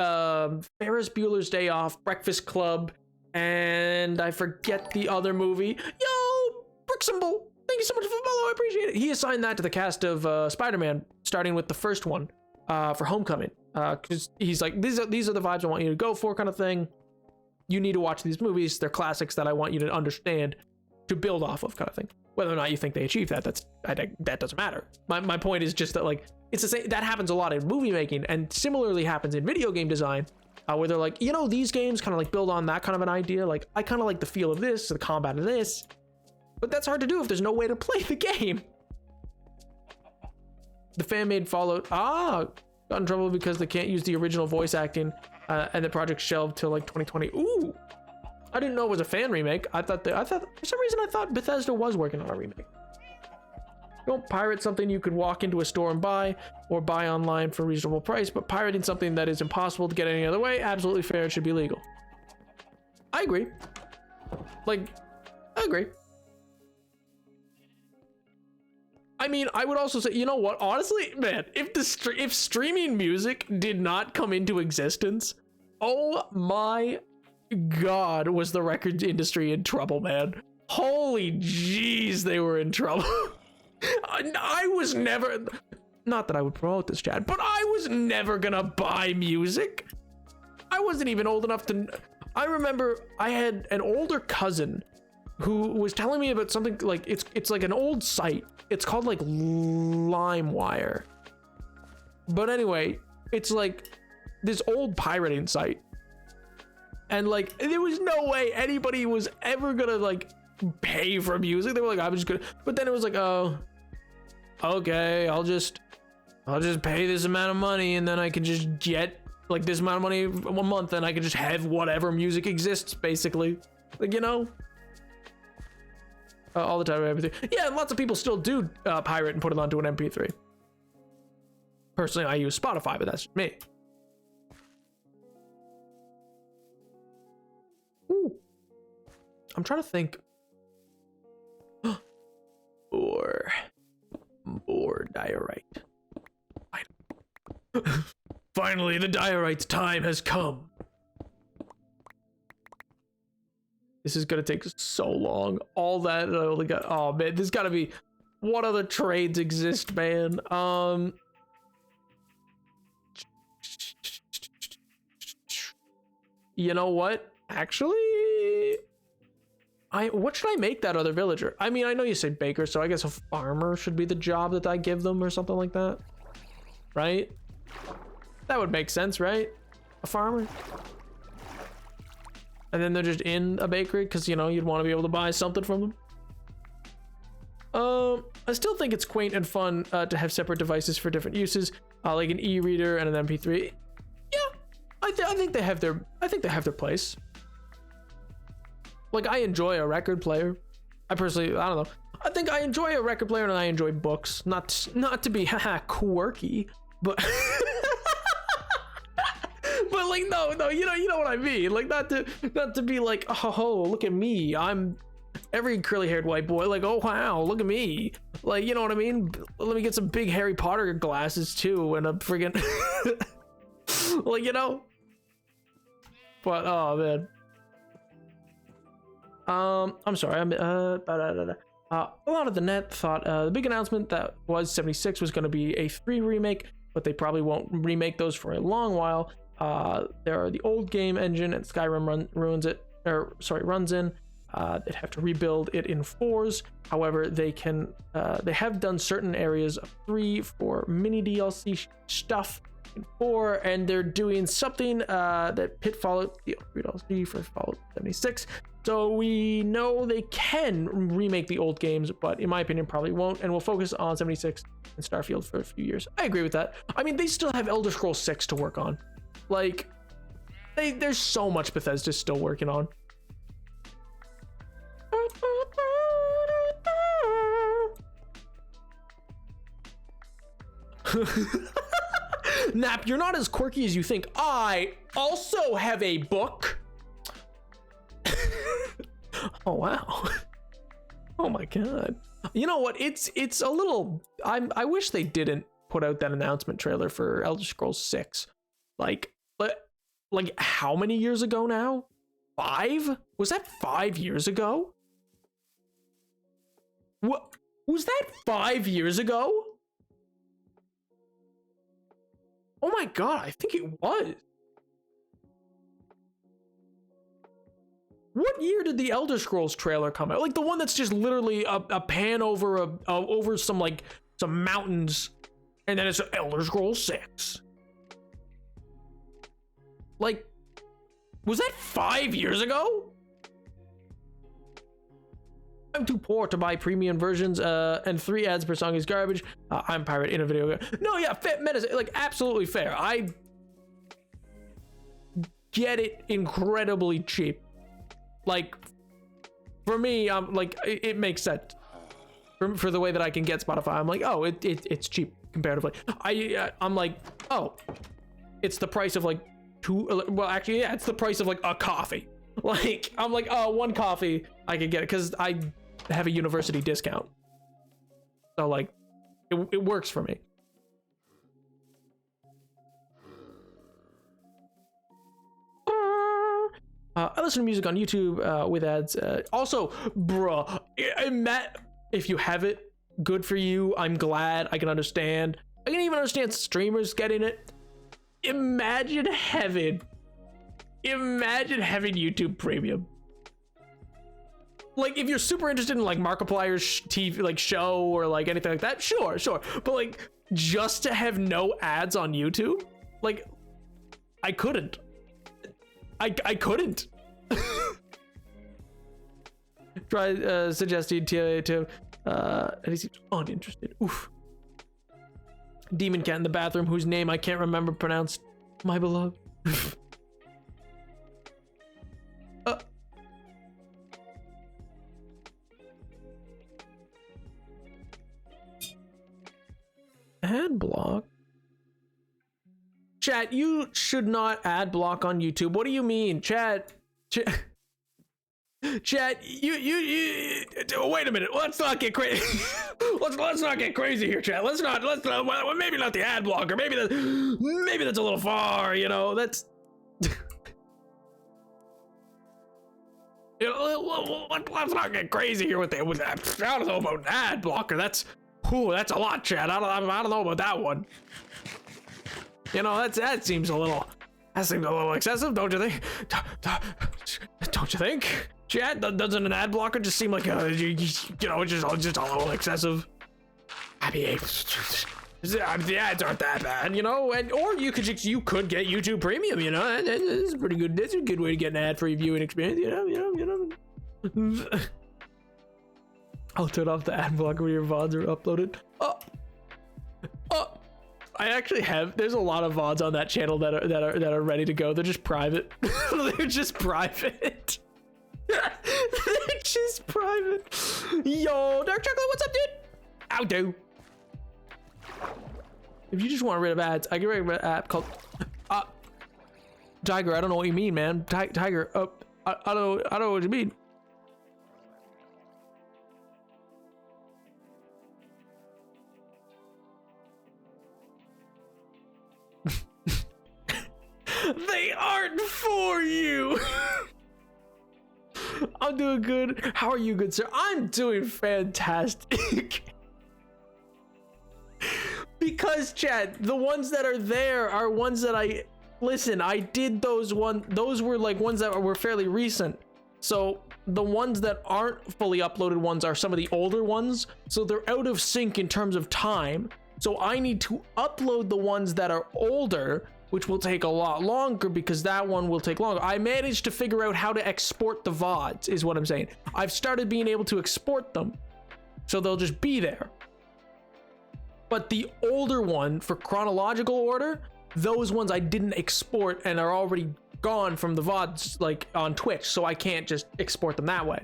Ferris Bueller's Day Off, Breakfast Club, and I forget the other movie. Yo, Brixenbull, thank you so much for the follow. I appreciate it. He assigned that to the cast of Spider-Man, starting with the first one for Homecoming, because he's like, these are the vibes I want you to go for, kind of thing. You need to watch these movies. They're classics that I want you to understand, to build off of, kind of thing. Whether or not you think they achieve that, that doesn't matter. My point is just that like it's the same. That happens a lot in movie making, and similarly happens in video game design. Where they're like, you know, these games kind of like build on that kind of an idea. Like, I kind of like the feel of this, the combat of this, but that's hard to do if there's no way to play the game. The fan-made Fallout, got in trouble because they can't use the original voice acting, and the project shelved till like 2020. Ooh, I didn't know it was a fan remake. I thought for some reason I thought Bethesda was working on a remake. Don't pirate something you could walk into a store and buy, or buy online for a reasonable price, but pirating something that is impossible to get any other way, absolutely fair, it should be legal. I agree. Like, I agree. I mean, I would also say, you know what, honestly, man, if streaming music did not come into existence, oh my god, was the record industry in trouble, man. Holy jeez, they were in trouble. I was never, not that I would promote this, Chad, but I was never gonna buy music. I wasn't even old enough to. I remember I had an older cousin who was telling me about something like it's like an old site. It's called like LimeWire. But anyway, it's like this old pirating site. And like there was no way anybody was ever gonna like pay for music. They were like, I'm just gonna, but then it was like, oh, okay, I'll just pay this amount of money and then I can just get like this amount of money a month and I can just have whatever music exists, basically. Like, you know, all the time, everything. Yeah, and lots of people still do pirate and put it onto an MP3. Personally, I use Spotify, but that's me. Ooh. I'm trying to think Finally, the diorite's time has come. This is gonna take so long. All that I only got. Oh man, there's gotta be. What other trades exist, man? You know what? Actually, what should I make that other villager? I mean, I know you say baker, so I guess a farmer should be the job that I give them or something like that, right? That would make sense, right? A farmer. And then they're just in a bakery because, you know, you'd want to be able to buy something from them. I still think it's quaint and fun to have separate devices for different uses, like an e-reader and an MP3. Yeah, I think they have their place. Like, I enjoy a record player. I personally, I don't know. I think I enjoy a record player and I enjoy books. Not to be quirky, but but like no, you know what I mean. Like not to be like, oh, look at me. I'm every curly-haired white boy. Like, oh wow, look at me. Like, you know what I mean? Let me get some big Harry Potter glasses too, and a friggin' like, you know. But oh man. I'm sorry. A lot of the net thought the big announcement that was 76 was going to be a 3 remake, but they probably won't remake those for a long while. There are the old game engine and Skyrim runs in. They'd have to rebuild it in 4s. However, they have done certain areas of 3 for mini DLC stuff in 4, and they're doing something that Fallout DLC for Fallout 76. So we know they can remake the old games, but in my opinion, probably won't, and will focus on 76 and Starfield for a few years. I agree with that. I mean, they still have Elder Scrolls 6 to work on. Like, there's so much Bethesda's still working on. Nap, you're not as quirky as you think. I also have a book. Oh wow. Oh my god. You know what? It's a little. I wish they didn't put out that announcement trailer for Elder Scrolls 6. Like how many years ago now? 5? Was that 5 years ago? What was that 5 years ago? Oh my god, I think it was. What year did the Elder Scrolls trailer come out? Like the one that's just literally a pan over over some mountains, and then it's Elder Scrolls 6. Like, was that 5 years ago? I'm too poor to buy premium versions, and 3 ads per song is garbage. I'm pirate in a video game. No, yeah, like absolutely fair. I get it incredibly cheap. Like, for me, like it makes sense for the way that I can get Spotify. I'm like, oh, it's cheap comparatively. I'm like, oh, it's the price of like 2. Well, actually, yeah, it's the price of like a coffee. Like, I'm like, oh, 1 coffee I can get it because I have a university discount. So like, it works for me. I listen to music on YouTube with ads. Also, bruh, Matt, if you have it, good for you. I'm glad. I can understand. I can even understand streamers getting it. Imagine having YouTube Premium. Like, if you're super interested in like Markiplier's TV like show or like anything like that, sure. But like, just to have no ads on YouTube, like, I couldn't. I couldn't. Try suggesting to and he seems uninterested. Oof. Demon cat in the bathroom whose name I can't remember pronounced. My beloved. Ad block. Chat, you should not ad block on YouTube. What do you mean? Chat, you wait a minute. Let's not get crazy. let's not get crazy here, chat. Let's not well, maybe not the ad blocker. Maybe that's a little far, you know. That's you know, let's not get crazy here with that. I don't know about an ad blocker. That's a lot, chat. I don't know about that one. You know, that seems a little excessive, don't you think? Don't you think? Chat, doesn't an ad blocker just seem like just a little excessive? I mean, the ads aren't that bad, you know. Or you could get YouTube Premium, you know. And it's pretty good. That's a good way to get an ad-free viewing experience, you know. I'll turn off the ad blocker when your VODs are uploaded. Oh, I actually have. There's a lot of VODs on that channel that are ready to go. They're just private. They're just private. They're just private. Yo, Dark Chocolate, what's up, dude? How do? If you just want rid of ads, I can recommend an app called Tiger. I don't know what you mean, man. Tiger. I don't know what you mean. They aren't for you. I'm doing good. How are you, good sir? I'm doing fantastic. Because, chat, the ones that are there are ones that I did those were like ones that were fairly recent. So the ones that aren't fully uploaded ones are some of the older ones. So they're out of sync in terms of time. So I need to upload the ones that are older, which will take a lot longer because that one will take longer. I managed to figure out how to export the VODs, is what I'm saying. I've started being able to export them, so they'll just be there. But the older one, for chronological order, those ones I didn't export and are already gone from the VODs, like on Twitch, so I can't just export them that way.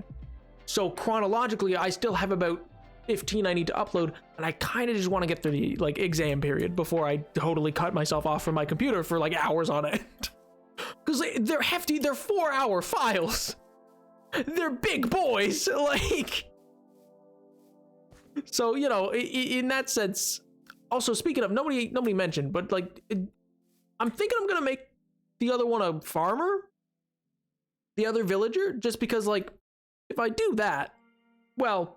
So chronologically, I still have about 15 I need to upload, and I kind of just want to get through the like exam period before I totally cut myself off from my computer for like hours on end. Because they're hefty, they're 4-hour files. They're big boys, like. So, you know, in that sense. Also, speaking of, nobody mentioned, but like, I'm thinking I'm gonna make the other one a farmer, the other villager, just because like, if I do that, well,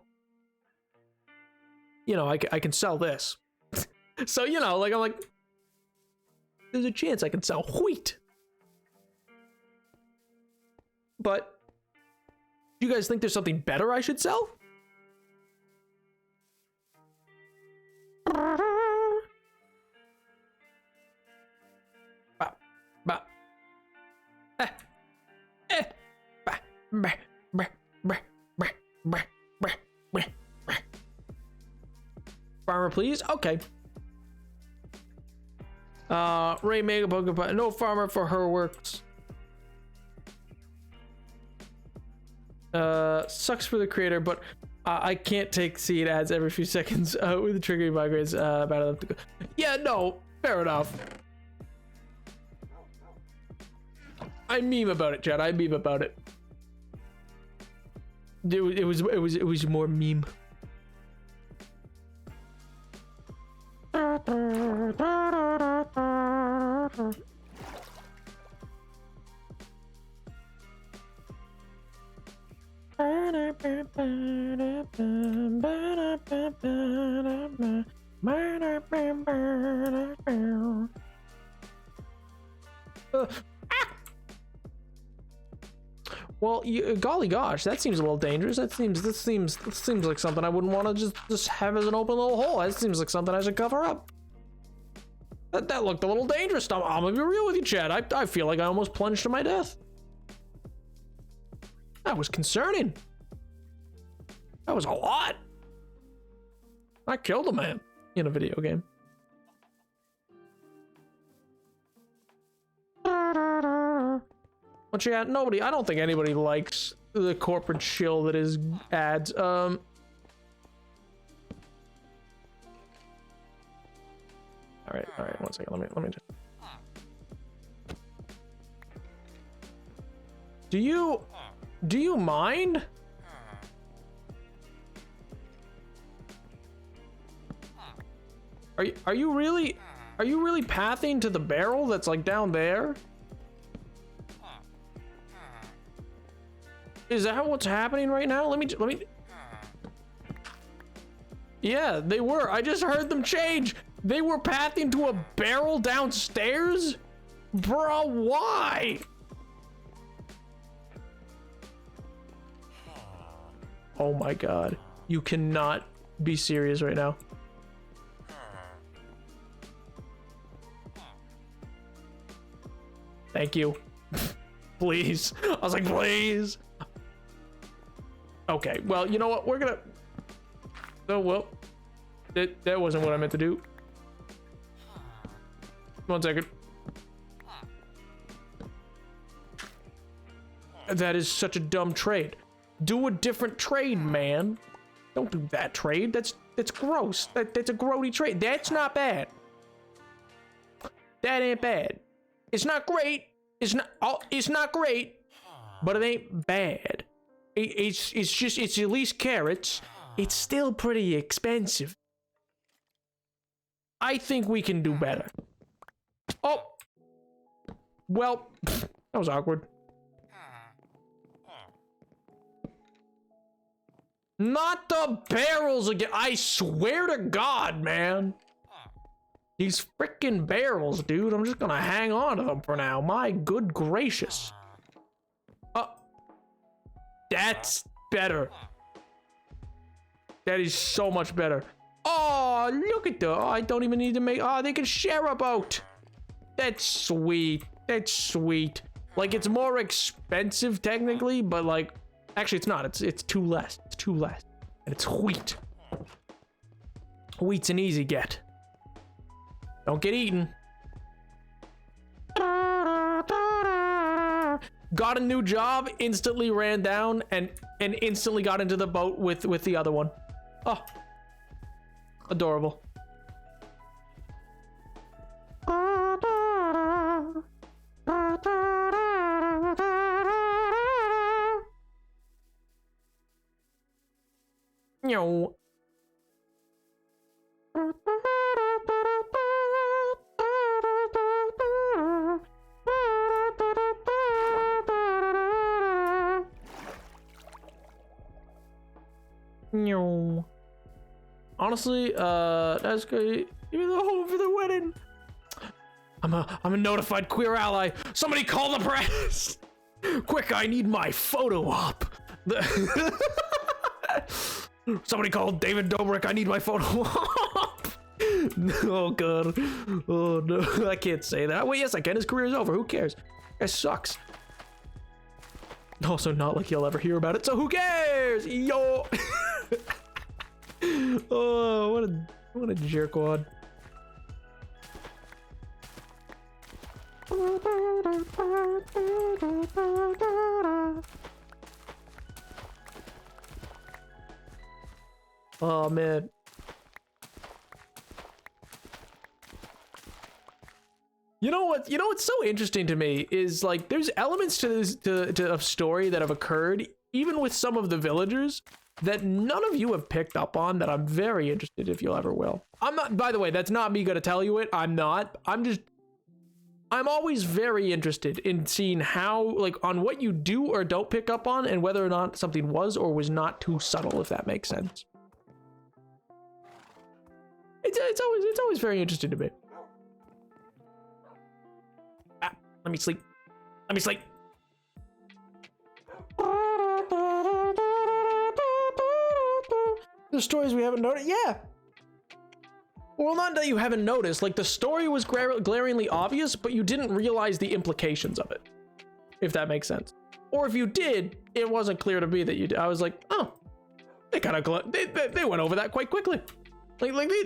you know, I can sell this. So, you know, like, I'm like, there's a chance I can sell wheat. But, do you guys think there's something better I should sell? Farmer, please. Okay. Ray Mega Pokemon. No farmer for her works. Sucks for the creator, but I can't take seed ads every few seconds with the triggering migraines about enough to go. Yeah, no, fair enough. I meme about it, Chad. I meme about it. It was more meme. Well, golly gosh, that seems a little dangerous. This seems like something I wouldn't want to just have as an open little hole. That seems like something I should cover up. That looked a little dangerous. I'm gonna be real with you, Chad. I feel like I almost plunged to my death. That was concerning. That was a lot. I killed a man in a video game. But yeah, I don't think anybody likes the corporate shill that is ads. All right, 1 second. Let me just. Do you mind? Are you really pathing to the barrel that's like down there? Is that what's happening right now? Let me. Yeah, they were. I just heard them change. They were pathing to a barrel downstairs? Bro, why? Oh my god. You cannot be serious right now. Thank you. Please. I was like, please. Okay, well, you know what? We're gonna... Oh, well. That wasn't what I meant to do. 1 second. That is such a dumb trade. Do a different trade, man. Don't do that trade. That's gross. That's a grody trade. That's not bad. That ain't bad. It's not great. It's not great, but it ain't bad. It's at least carrots. It's still pretty expensive. I think we can do better. Oh. Well, that was awkward. Not the barrels again. I swear to God, man. These freaking barrels, dude. I'm just gonna hang on to them for now. My good gracious. That's better. That is so much better. Oh, look at the... Oh, I don't even need to make... Oh, they can share a boat. That's sweet. That's sweet. Like, it's more expensive, technically, but, like... Actually, it's not. It's two less. It's two less. And it's wheat. Wheat's an easy get. Don't get eaten. Got a new job, instantly ran down, and instantly got into the boat with the other one. Oh. Adorable. No. No. Honestly, that's good. You're the home for the wedding. I'm a notified queer ally. Somebody call the press. Quick, I need my photo op. Somebody call David Dobrik. I need my photo op. Oh god. Oh no, I can't say that. Wait, yes I can. His career is over. Who cares? That sucks. Also, not like you'll ever hear about it. So who cares? Yo. Oh, what a jerkwad. Oh man. You know what's so interesting to me is like there's elements to this to a story that have occurred even with some of the villagers that none of you have picked up on that I'm very interested if you'll ever will. I'm not, by the way, that's not me gonna tell you it. I'm not. I'm always very interested in seeing how, like, on what you do or don't pick up on and whether or not something was or was not too subtle, if that makes sense. It's always very interesting to me. Ah, let me sleep. Let me sleep. The stories we haven't noticed, yeah. Well, not that you haven't noticed, like the story was glaringly obvious, but you didn't realize the implications of it, if that makes sense. Or if you did, it wasn't clear to me that you did. I was like, oh, they kind of, they went over that quite quickly. Like they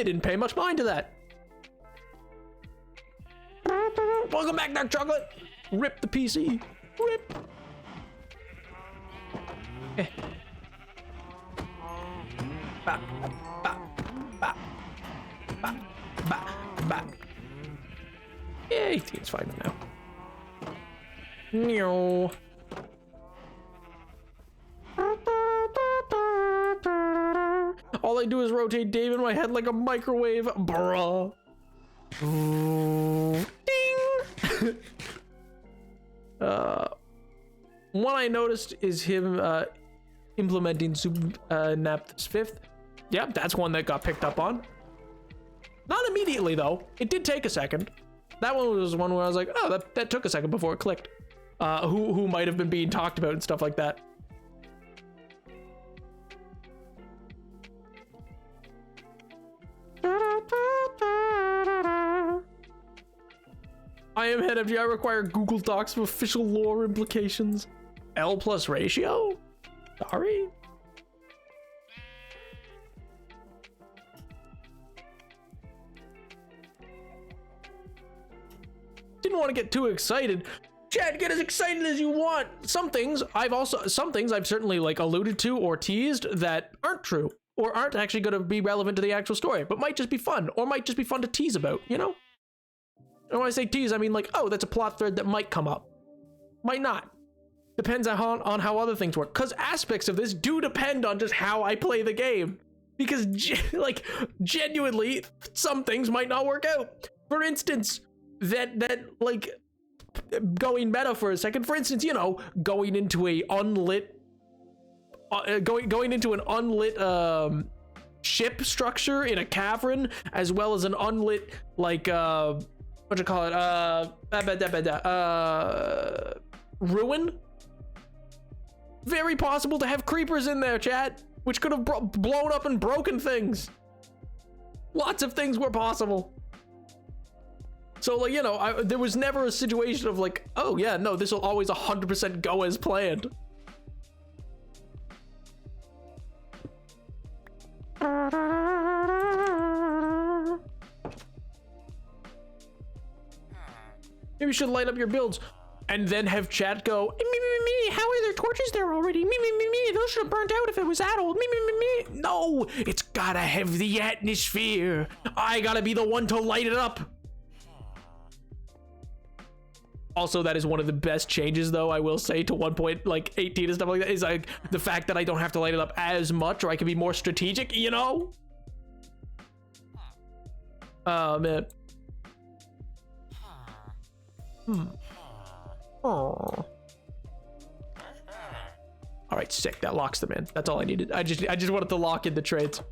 didn't pay much mind to that. Welcome back, Dark Chocolate. Rip the PC. Rip. Eh. Ba, ba, ba, ba, ba, ba. Yeah, it's fine now. No. All I do is rotate Dave in my head like a microwave, bruh. Ding. One I noticed is him implementing Nap's fifth. Yep, that's one that got picked up on. Not immediately though. It did take a second. That one was one where I was like, oh, that took a second before it clicked. Who might have been being talked about and stuff like that. I am head FG. I require Google Docs for official lore implications. L plus ratio? Sorry. Didn't want to get too excited. Chad, get as excited as you want. Some things I've certainly like alluded to or teased that aren't true or aren't actually going to be relevant to the actual story, but might just be fun or might just be fun to tease about, you know? And when I say tease, I mean like, oh, that's a plot thread that might come up. Might not. Depends on how other things work. Because aspects of this do depend on just how I play the game. Because like genuinely, some things might not work out. For instance, that like going meta for a second. For instance, you know, going into a unlit, going into an unlit ship structure in a cavern, as well as an unlit like what do you call it? Ruin. Very possible to have creepers in there, chat, which could have blown up and broken things. Lots of things were possible. So, like, you know, there was never a situation of like, oh yeah, no, this will always 100% go as planned. Maybe you should light up your builds and then have chat go, me, how are there torches there already? Me, those should have burnt out if it was that old. Me. No, it's gotta have the atmosphere. I gotta be the one to light it up. Also, that is one of the best changes, though, I will say, to 1.18 and stuff like that, is like the fact that I don't have to light it up as much, or I can be more strategic, you know? Oh, man. Oh. All right, sick. That locks them in. That's all I needed. I just wanted to lock in the trades.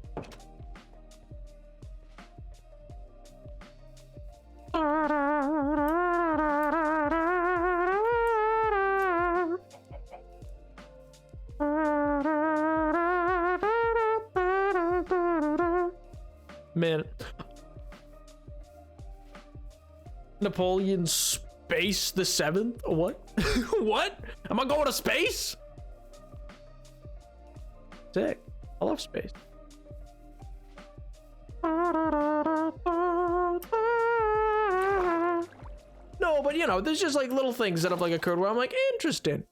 Man. Napoleon Space the 7th? What? What? Am I going to space? Sick. I love space. No, but you know, there's just like little things that have like occurred where I'm like, interesting.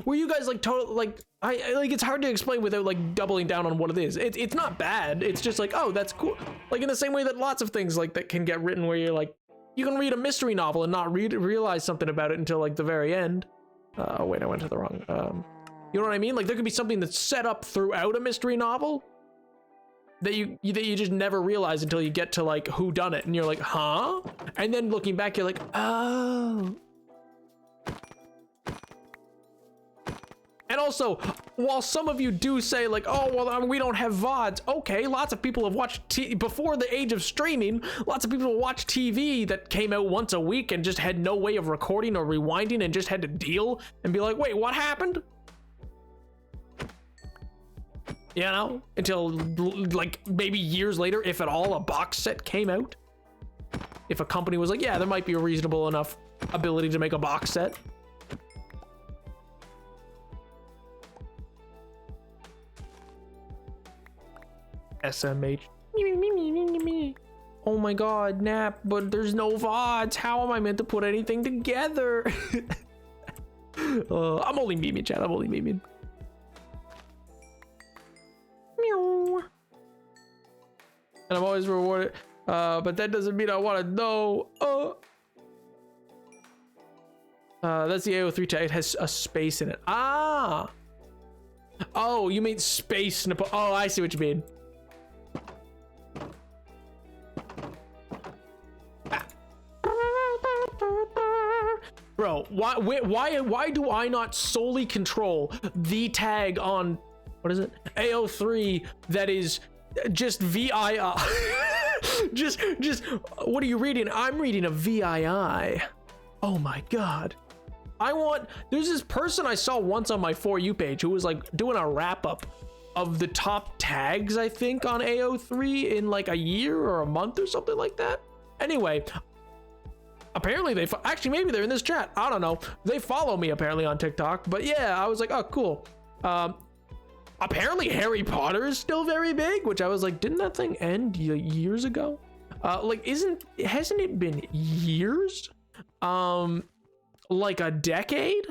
Were you guys like total like I like it's hard to explain without like doubling down on what it is. It's not bad. It's just like, oh, that's cool. Like in the same way that lots of things like that can get written where you're like, you can read a mystery novel and not realize something about it until like the very end. Oh wait, I went to the wrong. You know what I mean? Like there could be something that's set up throughout a mystery novel that you just never realize until you get to like who done it, and you're like, huh? And then looking back, you're like, oh. And also, while some of you do say like, oh, well, we don't have VODs. Okay, lots of people have watched before the age of streaming, lots of people watch TV that came out once a week and just had no way of recording or rewinding and just had to deal and be like, wait, what happened? You know, until like maybe years later, if at all, a box set came out. If a company was like, yeah, there might be a reasonable enough ability to make a box set. SMH. Oh my god, Nap, but there's no VODs. How am I meant to put anything together? I'm only memeing, chat. I'm only memeing. Meow. And I'm always rewarded. But that doesn't mean I want to know. That's the AO3 tag. It has a space in it. Ah. Oh, you mean space Napoleon. Oh, I see what you mean. Bro, why do I not solely control the tag on, what is it, AO3 that is just VII? just what are you reading? I'm reading a VII. Oh my god. There's this person I saw once on my For You page who was like doing a wrap up of the top tags, I think, on AO3 in like a year or a month or something like that. Anyway, apparently actually maybe they're in this chat. I don't know. They follow me apparently on TikTok. But yeah, I was like, oh, cool. Apparently Harry Potter is still very big, which I was like, didn't that thing end years ago? Like, hasn't it been years? Like a decade?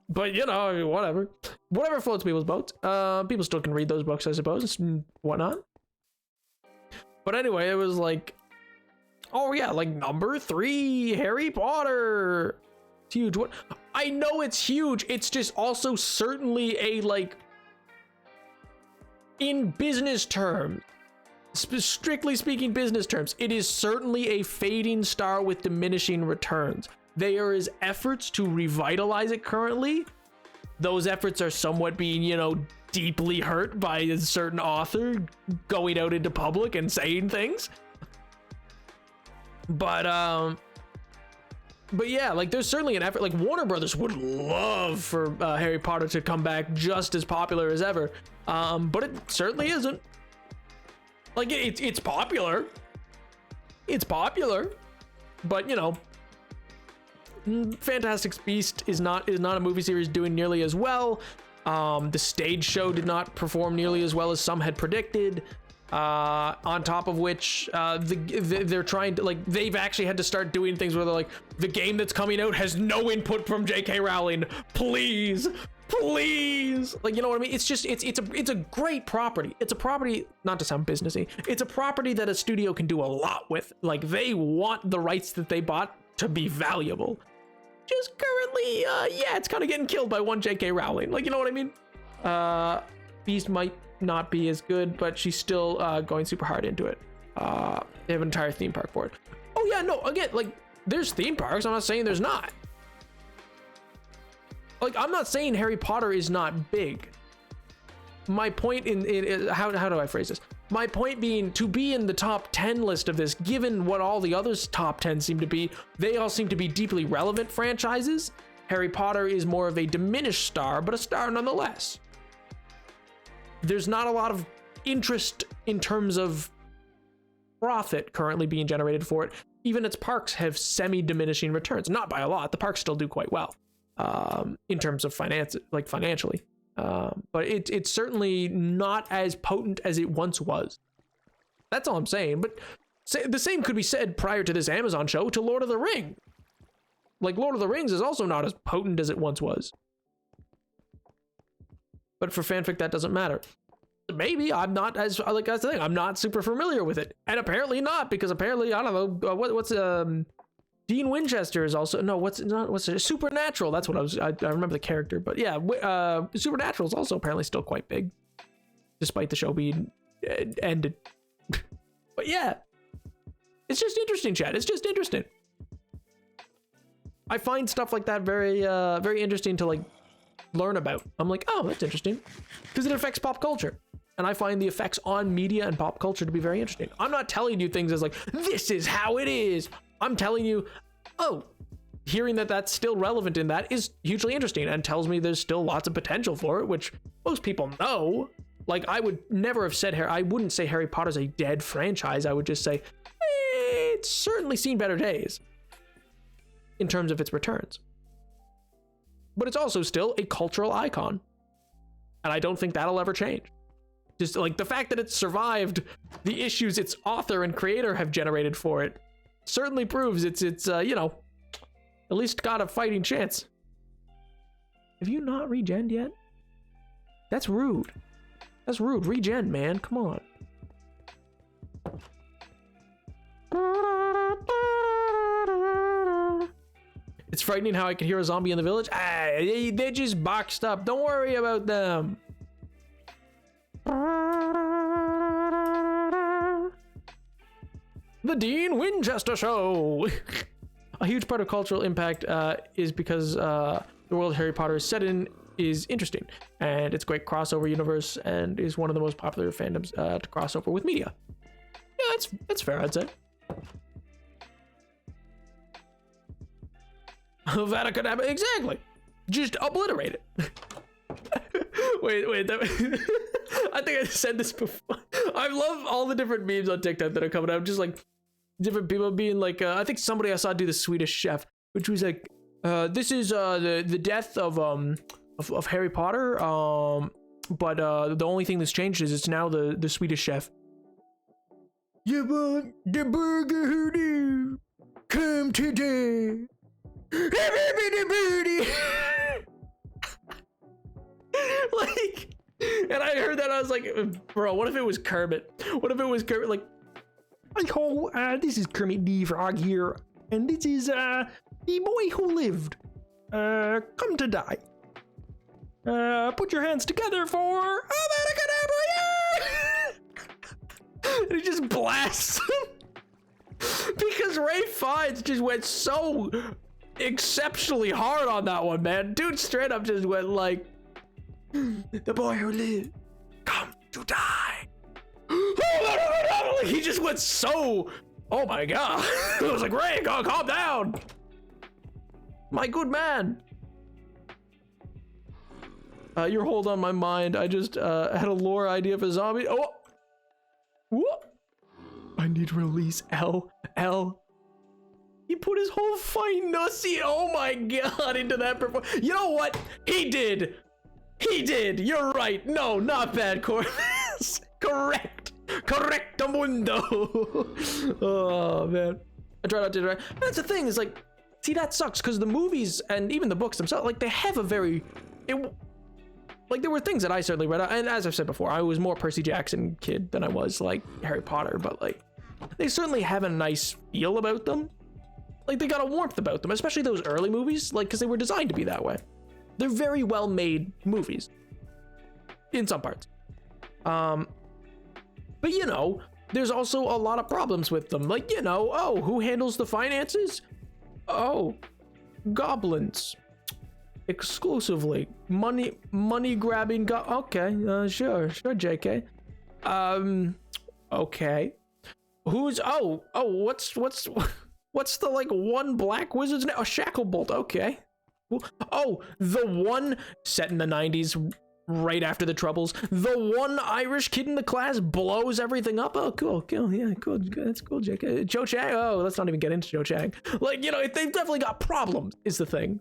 But you know, I mean, whatever floats people's boats. People still can read those books, I suppose, and whatnot. But anyway, it was like, oh yeah, like number 3, Harry Potter. It's huge. What? I know it's huge. It's just also certainly a, like, in business terms, strictly speaking business terms, it is certainly a fading star with diminishing returns. There is efforts to revitalize it currently. Those efforts are somewhat being, you know, deeply hurt by a certain author going out into public and saying things. But yeah, like there's certainly an effort. Like Warner Brothers would love for Harry Potter to come back just as popular as ever. But it certainly isn't. Like it's popular. It's popular. But you know, Fantastic Beasts is not a movie series doing nearly as well. The stage show did not perform nearly as well as some had predicted. On top of which, they're trying to, like, they've actually had to start doing things where they're like, the game that's coming out has no input from J.K. Rowling. Please, like, you know what I mean? It's just, it's a great property. It's a property, not to sound businessy, it's a property that a studio can do a lot with. Like, they want the rights that they bought to be valuable. Just currently, yeah, it's kind of getting killed by one J.K. Rowling. Like, you know what I mean? Beast might not be as good, but she's still going super hard into it. They have an entire theme park for it. Oh yeah, no, again, like, there's theme parks. I'm not saying there's not. Like, I'm not saying Harry Potter is not big. My point in how do I phrase this? My point being, to be in the top 10 list of this, given what all the others top 10 seem to be, they all seem to be deeply relevant franchises. Harry Potter is more of a diminished star, but a star nonetheless. There's not a lot of interest in terms of profit currently being generated for it. Even its parks have semi-diminishing returns, not by a lot. The parks still do quite well in terms of finance, like financially. But it's certainly not as potent as it once was. That's all I'm saying. But the same could be said prior to this Amazon show to Lord of the Rings. Like, Lord of the Rings is also not as potent as it once was. But for fanfic, that doesn't matter. Maybe I'm not as, like, that's the thing, I'm not super familiar with it. And apparently not, because apparently, I don't know, what's Dean Winchester is also, no, what's it, Supernatural, that's what I remember the character, but yeah, Supernatural is also apparently still quite big, despite the show being ended. But yeah, it's just interesting, chat, it's just interesting. I find stuff like that very, very interesting to, like, learn about. I'm like, oh, that's interesting, because it affects pop culture. And I find the effects on media and pop culture to be very interesting. I'm not telling you things as like, this is how it is. I'm telling you, oh, hearing that that's still relevant in that is hugely interesting and tells me there's still lots of potential for it, which most people know. Like, I would never have said I wouldn't say Harry Potter's a dead franchise. I would just say, it's certainly seen better days in terms of its returns. But it's also still a cultural icon. And I don't think that'll ever change. Just like the fact that it's survived the issues its author and creator have generated for it certainly proves it's you know, at least got a fighting chance. Have you not regened yet? That's rude. That's rude. Regen, man. Come on. It's frightening how I can hear a zombie in the village. Ah, they're just boxed up. Don't worry about them. The Dean Winchester Show. A huge part of cultural impact is because the world Harry Potter is set in is interesting, and it's a great crossover universe and is one of the most popular fandoms to cross over with media. Yeah, that's fair, I'd say. Vatican Abbey, exactly. Just obliterate it. wait, I think I said this before. I love all the different memes on TikTok that are coming out, just like different people being like, I think somebody I saw do the Swedish Chef, which was like, this is the death of Harry Potter, but the only thing that's changed is it's now the Swedish Chef. You want the burger hoodoo? Come today. Like, and I heard that, I was like, bro, what if it was Kermit? What if it was Kermit, like, this is Kermit the Frog here, and this is the boy who lived, come to die. Put your hands together for and he just blasts him. Because Ray Fiennes just went so exceptionally hard on that one, man. Dude straight up just went like, the boy who lived, come to die. Like, he just went so, oh my god. I was like, Ray, calm down. My good man. Your hold on my mind. I just had a lore idea for zombie. Oh, whoop. I need to release L. He put his whole fine nussy, oh my god, into that performance. You know what? He did. You're right. No, not bad, Corvus. Correctamundo. Oh man, I tried not to. That's the thing. Is like, see, that sucks because the movies and even the books themselves, like, they have a very, like, there were things that I certainly read, and as I've said before, I was more Percy Jackson kid than I was like Harry Potter, but like, they certainly have a nice feel about them. Like, they got a warmth about them, especially those early movies, like, because they were designed to be that way. They're very well made movies in some parts. But you know, there's also a lot of problems with them. Like, you know, oh, who handles the finances? Oh, goblins. Exclusively. Money grabbing okay, sure, JK. Okay. Who's what's the like one black wizard's name? Oh, Shacklebolt, okay. Oh, the one set in the 90s, right after the Troubles, the one Irish kid in the class blows everything up. Oh, cool, yeah, cool, that's cool, JK. Cho Chang, oh, let's not even get into Cho Chang. Like, you know, they've definitely got problems, is the thing.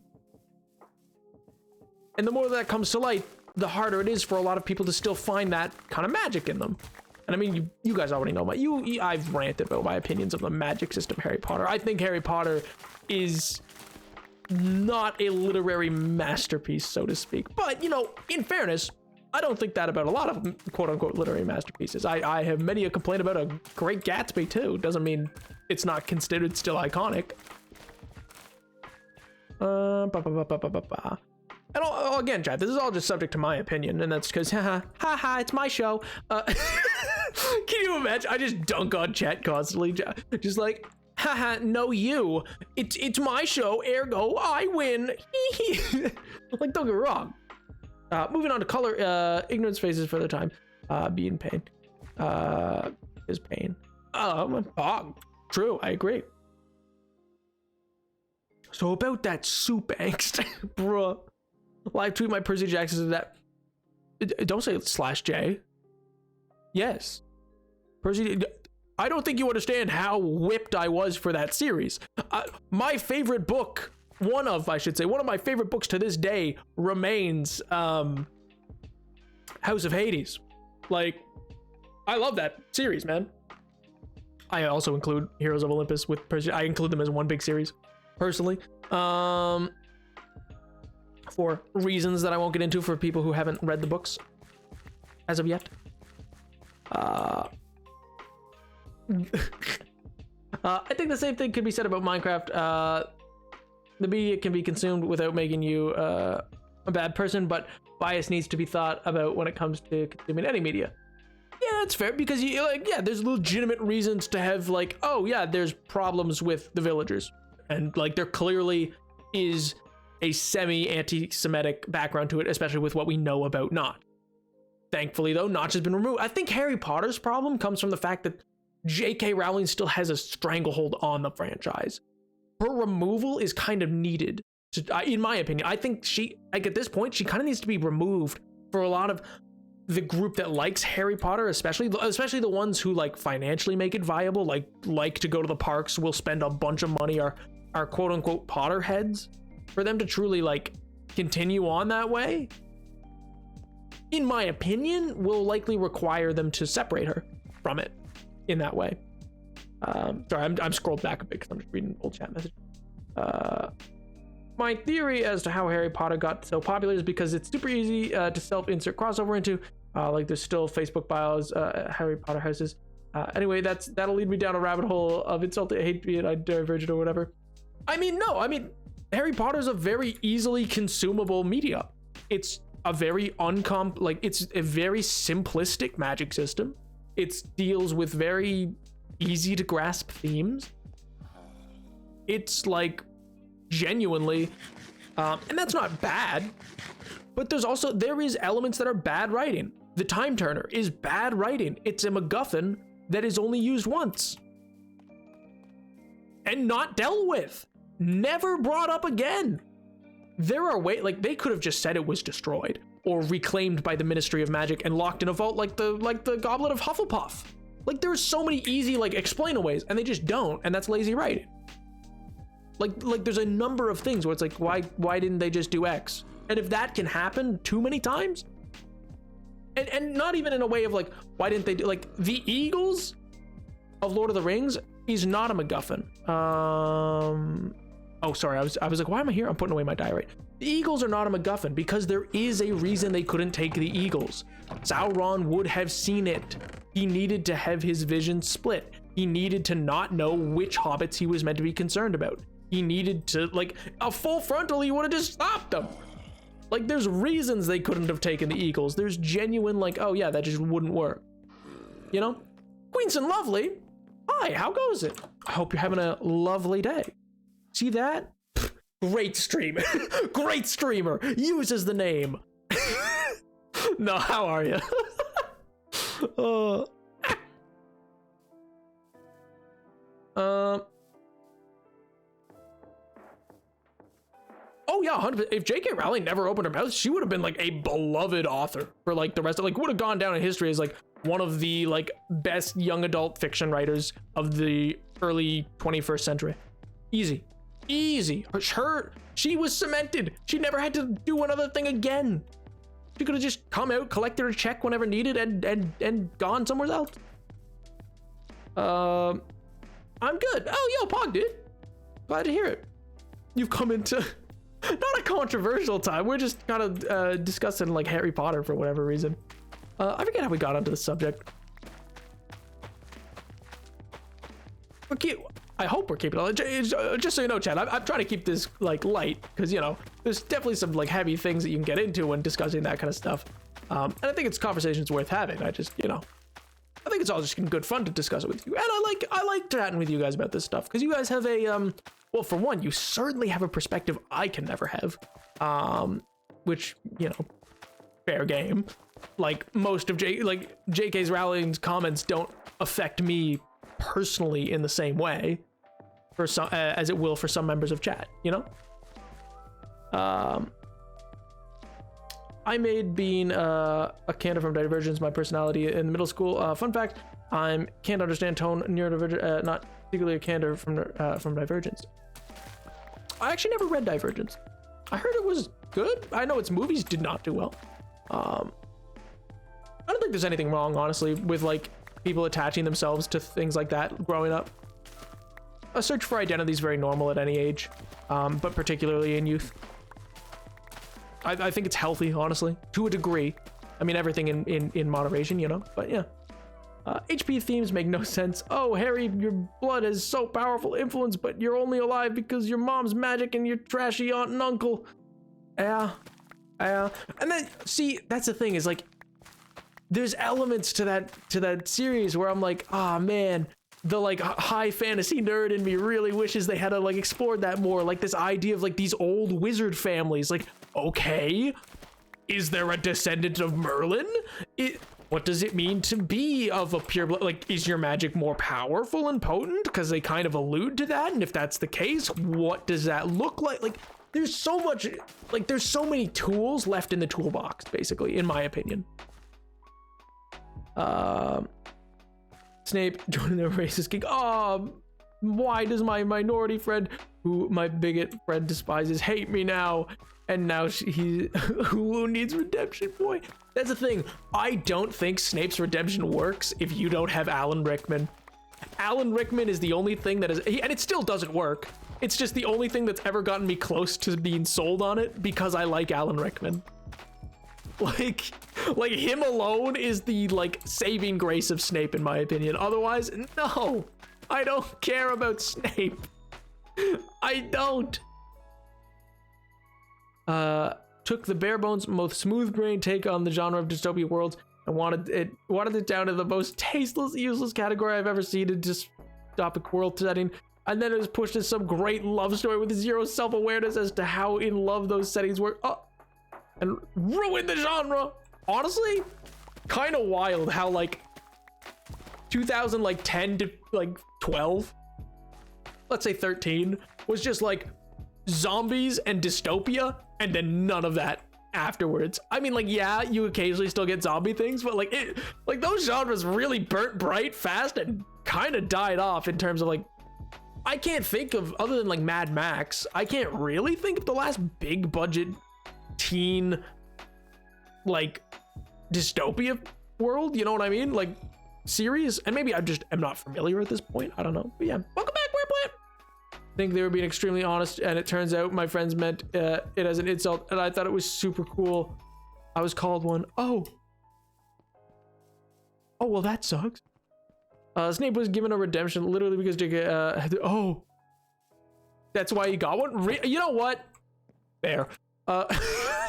And the more that comes to light, the harder it is for a lot of people to still find that kind of magic in them. And I mean, you guys already know I've ranted about my opinions of the magic system of Harry Potter. I think Harry Potter is not a literary masterpiece, so to speak. But, you know, in fairness, I don't think that about a lot of quote-unquote literary masterpieces. I have many a complaint about a Great Gatsby, too. Doesn't mean it's not considered still iconic. And again, chat, this is all just subject to my opinion, and that's because, haha, it's my show. Can you imagine? I just dunk on chat constantly, just like, haha, no, you. It's my show, ergo I win. Like, don't get me wrong. Moving on to color, ignorance faces further time. Be in pain. Is pain. True, I agree. So about that soup angst, bruh. Live tweet my Percy Jackson is that. Don't say /J. Yes. Percy. I don't think you understand how whipped I was for that series. My favorite book, one of my favorite books to this day remains House of Hades. Like, I love that series, man. I also include Heroes of Olympus with Percy. I include them as one big series, personally. For reasons that I won't get into for people who haven't read the books as of yet. I think the same thing could be said about Minecraft. the media can be consumed without making you a bad person, but bias needs to be thought about when it comes to consuming any media. Yeah, it's fair, because you like, yeah, there's legitimate reasons to have like, oh yeah, there's problems with the villagers, and like there clearly is a semi-anti-Semitic background to it, especially with what we know about Notch. Thankfully, though, Notch has been removed. I think Harry Potter's problem comes from the fact that J.K. Rowling still has a stranglehold on the franchise. Her removal is kind of needed, in my opinion. I think she, like at this point, she kind of needs to be removed for a lot of the group that likes Harry Potter, especially the ones who like financially make it viable, like to go to the parks, will spend a bunch of money, are quote unquote Potterheads. For them to truly like continue on that way, in my opinion, will likely require them to separate her from it in that way. Sorry, I'm scrolled back a bit because I'm just reading old chat message. My theory as to how Harry Potter got so popular is because it's super easy to self-insert crossover into. Like there's still Facebook bios, Harry Potter houses. Anyway, that'll lead me down a rabbit hole of insulting, hate being a divergent or whatever. I mean, Harry Potter is a very easily consumable media. It's a very it's a very simplistic magic system. It deals with very easy to grasp themes. It's like genuinely, and that's not bad, but there is elements that are bad writing. The Time Turner is bad writing. It's a MacGuffin that is only used once and not dealt with. Never brought up again. There are ways, like they could have just said it was destroyed or reclaimed by the Ministry of Magic and locked in a vault like the Goblet of Hufflepuff. Like there's so many easy like explainaways, and they just don't, and that's lazy writing. Like there's a number of things where it's like, why didn't they just do X? And if that can happen too many times, and not even in a way of like, why didn't they do, like the Eagles of Lord of the Rings is not a MacGuffin. Oh, sorry. I was like, why am I here? I'm putting away my diary. The Eagles are not a MacGuffin because there is a reason they couldn't take the Eagles. Sauron would have seen it. He needed to have his vision split. He needed to not know which hobbits he was meant to be concerned about. He needed to, like, a full frontal, he would have just stopped them. Like, there's reasons they couldn't have taken the Eagles. There's genuine, like, oh yeah, that just wouldn't work. You know? Queenson Lovely, hi, how goes it? I hope you're having a lovely day. See that? Great streamer. Great streamer. Uses the name. No, how are you? Oh yeah, 100%. If J.K. Rowling never opened her mouth, she would have been like a beloved author for like the rest of, like, would have gone down in history as like one of the like best young adult fiction writers of the early 21st century. Easy. She was cemented. She never had to do another thing again. She could have just come out, collected her check whenever needed, and gone somewhere else. I'm good. Oh, yo, Pog, dude. Glad to hear it. You've come into not a controversial time. We're just kind of discussing like Harry Potter for whatever reason. I forget how we got onto the subject. I hope we're keeping it. Just so you know, Chad, I'm trying to keep this like light because, you know, there's definitely some like heavy things that you can get into when discussing that kind of stuff. And I think it's conversations worth having. I just, you know, I think it's all just good fun to discuss it with you. And I like chatting with you guys about this stuff because you guys have a well, for one, you certainly have a perspective I can never have. Which, you know, fair game. Like most of J.K. Rowling's comments don't affect me personally in the same way for some as it will for some members of chat, you know. I made being a Cantor from Divergence my personality in middle school. Fun fact, I can't understand tone neurodivergent, not particularly a Cantor from Divergence. I actually never read Divergence. I heard it was good. I know its movies did not do well. I don't think there's anything wrong, honestly, with like people attaching themselves to things like that growing up. A search for identity is very normal at any age, but particularly in youth. I think it's healthy, honestly, to a degree. I mean, everything in moderation, you know, but yeah. HP themes make no sense. Oh, Harry, your blood has so powerful influence, but you're only alive because your mom's magic and your trashy aunt and uncle. Yeah. And then, see, that's the thing, is like, there's elements to that series where I'm like, ah, man, the like high fantasy nerd in me really wishes they had like explored that more. Like this idea of like these old wizard families. Like, okay, is there a descendant of Merlin? What does it mean to be of a pure blood? Like, is your magic more powerful and potent? Because they kind of allude to that. And if that's the case, what does that look like? Like, there's so much, like, there's so many tools left in the toolbox, basically, in my opinion. Snape joining the racist king. Oh, why does my minority friend, who my bigot friend despises, hate me now? And now who needs redemption, boy? That's the thing. I don't think Snape's redemption works if you don't have Alan Rickman. Alan Rickman is the only thing that is, and it still doesn't work. It's just the only thing that's ever gotten me close to being sold on it because I like Alan Rickman. Like him alone is the like saving grace of Snape in my opinion. Otherwise, no, I don't care about Snape. I don't. Took the bare bones, most smooth brain take on the genre of dystopia worlds and wanted it down to the most tasteless, useless category I've ever seen in dystopic world setting. And then it was pushed as some great love story with zero self-awareness as to how in love those settings were. And ruined the genre. Honestly, kind of wild how like 2010 to like 12, let's say 13, was just like zombies and dystopia, and then none of that afterwards. I mean, like, yeah, you occasionally still get zombie things, but like those genres really burnt bright fast and kind of died off in terms of like, I can't think of, other than like Mad Max, I can't really think of the last big budget teen like dystopia world, you know what I mean, like series. And maybe I just am not familiar at this point, I don't know. But yeah, welcome back, Weird Plant. I think they were being extremely honest, and it turns out my friends meant it as an insult, and I thought it was super cool. I was called one. Oh well, that sucks. Snape was given a redemption literally because JK oh, that's why he got one. You know what, fair.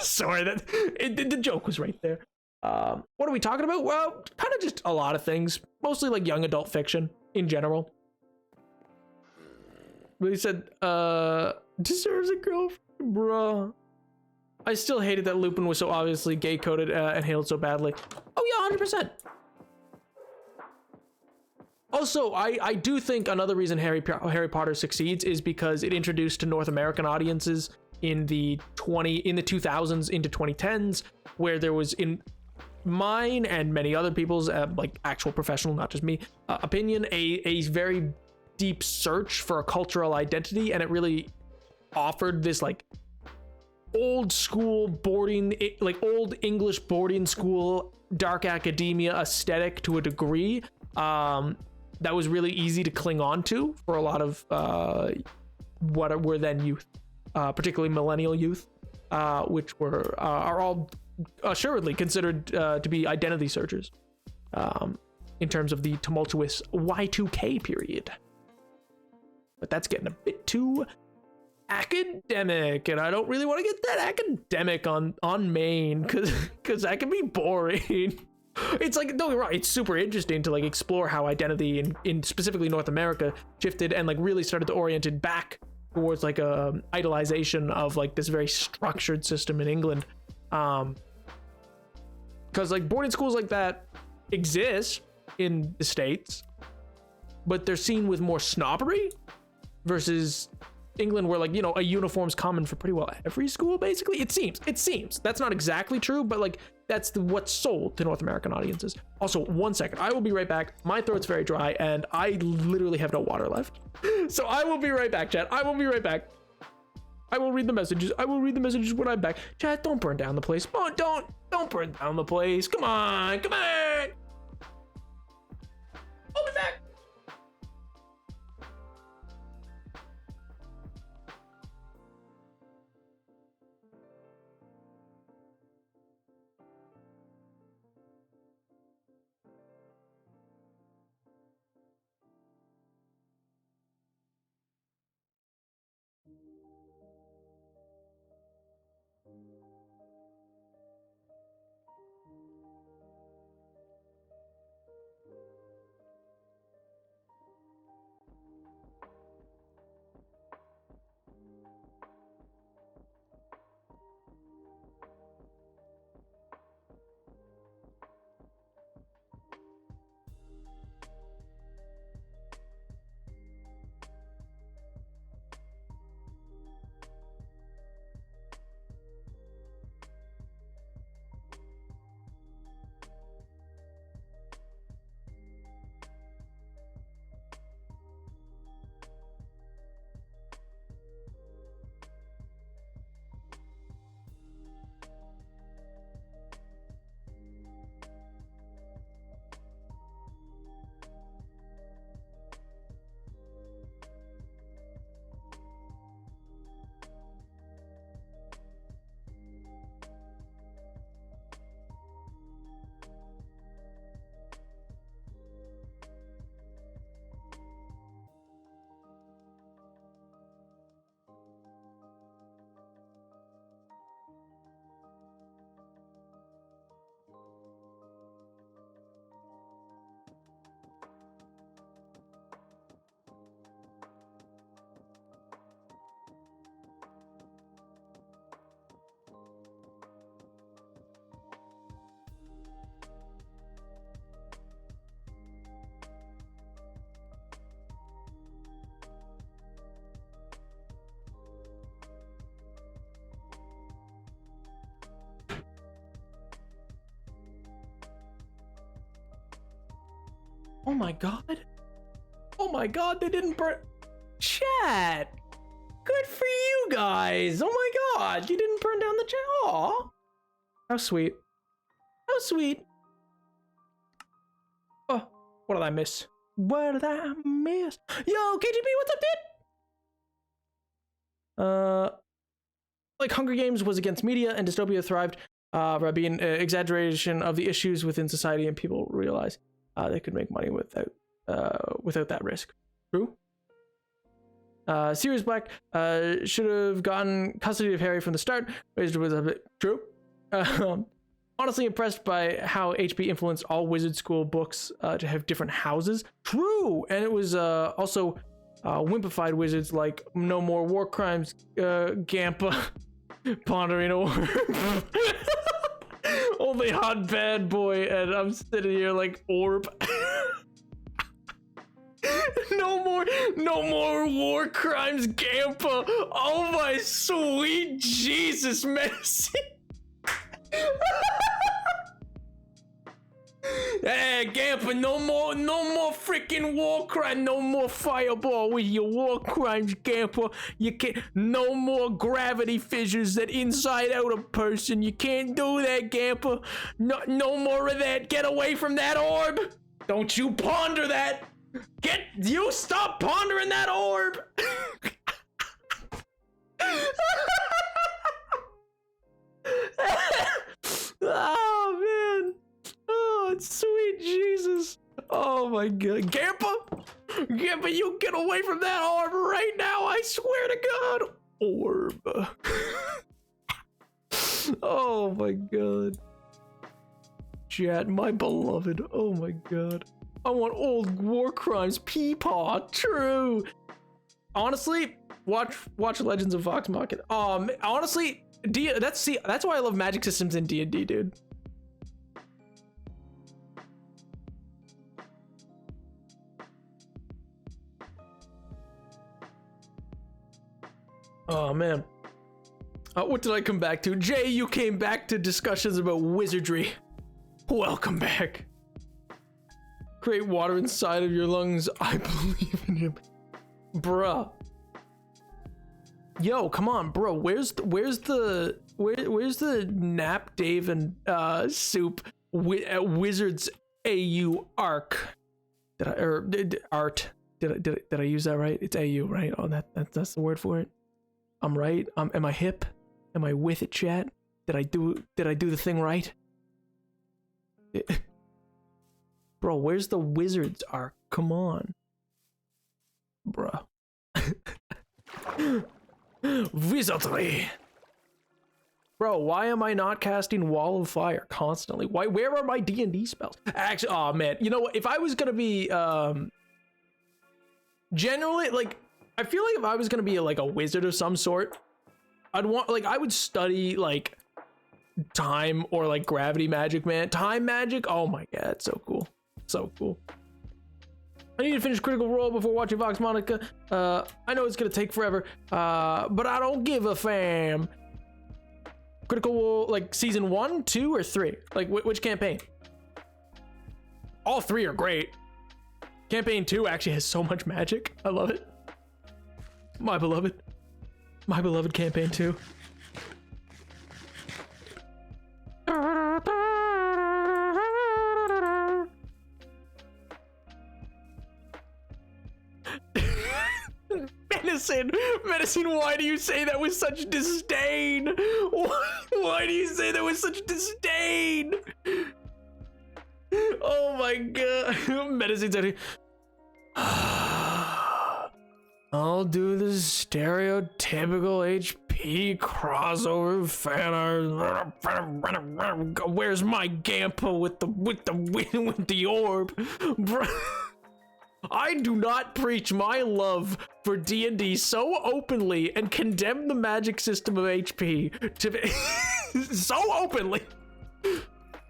Sorry, the joke was right there. What are we talking about? Well, kind of just a lot of things, mostly like young adult fiction in general. But he said, deserves a girlfriend, bruh. I still hated that Lupin was so obviously gay coded and handled so badly. Oh yeah, 100%. Also, I do think another reason Harry Potter succeeds is because it introduced to North American audiences in the 2000s into 2010s, where there was, in mine and many other people's like actual professional, not just me, opinion, a very deep search for a cultural identity, and it really offered this like old school boarding, like old English boarding school, dark academia aesthetic to a degree that was really easy to cling on to for a lot of what were then youth, particularly millennial youth, which are all assuredly considered to be identity searchers in terms of the tumultuous Y2K period. But that's getting a bit too academic, and I don't really want to get that academic on main, because that can be boring. It's like, don't get me wrong, it's super interesting to like explore how identity in specifically North America shifted and like really started to orient it back towards like a idolization of like this very structured system in England, because like boarding schools like that exist in the States, but they're seen with more snobbery versus England, where like, you know, a uniform's common for pretty well every school, basically. It seems that's not exactly true, but like that's what's sold to North American audiences. Also, 1 second, I will be right back. My throat's very dry and I literally have no water left. So I will be right back, chat. I will be right back. I will read the messages. I will read the messages when I'm back. Chat, don't burn down the place. Oh, don't burn down the place. Come on. I'll be back. Oh my god. Oh my god, they didn't burn. Chat. Good for you guys. Oh my god, you didn't burn down the chat. Aw. How sweet. How sweet. Oh, what did I miss? What did I miss? Yo, KGB, what's up, dude? Like Hunger Games was against media and dystopia thrived by being exaggeration of the issues within society, and people realize they could make money without that risk. True. Sirius Black should have gotten custody of Harry from the start. Raised was a bit true. Honestly impressed by how HP influenced all wizard school books to have different houses. True, and it was also wimpified wizards like No More War Crimes, Gampa, Pondering Orb. Only hot bad boy, and I'm sitting here like Orb. No more war crimes, Gampa. Oh my sweet Jesus, Messi. Hey, Gampa, no more freaking war crime, no more fireball with your war crimes, Gampa. You can't, no more gravity fissures that inside out a person. You can't do that, Gampa. No more of that. Get away from that orb. Don't you ponder that. You stop pondering that orb. Oh man. Oh, sweet Jesus. Oh my god. Gampa, you get away from that orb right now. I swear to God. Orb. Oh my god. Chat, my beloved. Oh my god. I want old war crimes. Peepaw. True. Honestly, watch Legends of Vox Machina. Honestly, that's why I love magic systems in D&D, dude. Oh man. What did I come back to? Jay, you came back to discussions about wizardry. Welcome back. Create water inside of your lungs. I believe in him. Bruh. Yo, come on, bro. Where's the Nap Dave and Soup Wizards AU arc? Art? Did I use that right? It's AU, right? Oh, that's the word for it. I'm right. Am I hip? Am I with it, chat? Did I do the thing right? Bro, where's the Wizards arc? Come on. Bruh. Wizardry. Bro, why am I not casting Wall of Fire constantly? Where are my D&D spells? Actually, oh man, you know what? If I was gonna be generally, like, I feel like if I was gonna be like a wizard of some sort, I would study like time or like gravity magic, man. Time magic. Oh my god, it's so cool. So cool. I need to finish Critical Role before watching Vox Machina. I know it's gonna take forever, but I don't give a fam. Critical Role, like season 1, 2, or 3? Like which campaign? All 3 are great. Campaign 2 actually has so much magic. I love it. My beloved campaign 2. Medicine, why do you say that with such disdain? Why do you say that with such disdain? Oh my god. Medicine's out here. I'll do the stereotypical HP crossover fan art. Where's my Gampa with the orb? Bro. I do not preach my love for D&D so openly and condemn the magic system of HP to be so openly.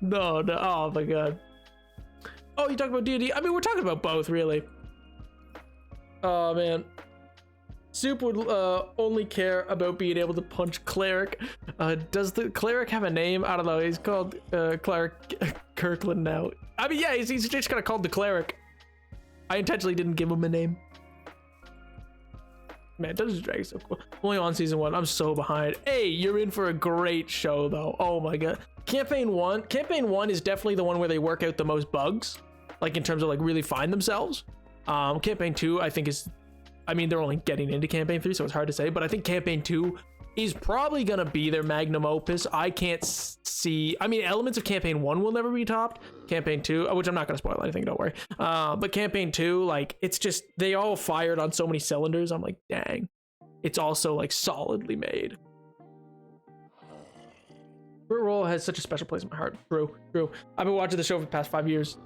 No, oh my god. Oh, you talking about D&D? I mean, we're talking about both, really. Oh man. Soup would only care about being able to punch Cleric. Does the Cleric have a name? I don't know. He's called Cleric Kirkland now. I mean, yeah, he's just kind of called the Cleric. I intentionally didn't give him a name. Man, Dungeons & Dragons is so cool. Only on season 1. I'm so behind. Hey, you're in for a great show though. Oh my god. Campaign 1 is definitely the one where they work out the most bugs, like in terms of like really find themselves. Campaign 2 I think is, I mean, they're only getting into campaign 3, so it's hard to say, but I think campaign 2 is probably gonna be their magnum opus. I can't see, I mean, elements of campaign 1 will never be topped. Campaign 2, which I'm not gonna spoil anything, don't worry. But campaign 2, like, it's just, they all fired on so many cylinders. I'm like, dang, it's also like solidly made. Crit Role has such a special place in my heart. True. I've been watching the show for the past 5 years.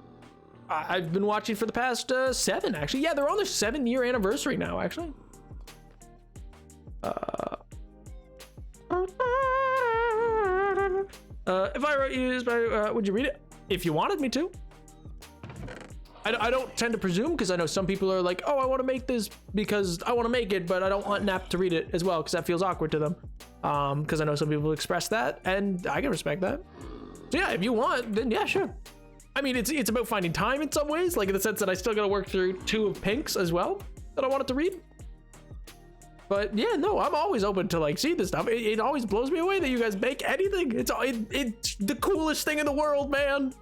I've been watching for the past 7, actually. Yeah, they're on their 7-year anniversary now, actually. If I wrote you, would you read it? If you wanted me to. I don't tend to presume, because I know some people are like, oh, I want to make this because I want to make it, but I don't want Nap to read it as well because that feels awkward to them. Because I know some people express that, and I can respect that. So yeah, if you want, then yeah, sure. I mean, it's about finding time in some ways, like in the sense that I still got to work through 2 of Pink's as well that I wanted to read. But yeah, no, I'm always open to like see this stuff. It always blows me away that you guys make anything. It's the coolest thing in the world, man.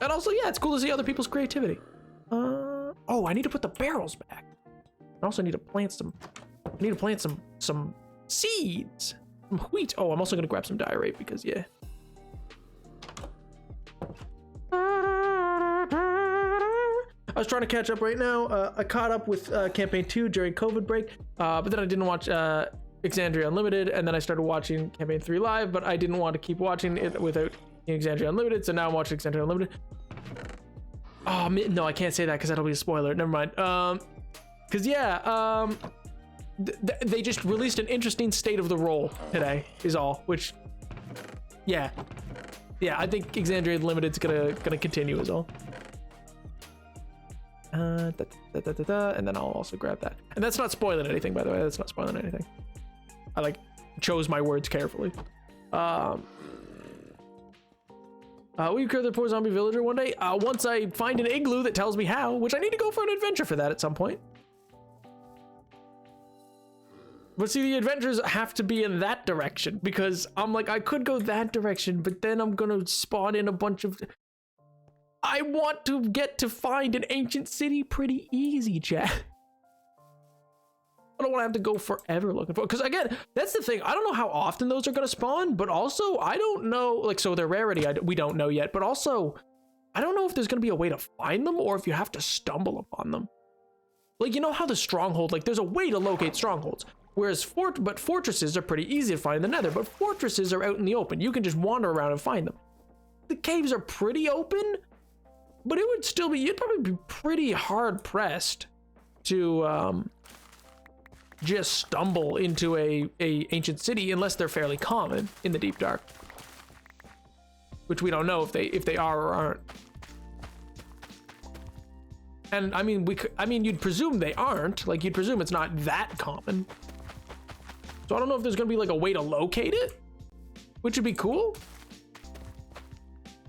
And also, yeah, it's cool to see other people's creativity. Oh, I need to put the barrels back. I also need to plant some. I need to plant some seeds, some wheat. Oh, I'm also gonna grab some diorite because yeah. I was trying to catch up right now. I caught up with campaign 2 during COVID break, but then I didn't watch Exandria Unlimited, and then I started watching campaign 3 live, but I didn't want to keep watching it without Exandria Unlimited, so now I'm watching Exandria Unlimited. Oh no, I can't say that because that'll be a spoiler. Never mind. Because yeah, they just released an interesting state of the role today is all, which yeah, I think Exandria Unlimited's gonna continue is all. And then I'll also grab that, and that's not spoiling anything, by the way. That's not spoiling anything. I like chose my words carefully. Will you cure the poor zombie villager one day? Once I find an igloo that tells me how, which I need to go for an adventure for that at some point. But see, the adventures have to be in that direction, because I'm like, I could go that direction, but then I'm gonna spawn in a bunch of... I want to get to find an ancient city pretty easy, chat. I don't want to have to go forever looking for, because again, that's the thing. I don't know how often those are going to spawn, but also I don't know, like, so their rarity, we don't know yet, but also I don't know if there's going to be a way to find them or if you have to stumble upon them. Like, you know how the stronghold, like there's a way to locate strongholds, whereas fortresses are pretty easy to find in the nether, but fortresses are out in the open. You can just wander around and find them. The caves are pretty open, but it would still be, you'd probably be pretty hard pressed to just stumble into a ancient city unless they're fairly common in the deep dark, which we don't know if they are or aren't. And I mean, you'd presume they aren't, like you'd presume it's not that common. So I don't know if there's gonna be like a way to locate it, which would be cool.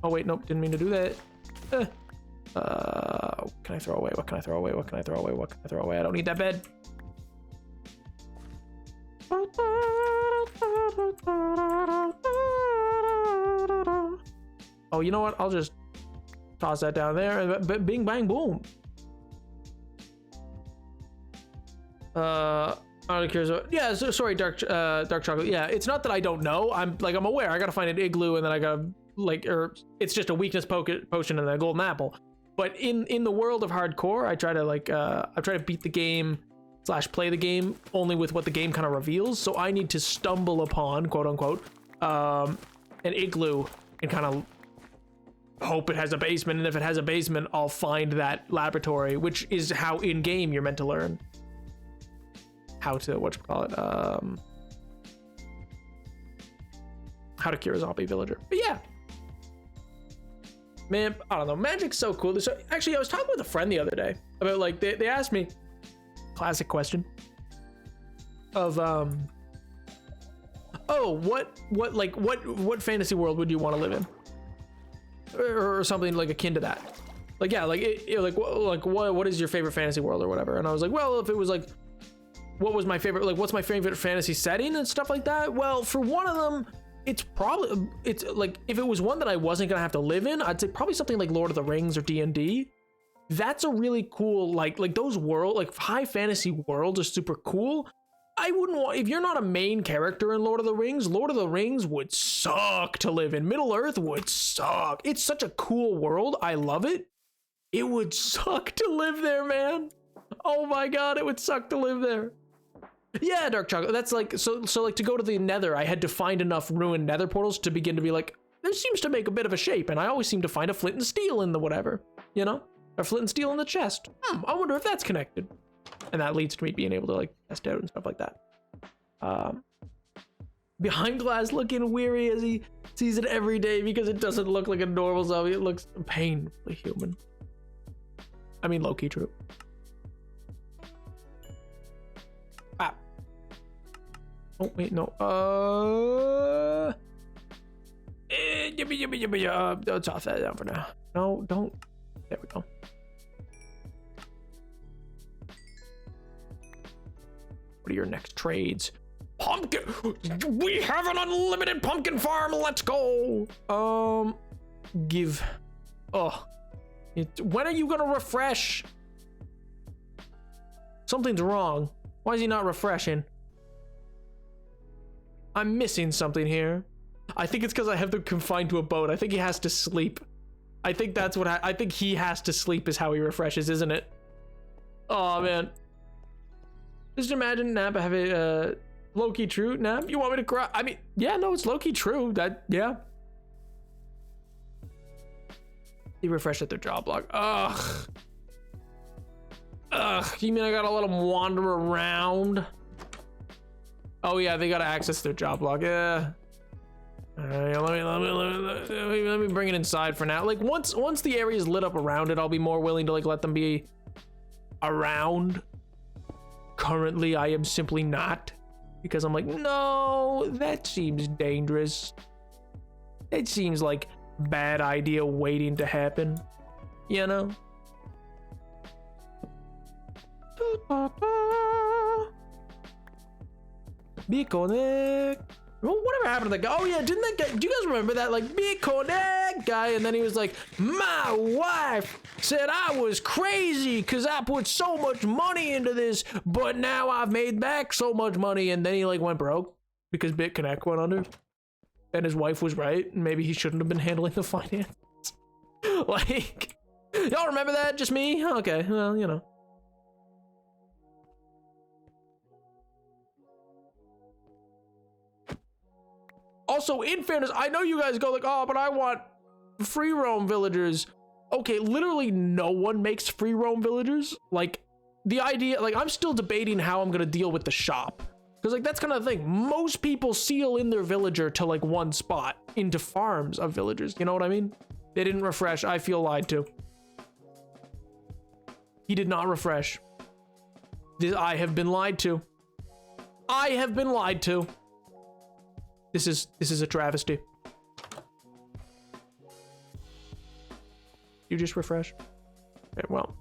Oh wait, nope, didn't mean to do that. What can I throw away? What can I throw away? What can I throw away? What can I throw away? I don't need that bed. Oh, you know what? I'll just toss that down there and bing, bang, boom. I'm curious. Yeah, so, sorry, dark chocolate. Yeah, it's not that I don't know. I'm aware. I gotta find an igloo, and then I gotta it's just a weakness potion and a golden apple. But in the world of hardcore, I try to beat the game / play the game only with what the game kind of reveals. So I need to stumble upon, quote unquote, an igloo and kind of hope it has a basement. And if it has a basement, I'll find that laboratory, which is how in game you're meant to learn how to how to cure a zombie villager. But yeah. Man, I don't know. Magic's so cool. So actually, I was talking with a friend the other day about like they asked me, classic question of oh, what fantasy world would you want to live in, or something like akin to that. Like, yeah, like, what is your favorite fantasy world or whatever? And I was like, well, if it was like, what was my favorite, like, what's my favorite fantasy setting and stuff like that? Well, for one of them, it's like, if it was one that I wasn't gonna have to live in, I'd say probably something like Lord of the Rings or D&D. That's a really cool, like those high fantasy worlds are super cool. I wouldn't want, if you're not a main character in Lord of the Rings would suck to live in. Middle Earth would suck. It's such a cool world. I love it. It would suck to live there, man. Oh my God, it would suck to live there. Yeah, Dark Chocolate. That's like, so like to go to the Nether, I had to find enough ruined Nether portals to begin to be like, this seems to make a bit of a shape. And I always seem to find a flint and steel in the whatever, you know? Or flint and steel in the chest. I wonder if that's connected. And that leads to me being able to like test out and stuff like that. Behind glass looking weary as he sees it every day because it doesn't look like a normal zombie. It looks painfully human. I mean, low-key true. Ah. Oh, wait, no. Let's off that down for now. No, don't. There we go. What are your next trades? Pumpkin! We have an unlimited pumpkin farm! Let's go! Give... Oh. When are you gonna refresh? Something's wrong. Why is he not refreshing? I'm missing something here. I think it's because I have them confined to a boat. I think he has to sleep. I think that's what I think he has to sleep is how he refreshes, isn't it? Oh, man. Just imagine Nap having low-key true. Nap, you want me to cry? I mean, yeah, no, it's low-key true. That, yeah. He refreshed at their job log. Ugh. You mean I gotta let them wander around? Oh yeah, they gotta access their job log. Yeah. Let me bring it inside for now. Like once the area is lit up around it, I'll be more willing to like let them be around. Currently, I am simply not, because I'm like, no, that seems dangerous. It seems like bad idea waiting to happen, you know? Be connect. Well, whatever happened to that guy? Oh yeah, didn't that guy? Do you guys remember that? Like, be connect guy, and then he was like, my wife said I was crazy because I put so much money into this, but now I've made back so much money, and then he like went broke because BitConnect went under, and his wife was right, and maybe he shouldn't have been handling the finance. Like, y'all remember that? Just me? Okay, well, you know. Also, in fairness, I know you guys go like, oh, but I want free roam villagers. Okay, literally no one makes free roam villagers. Like, the idea, like, I'm still debating how I'm gonna deal with the shop. Because, like, that's kind of the thing. Most people seal in their villager to, like, one spot into farms of villagers. You know what I mean? They didn't refresh. I feel lied to. He did not refresh. I have been lied to. I have been lied to. This is a travesty. You just refresh? Okay, well,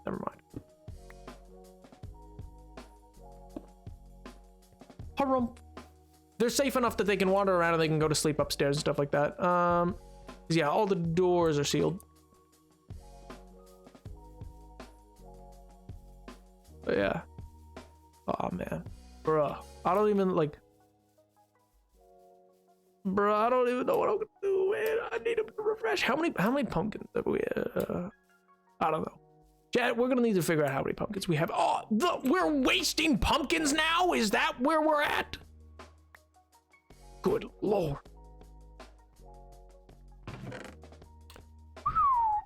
never mind. Harumph. They're safe enough that they can wander around and they can go to sleep upstairs and stuff like that. 'Cause yeah, all the doors are sealed. But yeah. Oh man. Bruh. I don't even like... Bro, I don't even know what I'm gonna do, man. I need a refresh. How many pumpkins have we? I don't know. Chat, we're gonna need to figure out how many pumpkins we have. Oh, we're wasting pumpkins now. Is that where we're at? Good lord.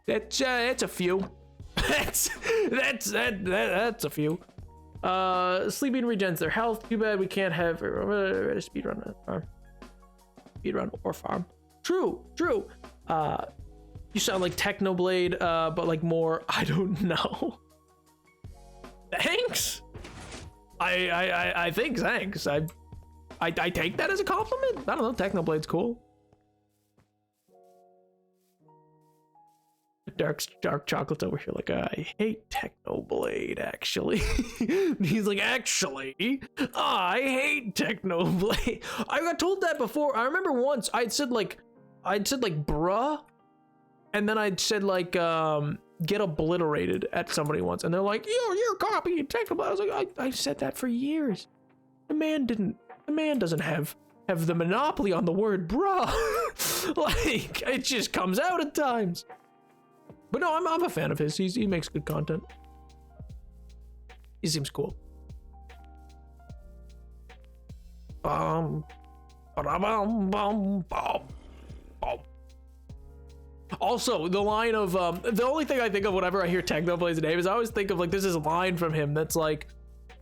That's a few. that's a few. Sleeping regens their health. Too bad we can't have a speed run. Speedrun or farm. True. You sound like Technoblade, but like more, I don't know. Thanks. I think thanks. I take that as a compliment. I don't know. Technoblade's cool. dark chocolate's over here like, I hate Technoblade, actually. He's like, actually, I hate Technoblade. I got told that before. I remember once I'd said like bruh, and then I'd said like get obliterated at somebody once, and they're like, you're copying Technoblade. I was like, I said that for years. The man doesn't have the monopoly on the word bruh. Like, it just comes out at times. But no, I'm a fan of his. He makes good content. He seems cool. Also, the line of the only thing I think of whenever I hear Technoblade's name is I always think of like, this is a line from him that's like,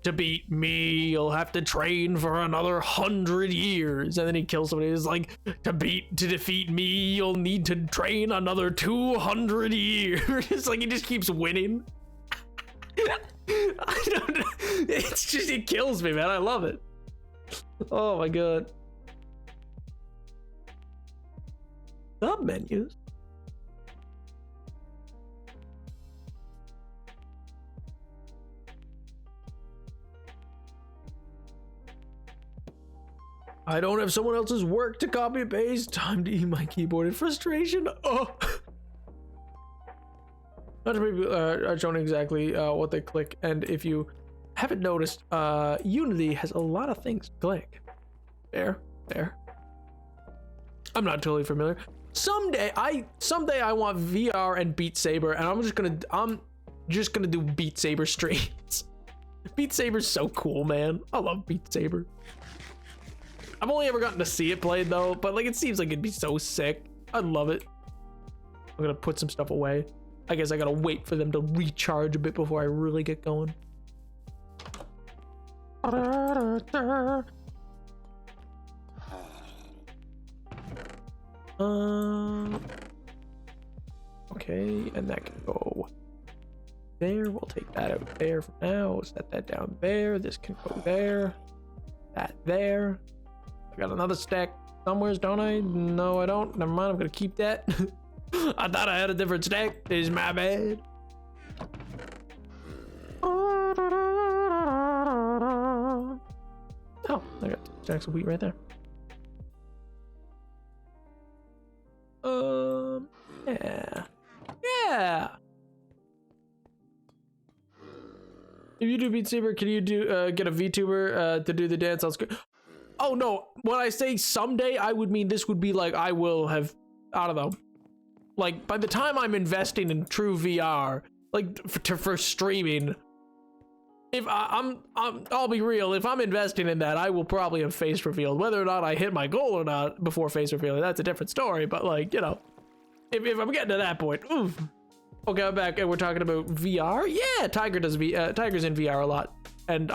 to beat me, you'll have to train for another 100 years. And then he kills somebody. It's like, to defeat me, you'll need to train another 200 years. It's like he just keeps winning. I don't know. It's just, it kills me, man. I love it. Oh my god. Sub menus. I don't have someone else's work to copy and paste. Time to eat my keyboard in frustration. Oh. Not to be are showing exactly what they click, and if you haven't noticed, Unity has a lot of things to click. There. I'm not totally familiar. Someday I want VR and Beat Saber, and I'm just gonna do Beat Saber streams. Beat Saber's so cool, man. I love Beat Saber. I've only ever gotten to see it played though, but like it seems like it'd be so sick. I'd love it. I'm gonna put some stuff away. I guess I gotta wait for them to recharge a bit before I really get going. Okay, and that can go there. We'll take that out there for now. Set that down there. This can go there. That there. I got another stack somewheres, don't I? No, I don't. Never mind, I'm gonna keep that. I thought I had a different stack. This is my bad. Oh, I got stacks of wheat right there. Yeah. If you do Beat Saber, can you get a VTuber to do the dance on screen? Oh no, when I say someday, I would mean this would be like, I will have, I don't know, like by the time I'm investing in true VR, like for streaming, if I'll be real, if I'm investing in that, I will probably have face revealed. Whether or not I hit my goal or not before face revealing, that's a different story, but like, you know, if I'm getting to that point, oof. Okay, I'm back and we're talking about VR. Yeah, Tiger's in VR a lot, and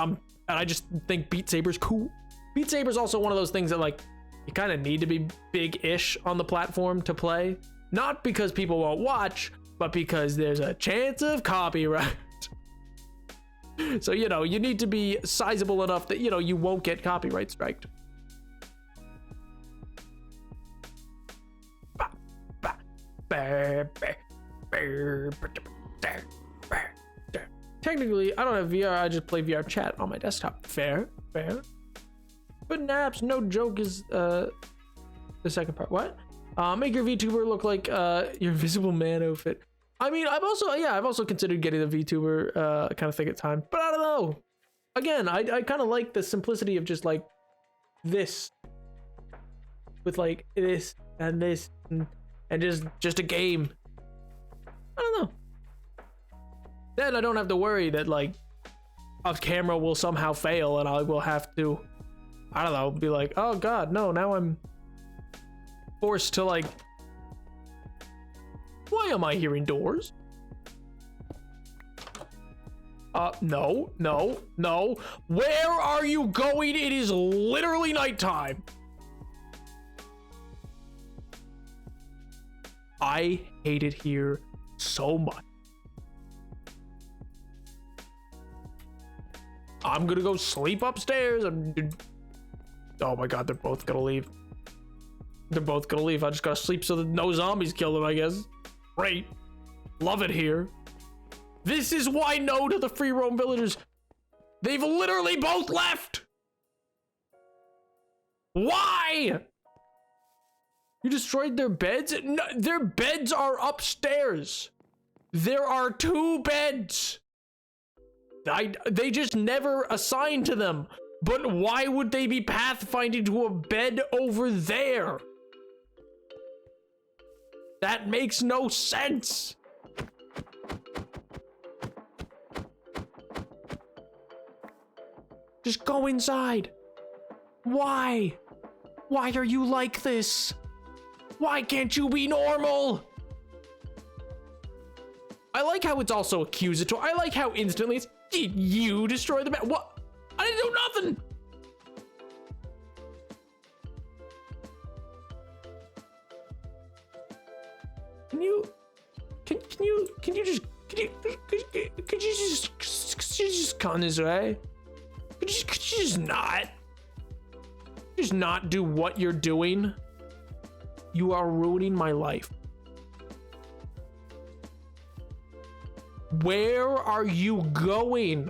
I just think Beat Saber's cool. Beat Saber's also one of those things that like you kind of need to be big-ish on the platform to play. Not because people won't watch, but because there's a chance of copyright. So, you know, you need to be sizable enough that, you know, you won't get copyright striked. Technically, I don't have VR, I just play VR chat on my desktop. Fair. But naps, no joke is the second part. What? Make your VTuber look like your Invisible Man outfit. I mean, I've also considered getting a VTuber kind of thing at times, but I don't know. Again, I kind of like the simplicity of just like this, with like this and this and just a game. I don't know. Then I don't have to worry that like a camera will somehow fail and I will have to, I don't know, be like, oh god, no, now I'm forced to like, why am I hearing doors? No. Where are you going? It is literally nighttime. I hate it here so much. I'm gonna go sleep upstairs. Oh my god, they're both gonna leave. I just gotta sleep so that no zombies kill them, I guess. Great. Love it here. This is why no to the free roam villagers. They've literally both left. Why? You destroyed their beds? No, their beds are upstairs. There are 2 beds. They just never assigned to them. But why would they be pathfinding to a bed over there? That makes no sense. Just go inside. Why? Why are you like this? Why can't you be normal? I like how it's also accusatory. I like how instantly it's, did you destroy the bed? What? I didn't do nothing. Can you just come this way? Could you just not do what you're doing? You are ruining my life. Where are you going?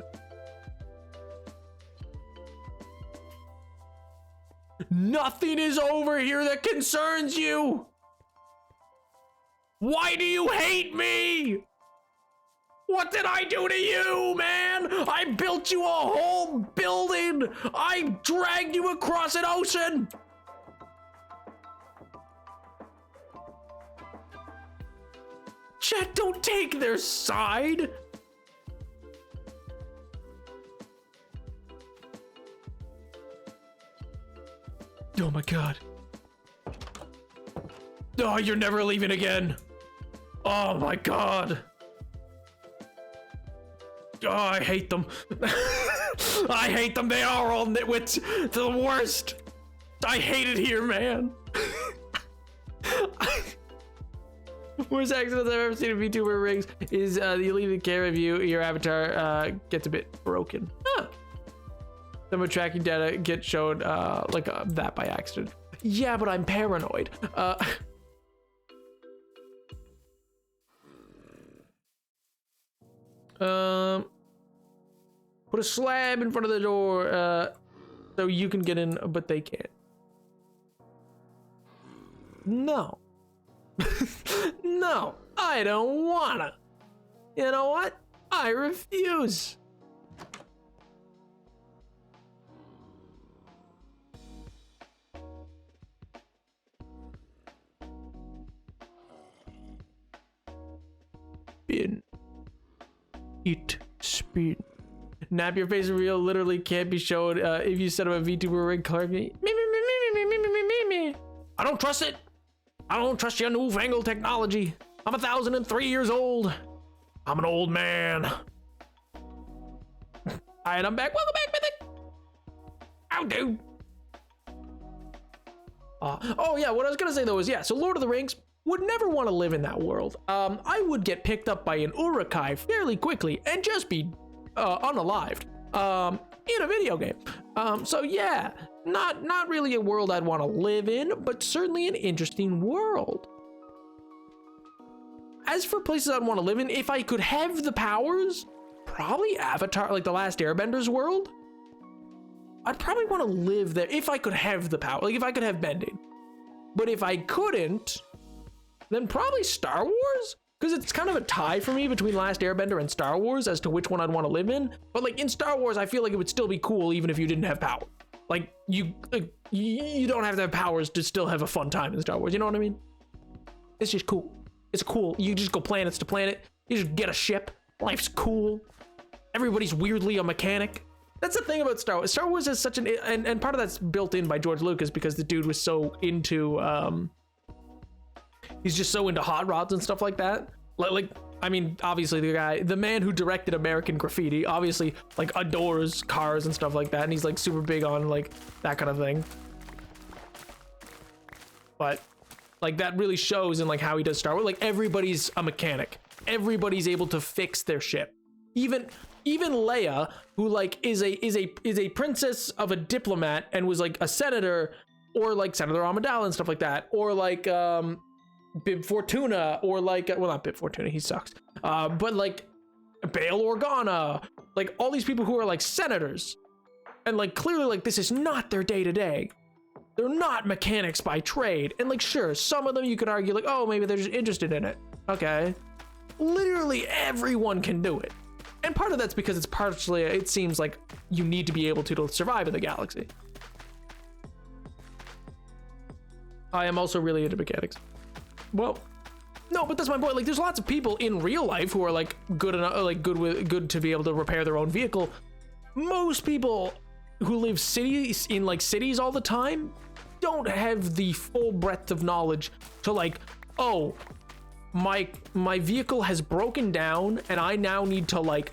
Nothing is over here that concerns you. Why do you hate me? What did I do to you, man? I built you a whole building. I dragged you across an ocean. Chat, don't take their side. Oh my god. Oh, you're never leaving again. Oh my god. Oh, I hate them. I hate them. They are all nitwits. They're the worst. I hate it here, man. Worst accidents I've ever seen in VTuber rings is you leave the care of you, your avatar gets a bit broken. Huh. Some of tracking data get showed that by accident. Yeah, but I'm paranoid. Put a slab in front of the door so you can get in, but they can't. No. No, I don't wanna. You know what? I refuse. Spin. Eat. Spin. Nap your face reveal literally can't be shown if you set up a VTuber rig card. Me. I don't trust it. I don't trust your newfangled technology. I'm 1,003 years old. I'm an old man. Alright, I'm back. Welcome back, Mythic. How do? Oh yeah, what I was gonna say though is, yeah, so Lord of the Rings, would never want to live in that world. I would get picked up by an Uruk-hai fairly quickly and just be unalived in a video game. So yeah, not really a world I'd want to live in, but certainly an interesting world. As for places I'd want to live in, if I could have the powers, probably Avatar, like the Last Airbender's world. I'd probably want to live there if I could have the power, like if I could have bending. But if I couldn't, then probably Star Wars, because it's kind of a tie for me between Last Airbender and Star Wars as to which one I'd want to live in. But like in Star Wars, I feel like it would still be cool even if you didn't have power. Like you don't have to have powers to still have a fun time in Star Wars. You know what I mean? It's just cool. It's cool. You just go planets to planet. You just get a ship. Life's cool. Everybody's weirdly a mechanic. That's the thing about Star Wars. Star Wars is such an, and part of that's built in by George Lucas because the dude was so into, he's just so into hot rods and stuff like that. Like, I mean, obviously the man who directed American Graffiti, obviously like adores cars and stuff like that. And he's like super big on like that kind of thing. But like that really shows in like how he does Star Wars. Like everybody's a mechanic. Everybody's able to fix their ship. Even Leia, who like is a princess of a diplomat and was like a senator, or like Senator Amidala and stuff like that, or like Bib Fortuna, or like, well, not Bib Fortuna, he sucks, But like Bail Organa, like all these people who are like senators, and like clearly like this is not their day-to-day. They're not mechanics by trade. And like, sure, some of them you could argue like, oh, maybe they're just interested in it. Okay. Literally everyone can do it. And part of that's because it's partially, it seems like you need to be able to survive in the galaxy. I am also really into mechanics. Well, no, but that's my point. Like, there's lots of people in real life who are like good enough, like good to be able to repair their own vehicle. Most people who live cities all the time don't have the full breadth of knowledge to like, oh, my vehicle has broken down and I now need to like,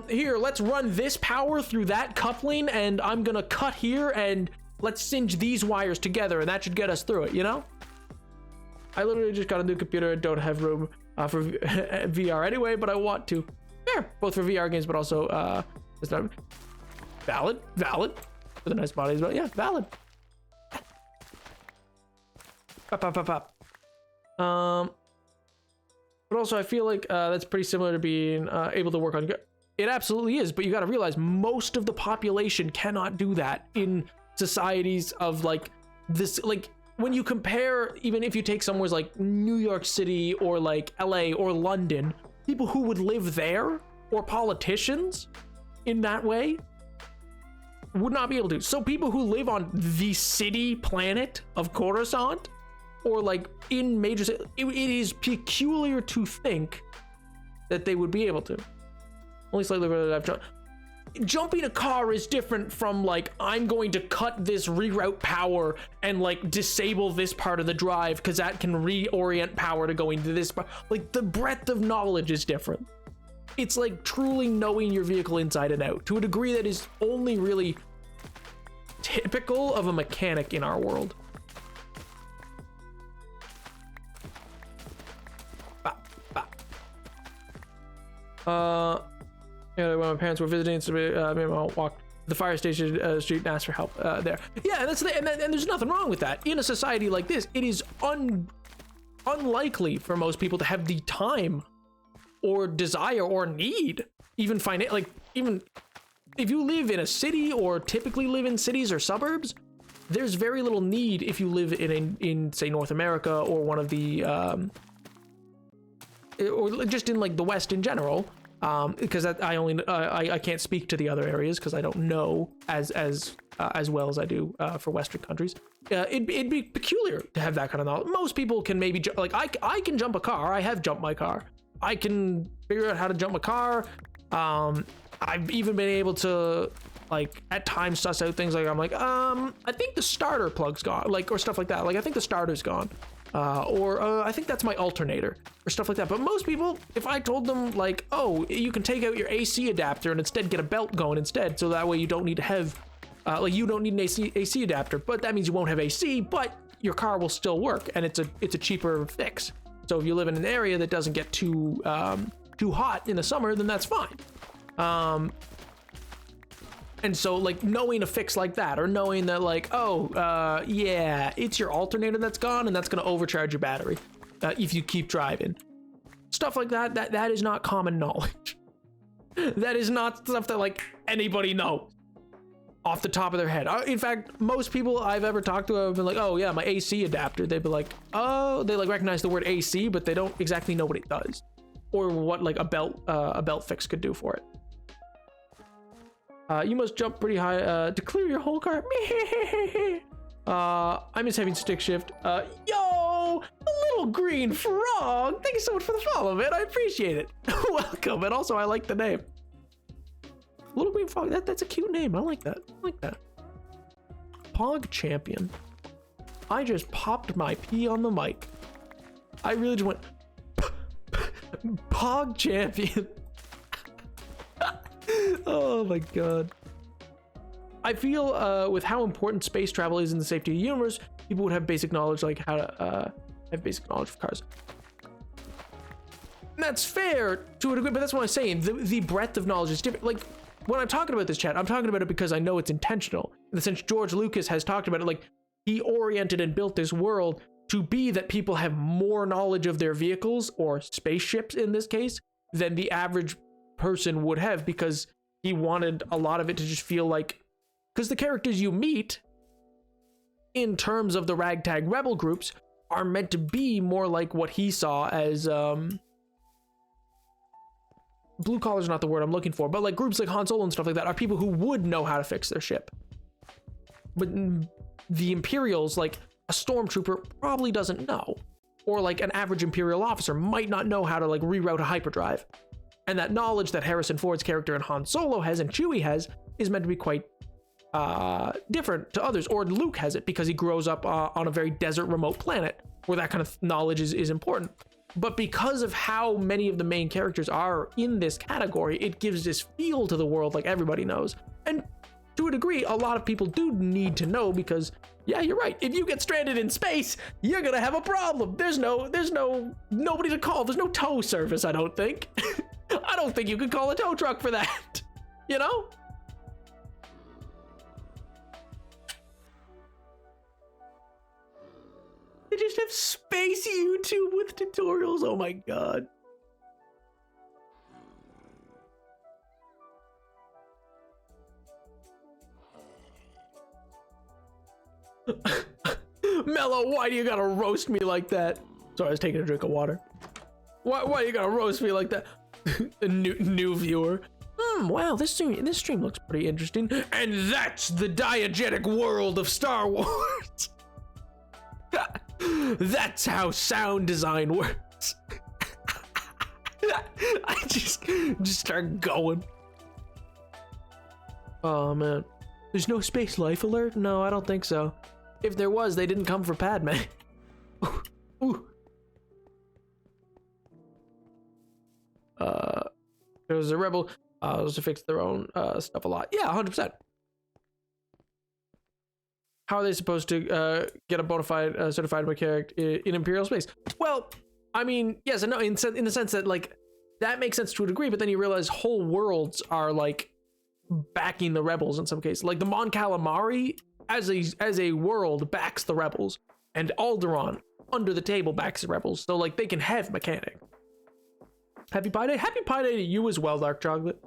here, let's run this power through that coupling and I'm gonna cut here and let's singe these wires together and that should get us through it, you know? I literally just got a new computer and don't have room for VR anyway, but I want to. Yeah, both for VR games, but also, it's not valid for the nice bodies, but yeah, valid. Pop. But also I feel like that's pretty similar to being able to work on. It absolutely is, but you got to realize most of the population cannot do that in societies of like this. Like when you compare, even if you take somewhere like New York City or like LA or London, people who would live there or politicians in that way would not be able to. So people who live on the city planet of Coruscant or like in major, it is peculiar to think that they would be able to. Only slightly further than I've tried. Jumping a car is different from like, I'm going to cut this reroute power and like disable this part of the drive because that can reorient power to go into this part. Like the breadth of knowledge is different. It's like truly knowing your vehicle inside and out to a degree that is only really typical of a mechanic in our world. Yeah, when my parents were visiting, so me and Mom walked the fire station street and asked for help there. Yeah, and and there's nothing wrong with that. In a society like this, it is unlikely for most people to have the time or desire or need, even even if you live in a city or typically live in cities or suburbs, there's very little need if you live in say North America or one of the or just in like the West in general. Because I can't speak to the other areas because I don't know as well as I do for Western countries. It'd be peculiar to have that kind of knowledge. Most people can maybe like I can jump a car. I have jumped my car. I can figure out how to jump a car. I've even been able to like at times suss out things like I'm like I think the starter plug's gone, like, or stuff like that. Like I think the starter's gone. Or I think that's my alternator or stuff like that. But most people, if I told them like, oh, you can take out your AC adapter and instead get a belt going instead, so that way you don't need to have like you don't need an AC adapter, but that means you won't have AC, but your car will still work and it's a cheaper fix. So if you live in an area that doesn't get too hot in the summer, then that's fine. And so like knowing a fix like that, or knowing that like, oh, yeah, it's your alternator that's gone and that's going to overcharge your battery if you keep driving. Stuff like that is not common knowledge. That is not stuff that like anybody knows off the top of their head. In fact, most people I've ever talked to have been like, oh yeah, my AC adapter. They'd be like, oh, they like recognize the word AC, but they don't exactly know what it does or what like a belt fix could do for it. You must jump pretty high to clear your whole car. I miss having stick shift. Yo, the little green frog. Thank you so much for the follow, man. I appreciate it. Welcome. And also, I like the name. Little green frog. That's a cute name. I like that. Pog champion. I just popped my pee on the mic. I really just went Pog champion. Oh my god. I feel with how important space travel is in the safety of the universe, people would have basic knowledge like how to have basic knowledge of cars. And that's fair to a degree, but that's what I'm saying. The breadth of knowledge is different. Like when I'm talking about this, chat, I'm talking about it because I know it's intentional. In the sense George Lucas has talked about it, like he oriented and built this world to be that people have more knowledge of their vehicles or spaceships in this case than the average person would have, because he wanted a lot of it to just feel like, because the characters you meet in terms of the ragtag rebel groups are meant to be more like what he saw as blue collar is not the word I'm looking for, but like groups like Han Solo and stuff like that are people who would know how to fix their ship. But the Imperials, like a stormtrooper probably doesn't know, or like an average Imperial officer might not know how to like reroute a hyperdrive. And that knowledge that Harrison Ford's character in Han Solo has and Chewie has is meant to be quite different to others. Or Luke has it because he grows up on a very desert remote planet where that kind of knowledge is important. But because of how many of the main characters are in this category, it gives this feel to the world like everybody knows. And to a degree, a lot of people do need to know, because yeah, you're right. If you get stranded in space, you're gonna have a problem. There's nobody to call. There's no tow service, I don't think. I don't think you could call a tow truck for that. You know? They just have space YouTube with tutorials. Oh my god. Mello, why do you gotta roast me like that? Sorry, I was taking a drink of water. Why you gotta roast me like that? A new viewer. Wow, this stream looks pretty interesting. And that's the diegetic world of Star Wars. That's how sound design works. I just start going. Oh man, there's no space life alert? No, I don't think so. If there was, they didn't come for Padme. Ooh. There was a rebel to fix their own stuff a lot. Yeah, 100%. How are they supposed to get a bona fide certified mechanic in Imperial space? Well, I mean, yes and no, in the sense that like that makes sense to a degree, but then you realize whole worlds are like backing the rebels in some cases. Like the Mon Calamari as a world backs the rebels, and Alderaan under the table backs the rebels. So like they can have mechanic. Happy Pi Day. Happy Pi Day to you as well, Dark Chocolate.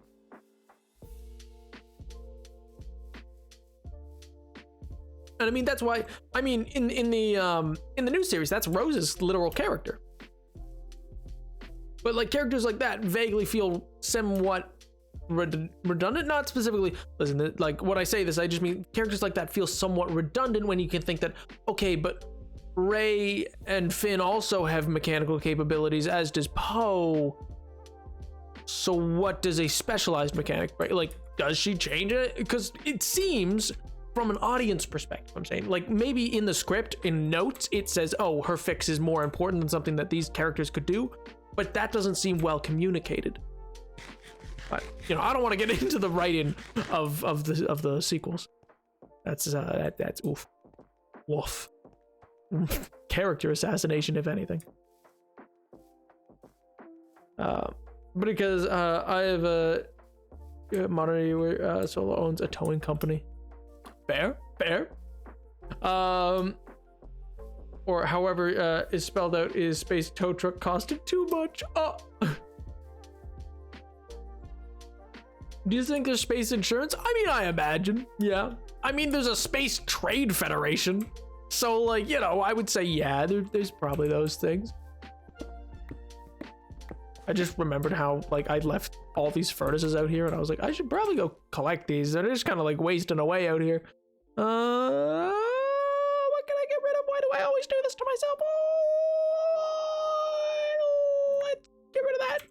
And I mean, that's why, I mean, in the new series, that's Rose's literal character. But like characters like that vaguely feel somewhat redundant, not specifically, listen, like when I say this, I just mean characters like that feel somewhat redundant when you can think that, okay, but Rey and Finn also have mechanical capabilities, as does Poe. So what does a specialized mechanic, right? Like, does she change it? Because it seems from an audience perspective, I'm saying, like maybe in the script, in notes, it says, oh, her fix is more important than something that these characters could do, but that doesn't seem well communicated. But, you know, I don't want to get into the writing of the sequels. That's oof. Woof. Character assassination, if anything. Because I have a monitor where Solo owns a towing company. Fair. Or however is spelled out is space tow truck costed too much. Do you think there's space insurance? I mean, I imagine, yeah. I mean, there's a space trade federation. So like, you know, I would say, yeah, there's probably those things. I just remembered how like I'd left all these furnaces out here and I was like, I should probably go collect these. They're just kind of like wasting away out here. What can I get rid of? Why do I always do this to myself? Oh, let's get rid of that.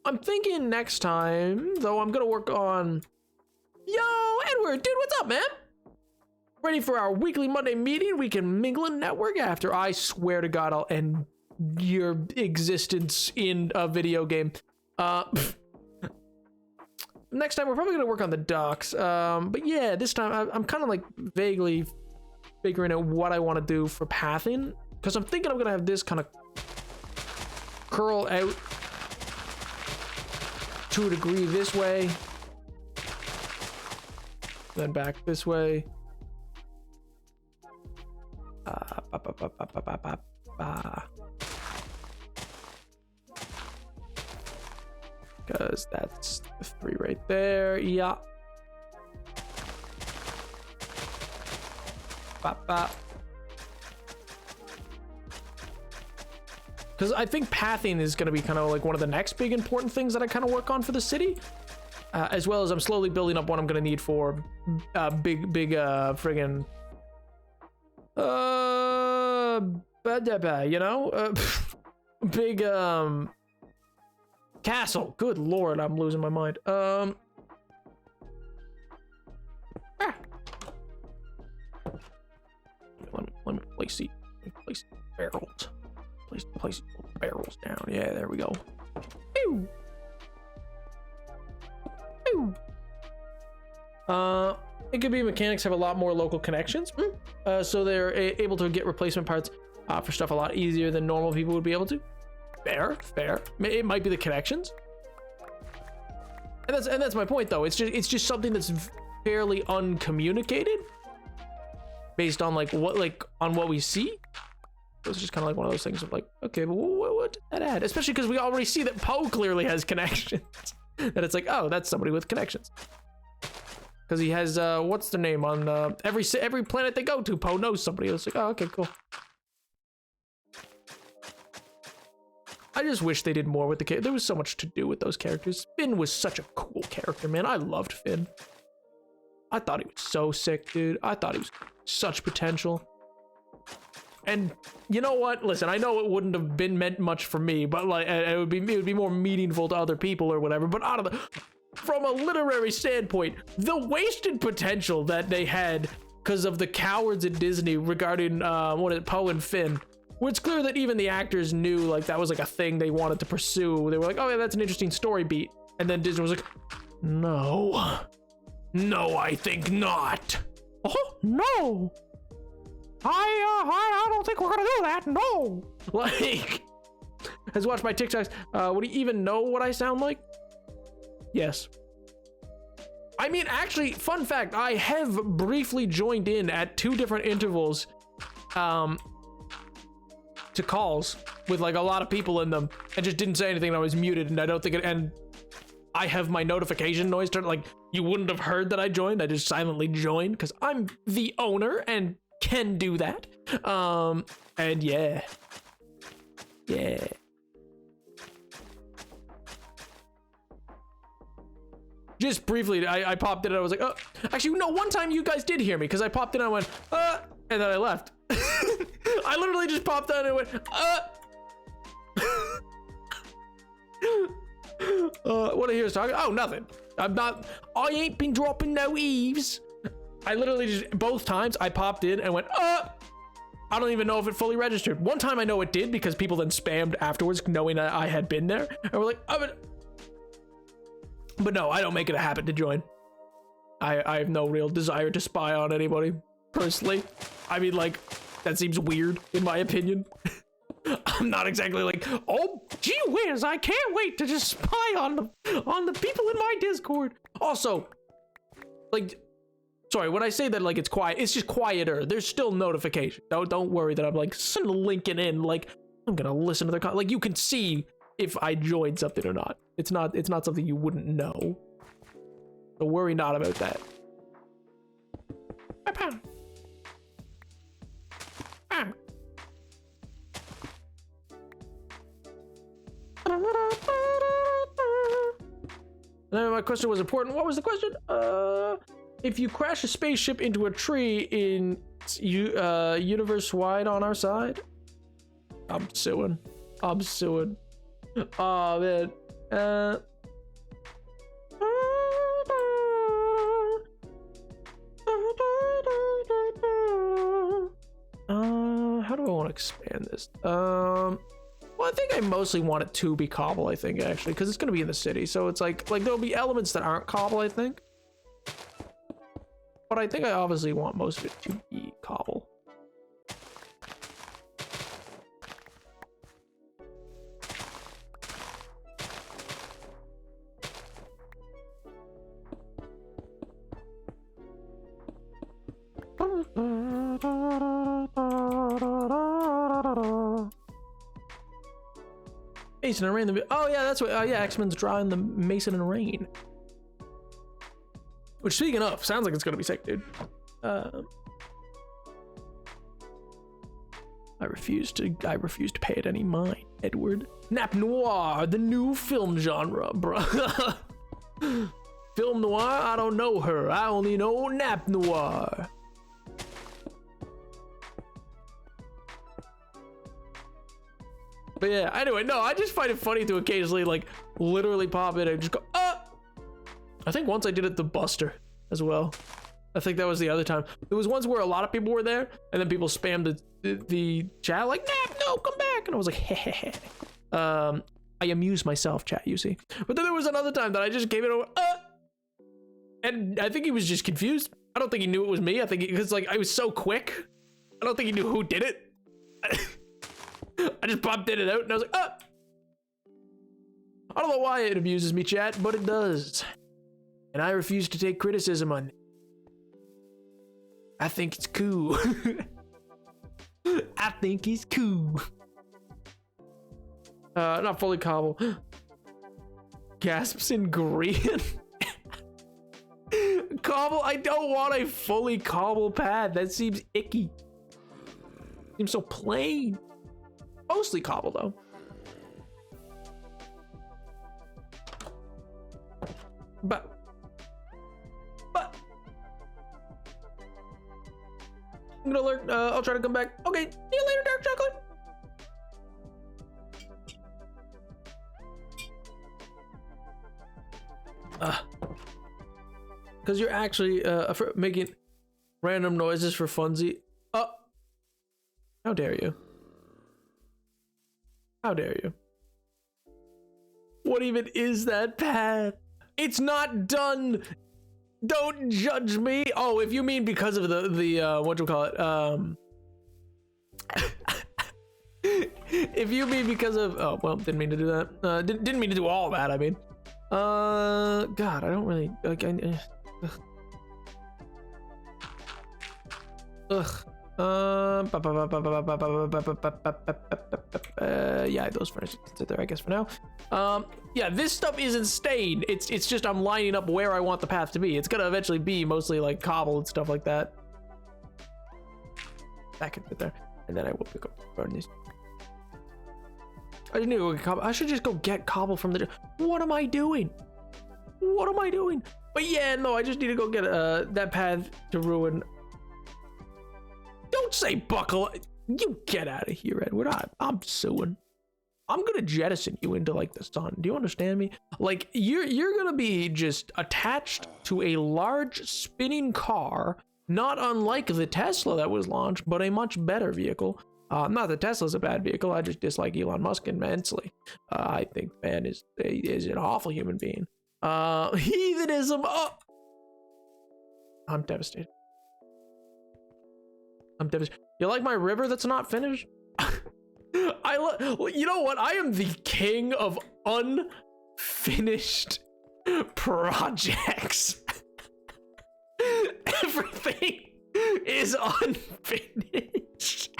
I'm thinking next time, though, I'm gonna work on... Yo, Edward, dude, what's up, man? Ready for our weekly Monday meeting? We can mingle and network after. I swear to God, I'll end your existence in a video game. Next time, we're probably gonna work on the docks. But yeah, this time, I'm kind of like vaguely figuring out what I want to do for pathing. Because I'm thinking I'm gonna have this kind of curl out to a degree this way, then back this way. Because that's the 3 right there. Yeah. Because I think pathing is going to be kind of like one of the next big important things that I kind of work on for the city. As well as I'm slowly building up what I'm going to need for big friggin' you know, big castle. Good lord, I'm losing my mind. Let me place the barrels. Place barrels down. Yeah, there we go. Ew. Ew. It could be mechanics have a lot more local connections, so they're able to get replacement parts for stuff a lot easier than normal people would be able to. Fair. It might be the connections, and that's my point though. It's just something that's fairly uncommunicated based on what we see. It's just kind of like one of those things of like, okay, but what did that add? Especially because we already see that Poe clearly has connections. That it's like, oh, that's somebody with connections. Because he has, what's their name on every planet they go to, Poe knows somebody. It's like, oh, okay, cool. I just wish they did more with the there was so much to do with those characters. Finn was such a cool character, man. I loved Finn. I thought he was so sick, dude. I thought he was such potential. And you know what? Listen, I know it wouldn't have been meant much for me, but like it would be more meaningful to other people or whatever. But from a literary standpoint, the wasted potential that they had because of the cowards at Disney regarding Poe and Finn. Well, it's clear that even the actors knew like that was like a thing they wanted to pursue. They were like, oh yeah, that's an interesting story beat. And then Disney was like, no, I think not. Oh no. I don't think we're gonna do that. No. Like, has watched my TikToks. Would he even know what I sound like? Yes. I mean, actually, fun fact, I have briefly joined in at 2 different intervals to calls with like a lot of people in them and just didn't say anything and I was muted, and I don't think it, and I have my notification noise turned, like you wouldn't have heard that I joined. I just silently joined because I'm the owner and can do that. And yeah. Just briefly, I popped in and I was like, oh, actually, no, one time you guys did hear me because I popped in and I went, and then I left. I literally just popped in and went, what I hear is talking. Oh, nothing. I ain't been dropping no eaves. I literally just, both times I popped in and went, I don't even know if it fully registered. One time I know it did because people then spammed afterwards knowing that I had been there. And we're like, but no, I don't make it a habit to join. I have no real desire to spy on anybody, personally. I mean, like, that seems weird, in my opinion. I'm not exactly like, oh, gee whiz, I can't wait to just spy on the people in my Discord. Also, like, sorry, when I say that, like, it's quiet, it's just quieter. There's still notification. Don't worry that I'm, like, linking in, like, I'm gonna listen to their like, you can see if I joined something or not. It's not something you wouldn't know. So worry not about that. And my question was important. What was the question? If you crash a spaceship into a tree in universe wide on our side, I'm suing. Oh man. How do I want to expand this? Well, I think I mostly want it to be cobble, I think, actually, because it's going to be in the city, so it's like there'll be elements that aren't cobble, I think. But I think I obviously want most of it to be cobble. Mason and Rain. Oh yeah, that's what. Oh yeah, X-Men's drawing the Mason and Rain. Which, speaking of, sounds like it's gonna be sick, dude. I refuse to pay it any mind, Edward. Nap noir, the new film genre, bruh. Film noir, I don't know her. I only know nap noir. But yeah, anyway, no, I just find it funny to occasionally like literally pop in and just go, I think once I did it to Buster as well. I think that was the other time. There was ones where a lot of people were there and then people spammed the chat like, Nap, no, come back. And I was like, heh. I amuse myself, chat, you see. But then there was another time that I just gave it over, and I think he was just confused. I don't think he knew it was me. I think because like I was so quick. I don't think he knew who did it. I just popped in and out and I was like, I don't know why it amuses me, chat, but it does. And I refuse to take criticism on it. I think it's cool. I think it's cool. Not fully cobble. Gasps in green. Cobble, I don't want a fully cobble pad. That seems icky. Seems so plain. Mostly cobble though. But I'm gonna alert. I'll try to come back. Okay, see you later, dark chocolate. Because you're actually making random noises for funsie. How dare you? How dare you? What even is that path? It's not done. Don't judge me. Oh, if you mean because of the what you call it, if you mean because of, oh well, didn't mean to do that. Didn't mean to do all that. I mean, God, I don't really like. Yeah, those furnaces can sit there, I guess, for now. Yeah, this stuff isn't stained. It's just I'm lining up where I want the path to be. It's gonna eventually be mostly like cobble and stuff like that. That can fit there, and then I will pick up the furnace. I didn't need to go get cobble. I should just go get cobble from the. What am I doing? What am I doing? But yeah, no, I just need to go get that path to ruin. Don't say buckle. You get out of here, Edward. I'm suing. I'm gonna jettison you into like the sun. Do you understand me? Like you're gonna be just attached to a large spinning car, not unlike the Tesla that was launched, but a much better vehicle. Not that Tesla's a bad vehicle. I just dislike Elon Musk immensely. I think man is an awful human being. Heathenism. Oh, I'm devastated. I'm devastated. You like my river that's not finished? You know what? I am the king of unfinished projects. Everything is unfinished.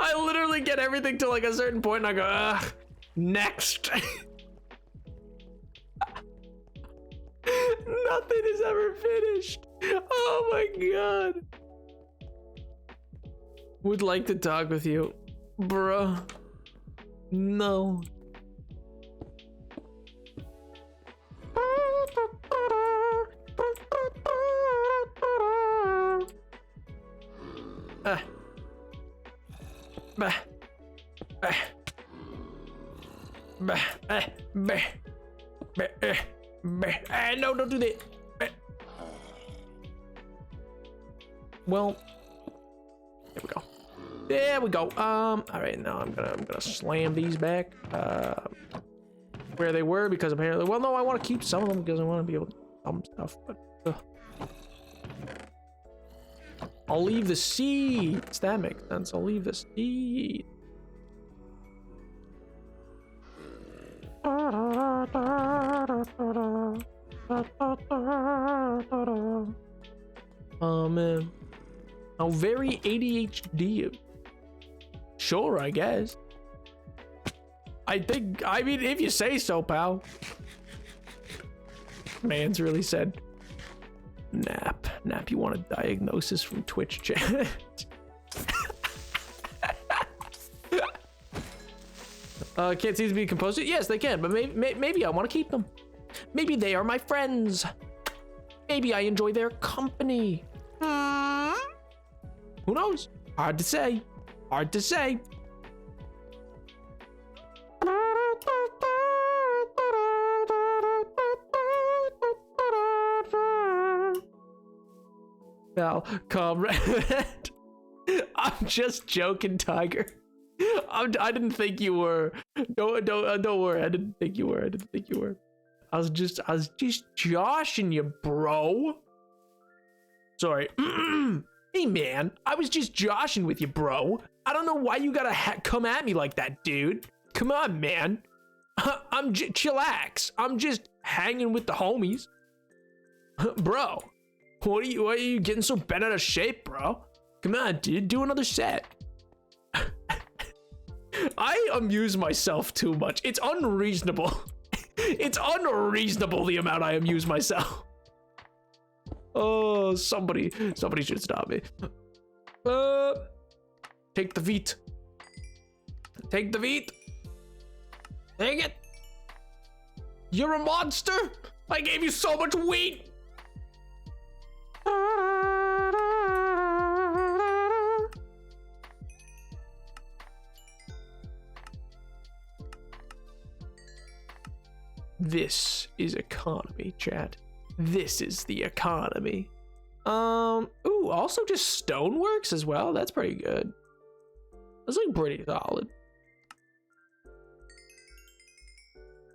I literally get everything to like a certain point and I go, next. Nothing is ever finished. Oh my god. Would like to talk with you, bruh. No. No, don't do that. Well, there we go. There we go. All right, now I'm gonna slam these back where they were because apparently, well, no, I want to keep some of them because I want to be able to dump stuff. But I'll leave the seeds. That makes sense. I'll leave the seed. Oh man. How very ADHD. Sure, I guess. I mean, if you say so, pal. Man's really said. Nap, you want a diagnosis from Twitch chat? Can't seem to be composed. Yes, they can, but maybe I want to keep them. Maybe they are my friends. Maybe I enjoy their company. Who knows? Hard to say. Hard to say. Now, comrade. I'm just joking, Tiger. I didn't think you were. Don't worry. I didn't think you were. I was just joshing you, bro. Sorry. Hey, man. I was just joshing with you, bro. I don't know why you gotta come at me like that, dude. Come on, man. Chillax. I'm just hanging with the homies. Bro, why are you getting so bent out of shape, bro? Come on, dude. Do another set. I amuse myself too much. It's unreasonable. It's unreasonable the amount I amuse myself. Oh, somebody should stop me. Take the wheat. Take the wheat. Take it. You're a monster. I gave you so much wheat. This is economy, chat. This is the economy. Ooh, also just stoneworks as well. That's pretty good. That's like pretty solid.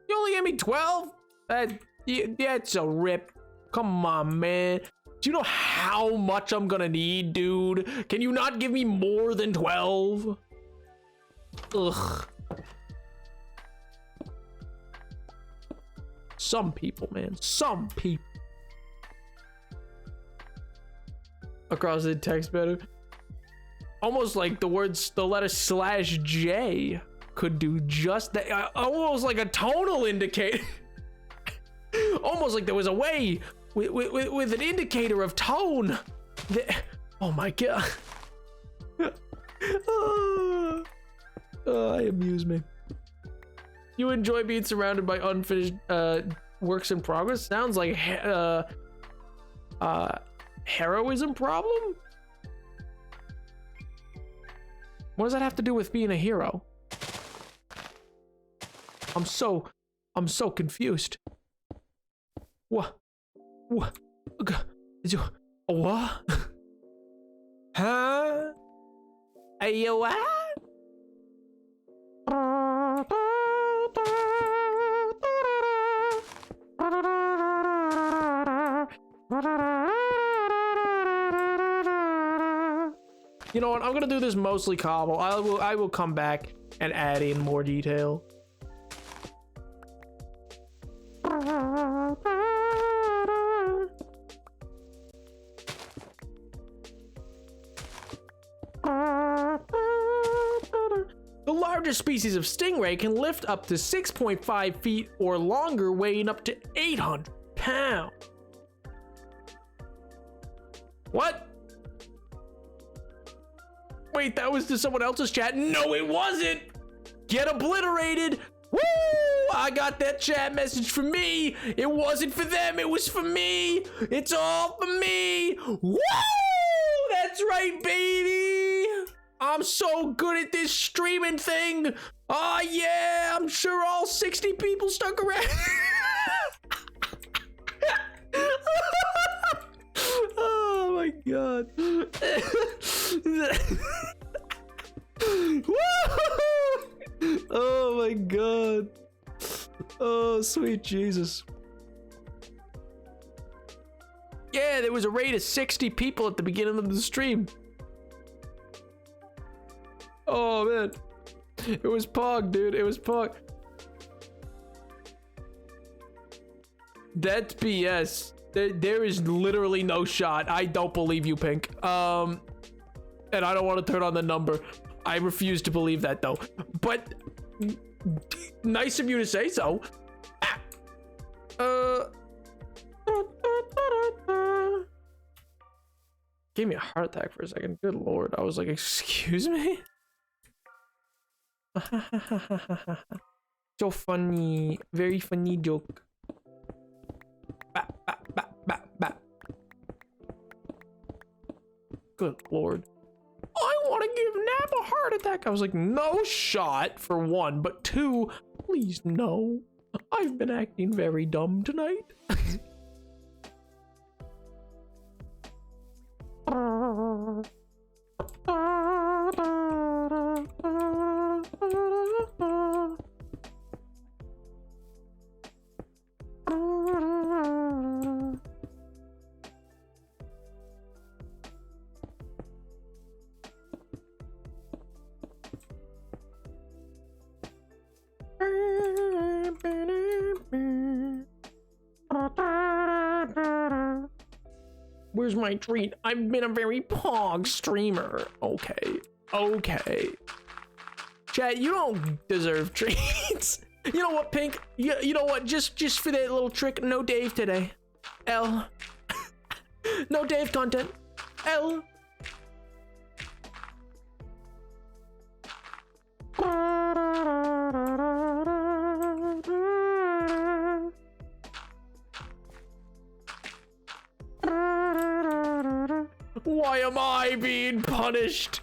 You only gave me 12? That's a rip. Come on, man. Do you know how much I'm gonna need, dude? Can you not give me more than 12? Ugh. Some people, man. Some people. Across the text better. Almost like the letter /J could do just that. Almost like a tonal indicator. Almost like there was a way with an indicator of tone. Oh my god. I amuse me. You enjoy being surrounded by unfinished works in progress? Sounds like heroism problem? What does that have to do with being a hero? I'm so confused. What? What? What? Huh? Are you what? You know what? I'm gonna do this mostly cobble. I will come back and add in more detail. The largest species of stingray can lift up to 6.5 feet or longer, weighing up to 800 pounds. What? Wait, that was to someone else's chat. No, it wasn't. Get obliterated. Woo! I got that chat message for me. It wasn't for them. It was for me. It's all for me. Woo! That's right, baby. I'm so good at this streaming thing. Oh, yeah. I'm sure all 60 people stuck around. Oh, my God. Oh my god. Oh, sweet Jesus. Yeah, there was a raid of 60 people at the beginning of the stream. Oh man. It was Pog, dude. It was Pog. That's BS. There is literally no shot. I don't believe you, Pink. And I don't want to turn on the number. I refuse to believe that though. But Nice of you to say so. Gave me a heart attack for a second. Good lord. I was like, excuse me? So funny. Very funny joke. Good lord. I want to give Nap a heart attack. I was like, no shot for one, but two, please no. I've been acting very dumb tonight. Where's my treat? I've been a very pog streamer. Okay. Chat, you don't deserve treats. You know what, Pink? You know what? Just for that little trick, no Dave today. L. No Dave content. L. Why am I being punished?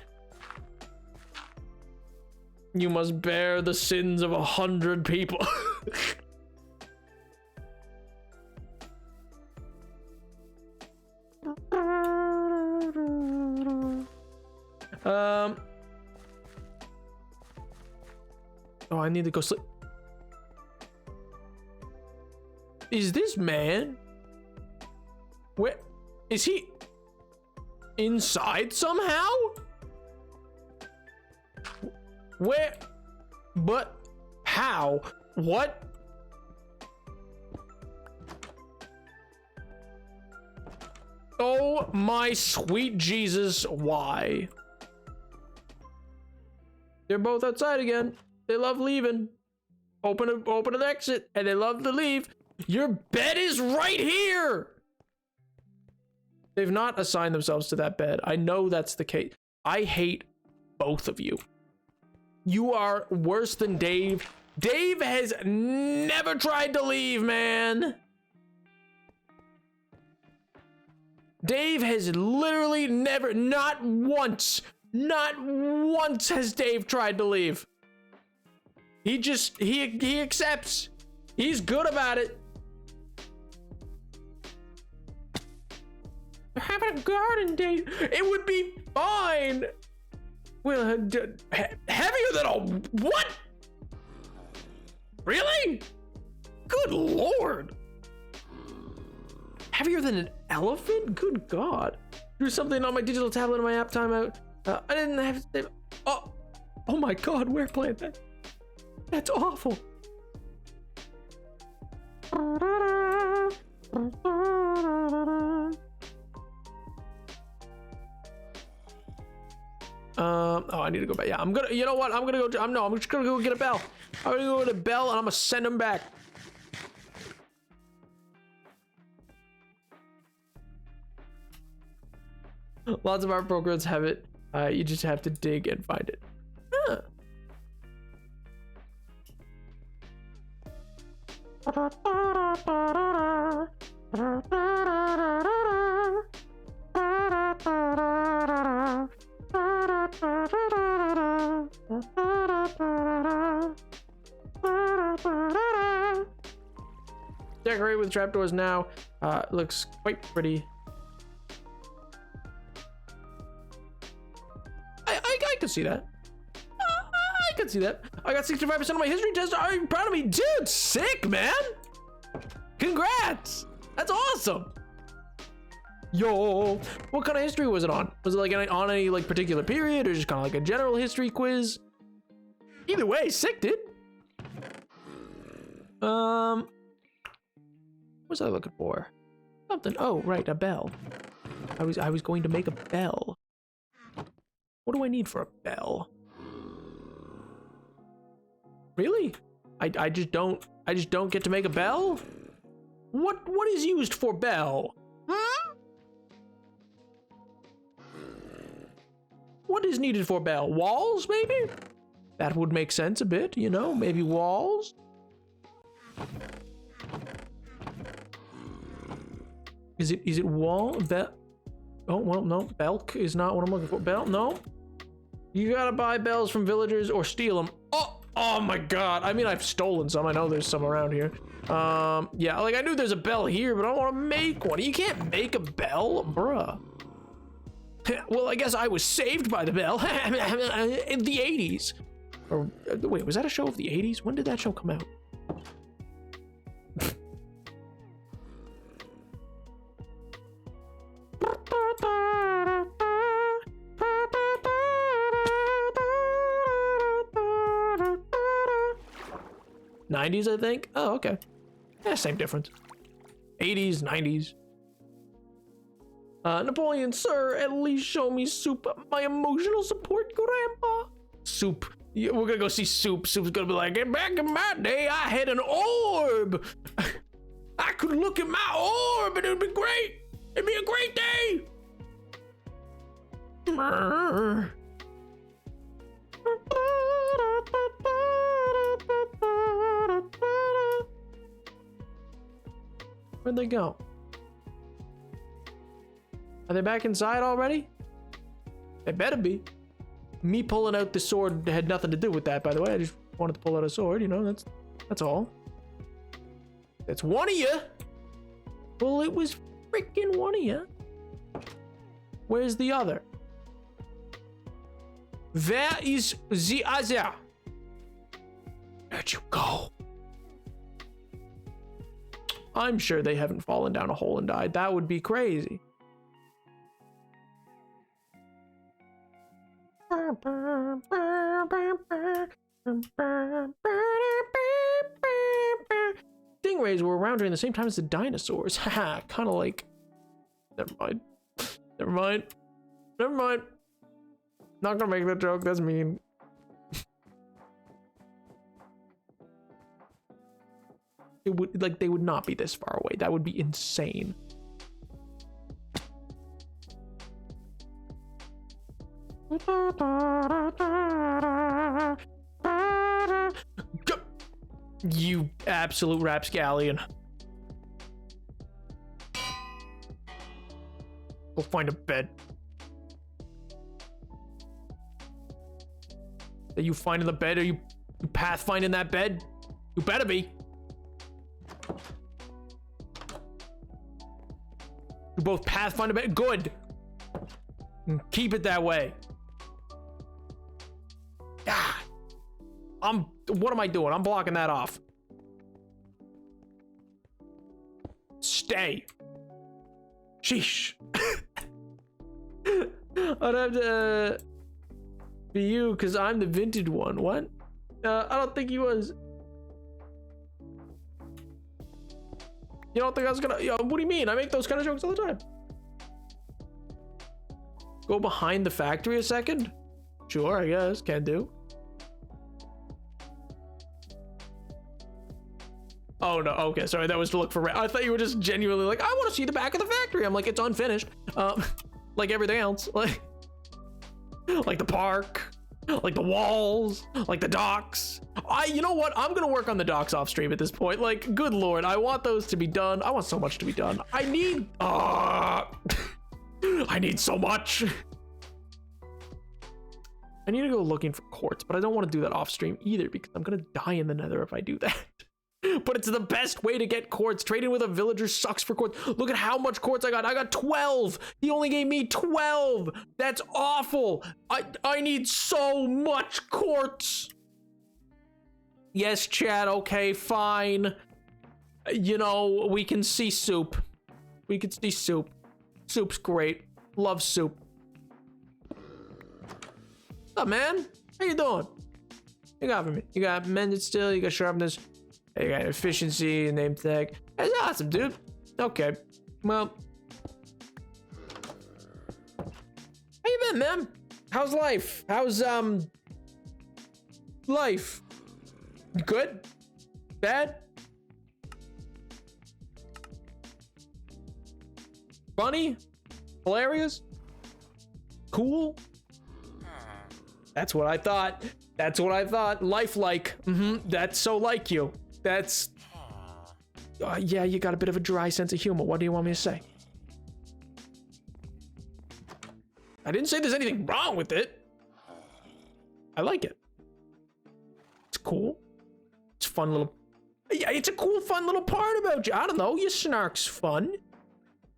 You must bear the sins of 100 people. Oh, I need to go sleep. Is this man? Where is he? Inside somehow? Where? But how? What? Oh my sweet Jesus, why? They're both outside again. They love leaving. Open an exit and they love to leave. Your bed is right here. They've not assigned themselves to that bed. I know that's the case. I hate both of you. You are worse than Dave. Dave has never tried to leave, man. Dave has literally never, not once has Dave tried to leave. He accepts. He's good about it. They're having a garden date. It would be fine. Well, heavier than a what? Really? Good lord. Heavier than an elephant? Good god. Do something on my digital tablet in my app timeout. I didn't have to save. Oh my god, where played that? That's awful. Oh, I need to go back. Yeah, I'm gonna, you know what? I'm just gonna go get a bell. I'm gonna go get a bell and I'm gonna send him back. Lots of art programs have it. You just have to dig and find it. Huh. Decorate with trapdoors now. Looks quite pretty. I can see that. I can see that. I got 65% of my history test. Are you proud of me? Dude, sick, man. Congrats. That's awesome. Yo, what kind of history was it on? Was it like on any like particular period or just kind of like a general history quiz? Either way, sick, dude. What was I looking for? Something. Oh, right, a bell. I was going to make a bell. What do I need for a bell? Really? I just don't get to make a bell? What is used for bell? What is needed for bell? Walls, maybe? That would make sense a bit, you know? Maybe walls? Is it wall? Bell? Oh, well, no. Belk is not what I'm looking for. Bell? No. You gotta buy bells from villagers or steal them. Oh my god. I mean, I've stolen some. I know there's some around here. Yeah, like I knew there's a bell here, but I don't want to make one. You can't make a bell, bruh. Well, I guess I was saved by the bell in the 80s. Or wait, was that a show of the 80s? When did that show come out? '90s, I think. Oh, okay. Yeah, same difference. 80s, 90s. Napoleon, sir, at least show me Soup, my emotional support grandpa. Soup. Yeah, we're gonna go see Soup. Soup's gonna be like, hey, back in my day, I had an orb. I could look at my orb and it'd be great. It'd be a great day. Where'd they go? Are they back inside already? They better be. Me pulling out the sword had nothing to do with that, by the way. I just wanted to pull out a sword, you know, that's all. That's one of you. Well, it was freaking one of you. Where's the other? Where is the other? Where'd you go? I'm sure they haven't fallen down a hole and died. That would be crazy. Stingrays were around during the same time as the dinosaurs. Haha, kind of like... Never mind. Never mind. Never mind. Not gonna make that joke. That's mean. It would, like, they would not be this far away. That would be insane. You absolute rapscallion. Go find a bed. Are you finding the bed? Are you pathfinding that bed? You better be. You both pathfind a bed? Good. Keep it that way. God. What am I doing? I'm blocking that off. Stay. Sheesh. I'd have to be you because I'm the vintage one. What? I don't think he was. You don't think I was gonna? Yo, what do you mean? I make those kind of jokes all the time. Go behind the factory a second? Sure, I guess. Can do. Oh no, okay, sorry, that was to look for I thought you were just genuinely like, I want to see the back of the factory. I'm like, it's unfinished. Like everything else. Like the park, like the walls, like the docks. You know what? I'm gonna work on the docks off stream at this point. Like, good lord, I want those to be done. I want so much to be done. I need I need so much. I need to go looking for quartz, but I don't want to do that off stream either because I'm gonna die in the nether if I do that. But it's the best way to get quartz. Trading with a villager sucks for quartz. Look at how much quartz I got. I got 12. He only gave me 12. That's awful. I need so much quartz. Yes, chat. Okay, fine. You know, we can see Soup. We can see Soup. Soup's great. Love Soup. What's up, man? How you doing? You got for me. You got mended still. You got sharpness. You got efficiency, name tag. That's awesome, dude. Okay. Well. How you been, man? How's life? How's, life? Good? Bad? Funny? Hilarious? Cool? That's what I thought. That's what I thought. Lifelike. That's so like you. That's... yeah, you got a bit of a dry sense of humor. What do you want me to say? I didn't say there's anything wrong with it. I like it. It's cool. It's fun little... Yeah, it's a cool, fun little part about you. I don't know. Your snark's fun.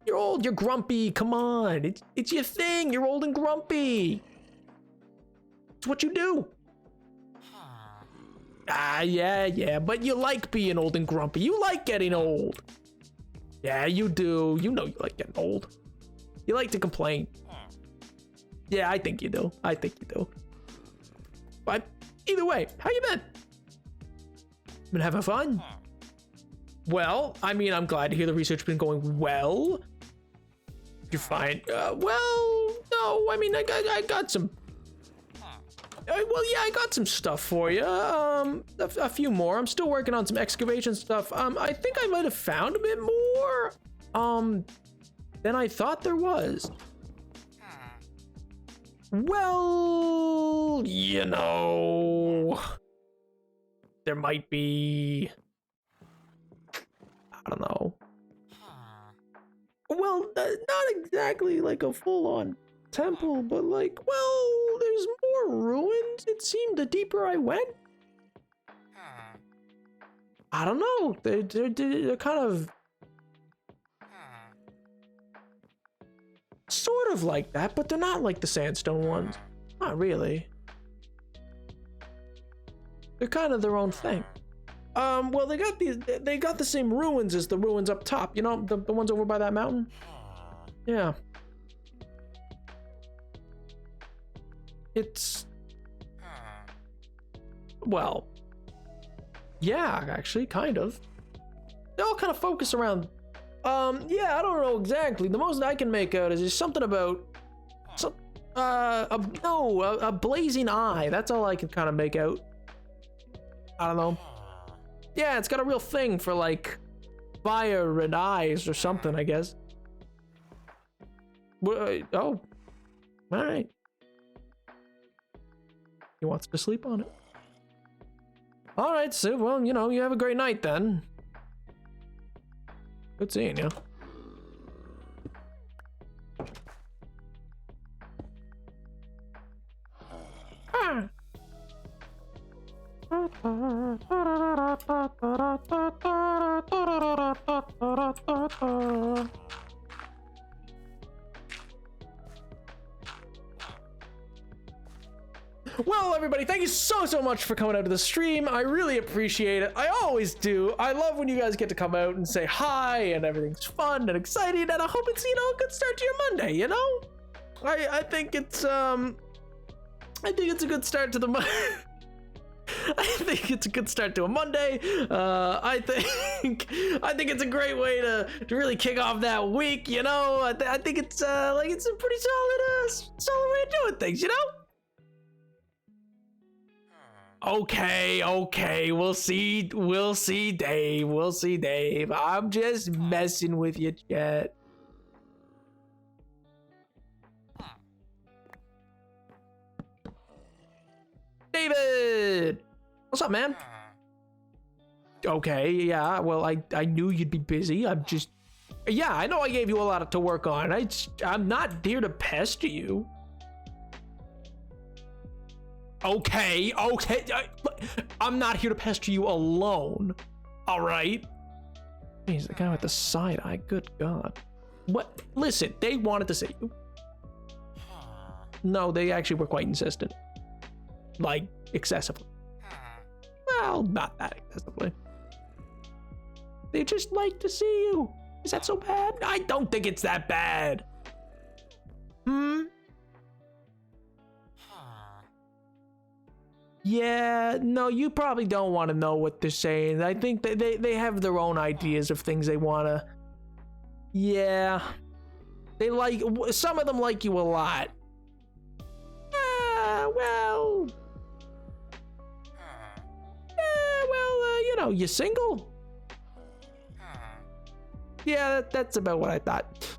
You're old. You're grumpy. Come on. It's your thing. You're old and grumpy. It's what you do. Yeah. But you like being old and grumpy. You like getting old. Yeah, you do. You know you like getting old. You like to complain. Yeah, I think you do. But either way, how you been? Been having fun? Well, I mean, I'm glad to hear the research been going well. You're fine. Well, no, I mean, I got some... well, yeah, I got some stuff for you. A few more. I'm still working on some excavation stuff. I think I might have found a bit more, than I thought there was. Well, you know, there might be, I don't know. Well, not exactly like a full-on temple, but like, well, there's more ruins, it seemed, the deeper I went. I don't know, they're kind of sort of like that, but they're not like the sandstone ones. Not really. They're kind of their own thing. Well, they got the same ruins as the ruins up top, you know, the ones over by that mountain. Yeah. It's... well... yeah, actually, kind of. They all kind of focus around... yeah, I don't know exactly. The most I can make out is just something about... a blazing eye. That's all I can kind of make out. I don't know. Yeah, it's got a real thing for, like, fire and eyes or something, I guess. Oh. Alright. He wants to sleep on it. Alright, so, well, you know, you have a great night then. Good seeing you. Ah. Well, everybody, thank you so much for coming out to the stream. I really appreciate it. I always do. I love when you guys get to come out and say hi and everything's fun and exciting, and I hope it's, you know, a good start to your Monday, you know? I think it's a good start to the I think it's a good start to a Monday. I think it's a great way to really kick off that week, you know? I think it's like it's a pretty solid way of doing things, you know? Okay, we'll see, Dave. I'm just messing with you, chat. David! What's up, man? Okay, yeah, well, I knew you'd be busy. Yeah, I know I gave you a lot to work on. I'm not here to pester you. Okay. I'm not here to pester you alone. All right. He's the guy with the side eye. Good God. What? Listen, they wanted to see you. No, they actually were quite insistent. Like, excessively. Well, not that excessively. They just like to see you. Is that so bad? I don't think it's that bad. Yeah, no, you probably don't want to know what they're saying. I think they have their own ideas of things they want to... Yeah. They like... some of them like you a lot. Well... you know, you single? Yeah, that's about what I thought.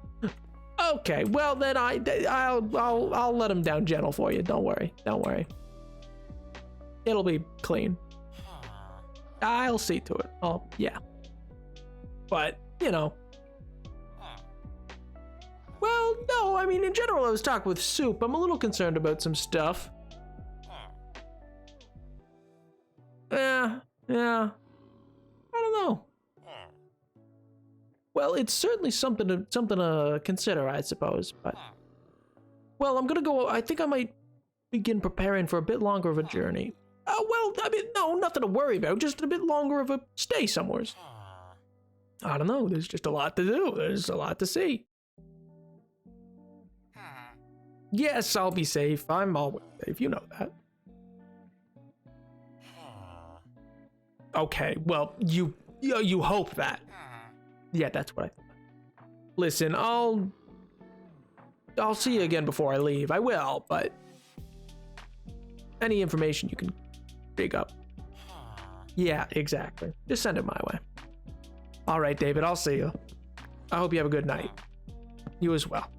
Okay, well then I'll let him down gentle for you. Don't worry. It'll be clean. I'll see to it. Oh, yeah. But, you know. Well, no, I mean, in general, I was talking with Soup. I'm a little concerned about some stuff. Yeah. I don't know. Well, it's certainly something to consider, I suppose. But, well, I'm gonna go. I think I might begin preparing for a bit longer of a journey. Well, I mean, no, nothing to worry about. Just a bit longer of a stay somewhere. I don't know. There's just a lot to do. There's a lot to see. Yes, I'll be safe. I'm always safe. You know that. Okay, well, you hope that. Yeah, that's what I thought. Listen, I'll see you again before I leave. I will, but any information you can dig up. Yeah, exactly. Just send it my way. All right, David, I'll see you. I hope you have a good night. You as well.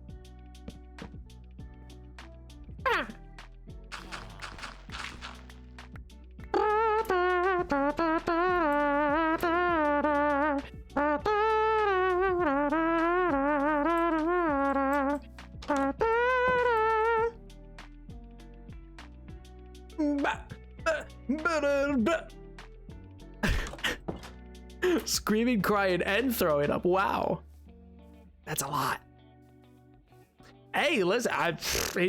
Screaming, crying, and throwing up. Wow. That's a lot. Hey, listen,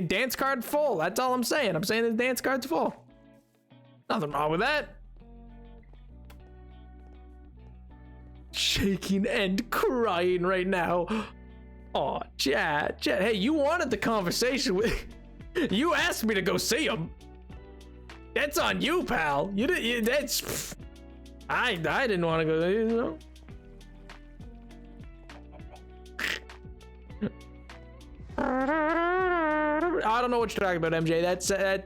dance card full. That's all I'm saying. I'm saying the dance card's full. Nothing wrong with that. Shaking and crying right now. Oh, Chad, hey, you wanted the conversation with... You asked me to go see him. That's on you, pal. You did. That's... I didn't want to go there, you know. I don't know what you're talking about, MJ.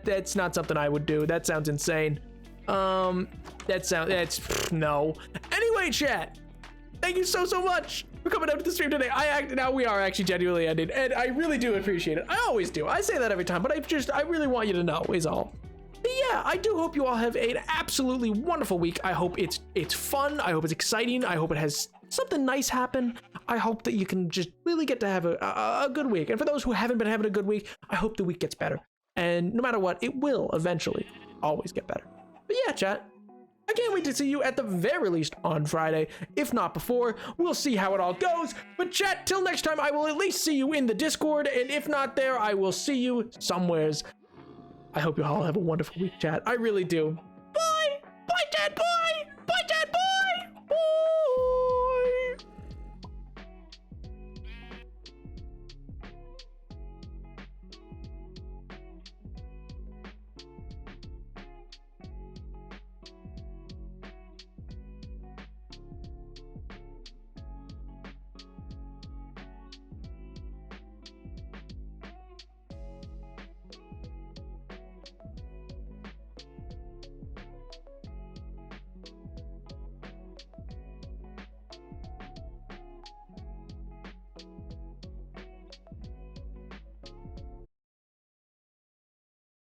That's not something I would do. That sounds insane. No. Anyway, chat. Thank you so much for coming out to the stream today. Now we are actually genuinely ended, and I really do appreciate it. I always do. I say that every time, but I really want you to know is all. But yeah, I do hope you all have an absolutely wonderful week. I hope it's fun. I hope it's exciting. I hope it has something nice happen. I hope that you can just really get to have a good week. And for those who haven't been having a good week, I hope the week gets better. And no matter what, it will eventually always get better. But yeah, chat, I can't wait to see you at the very least on Friday. If not before, we'll see how it all goes. But chat, till next time, I will at least see you in the Discord. And if not there, I will see you somewheres. I hope you all have a wonderful week, chat. I really do. Bye! Bye, chat! Bye!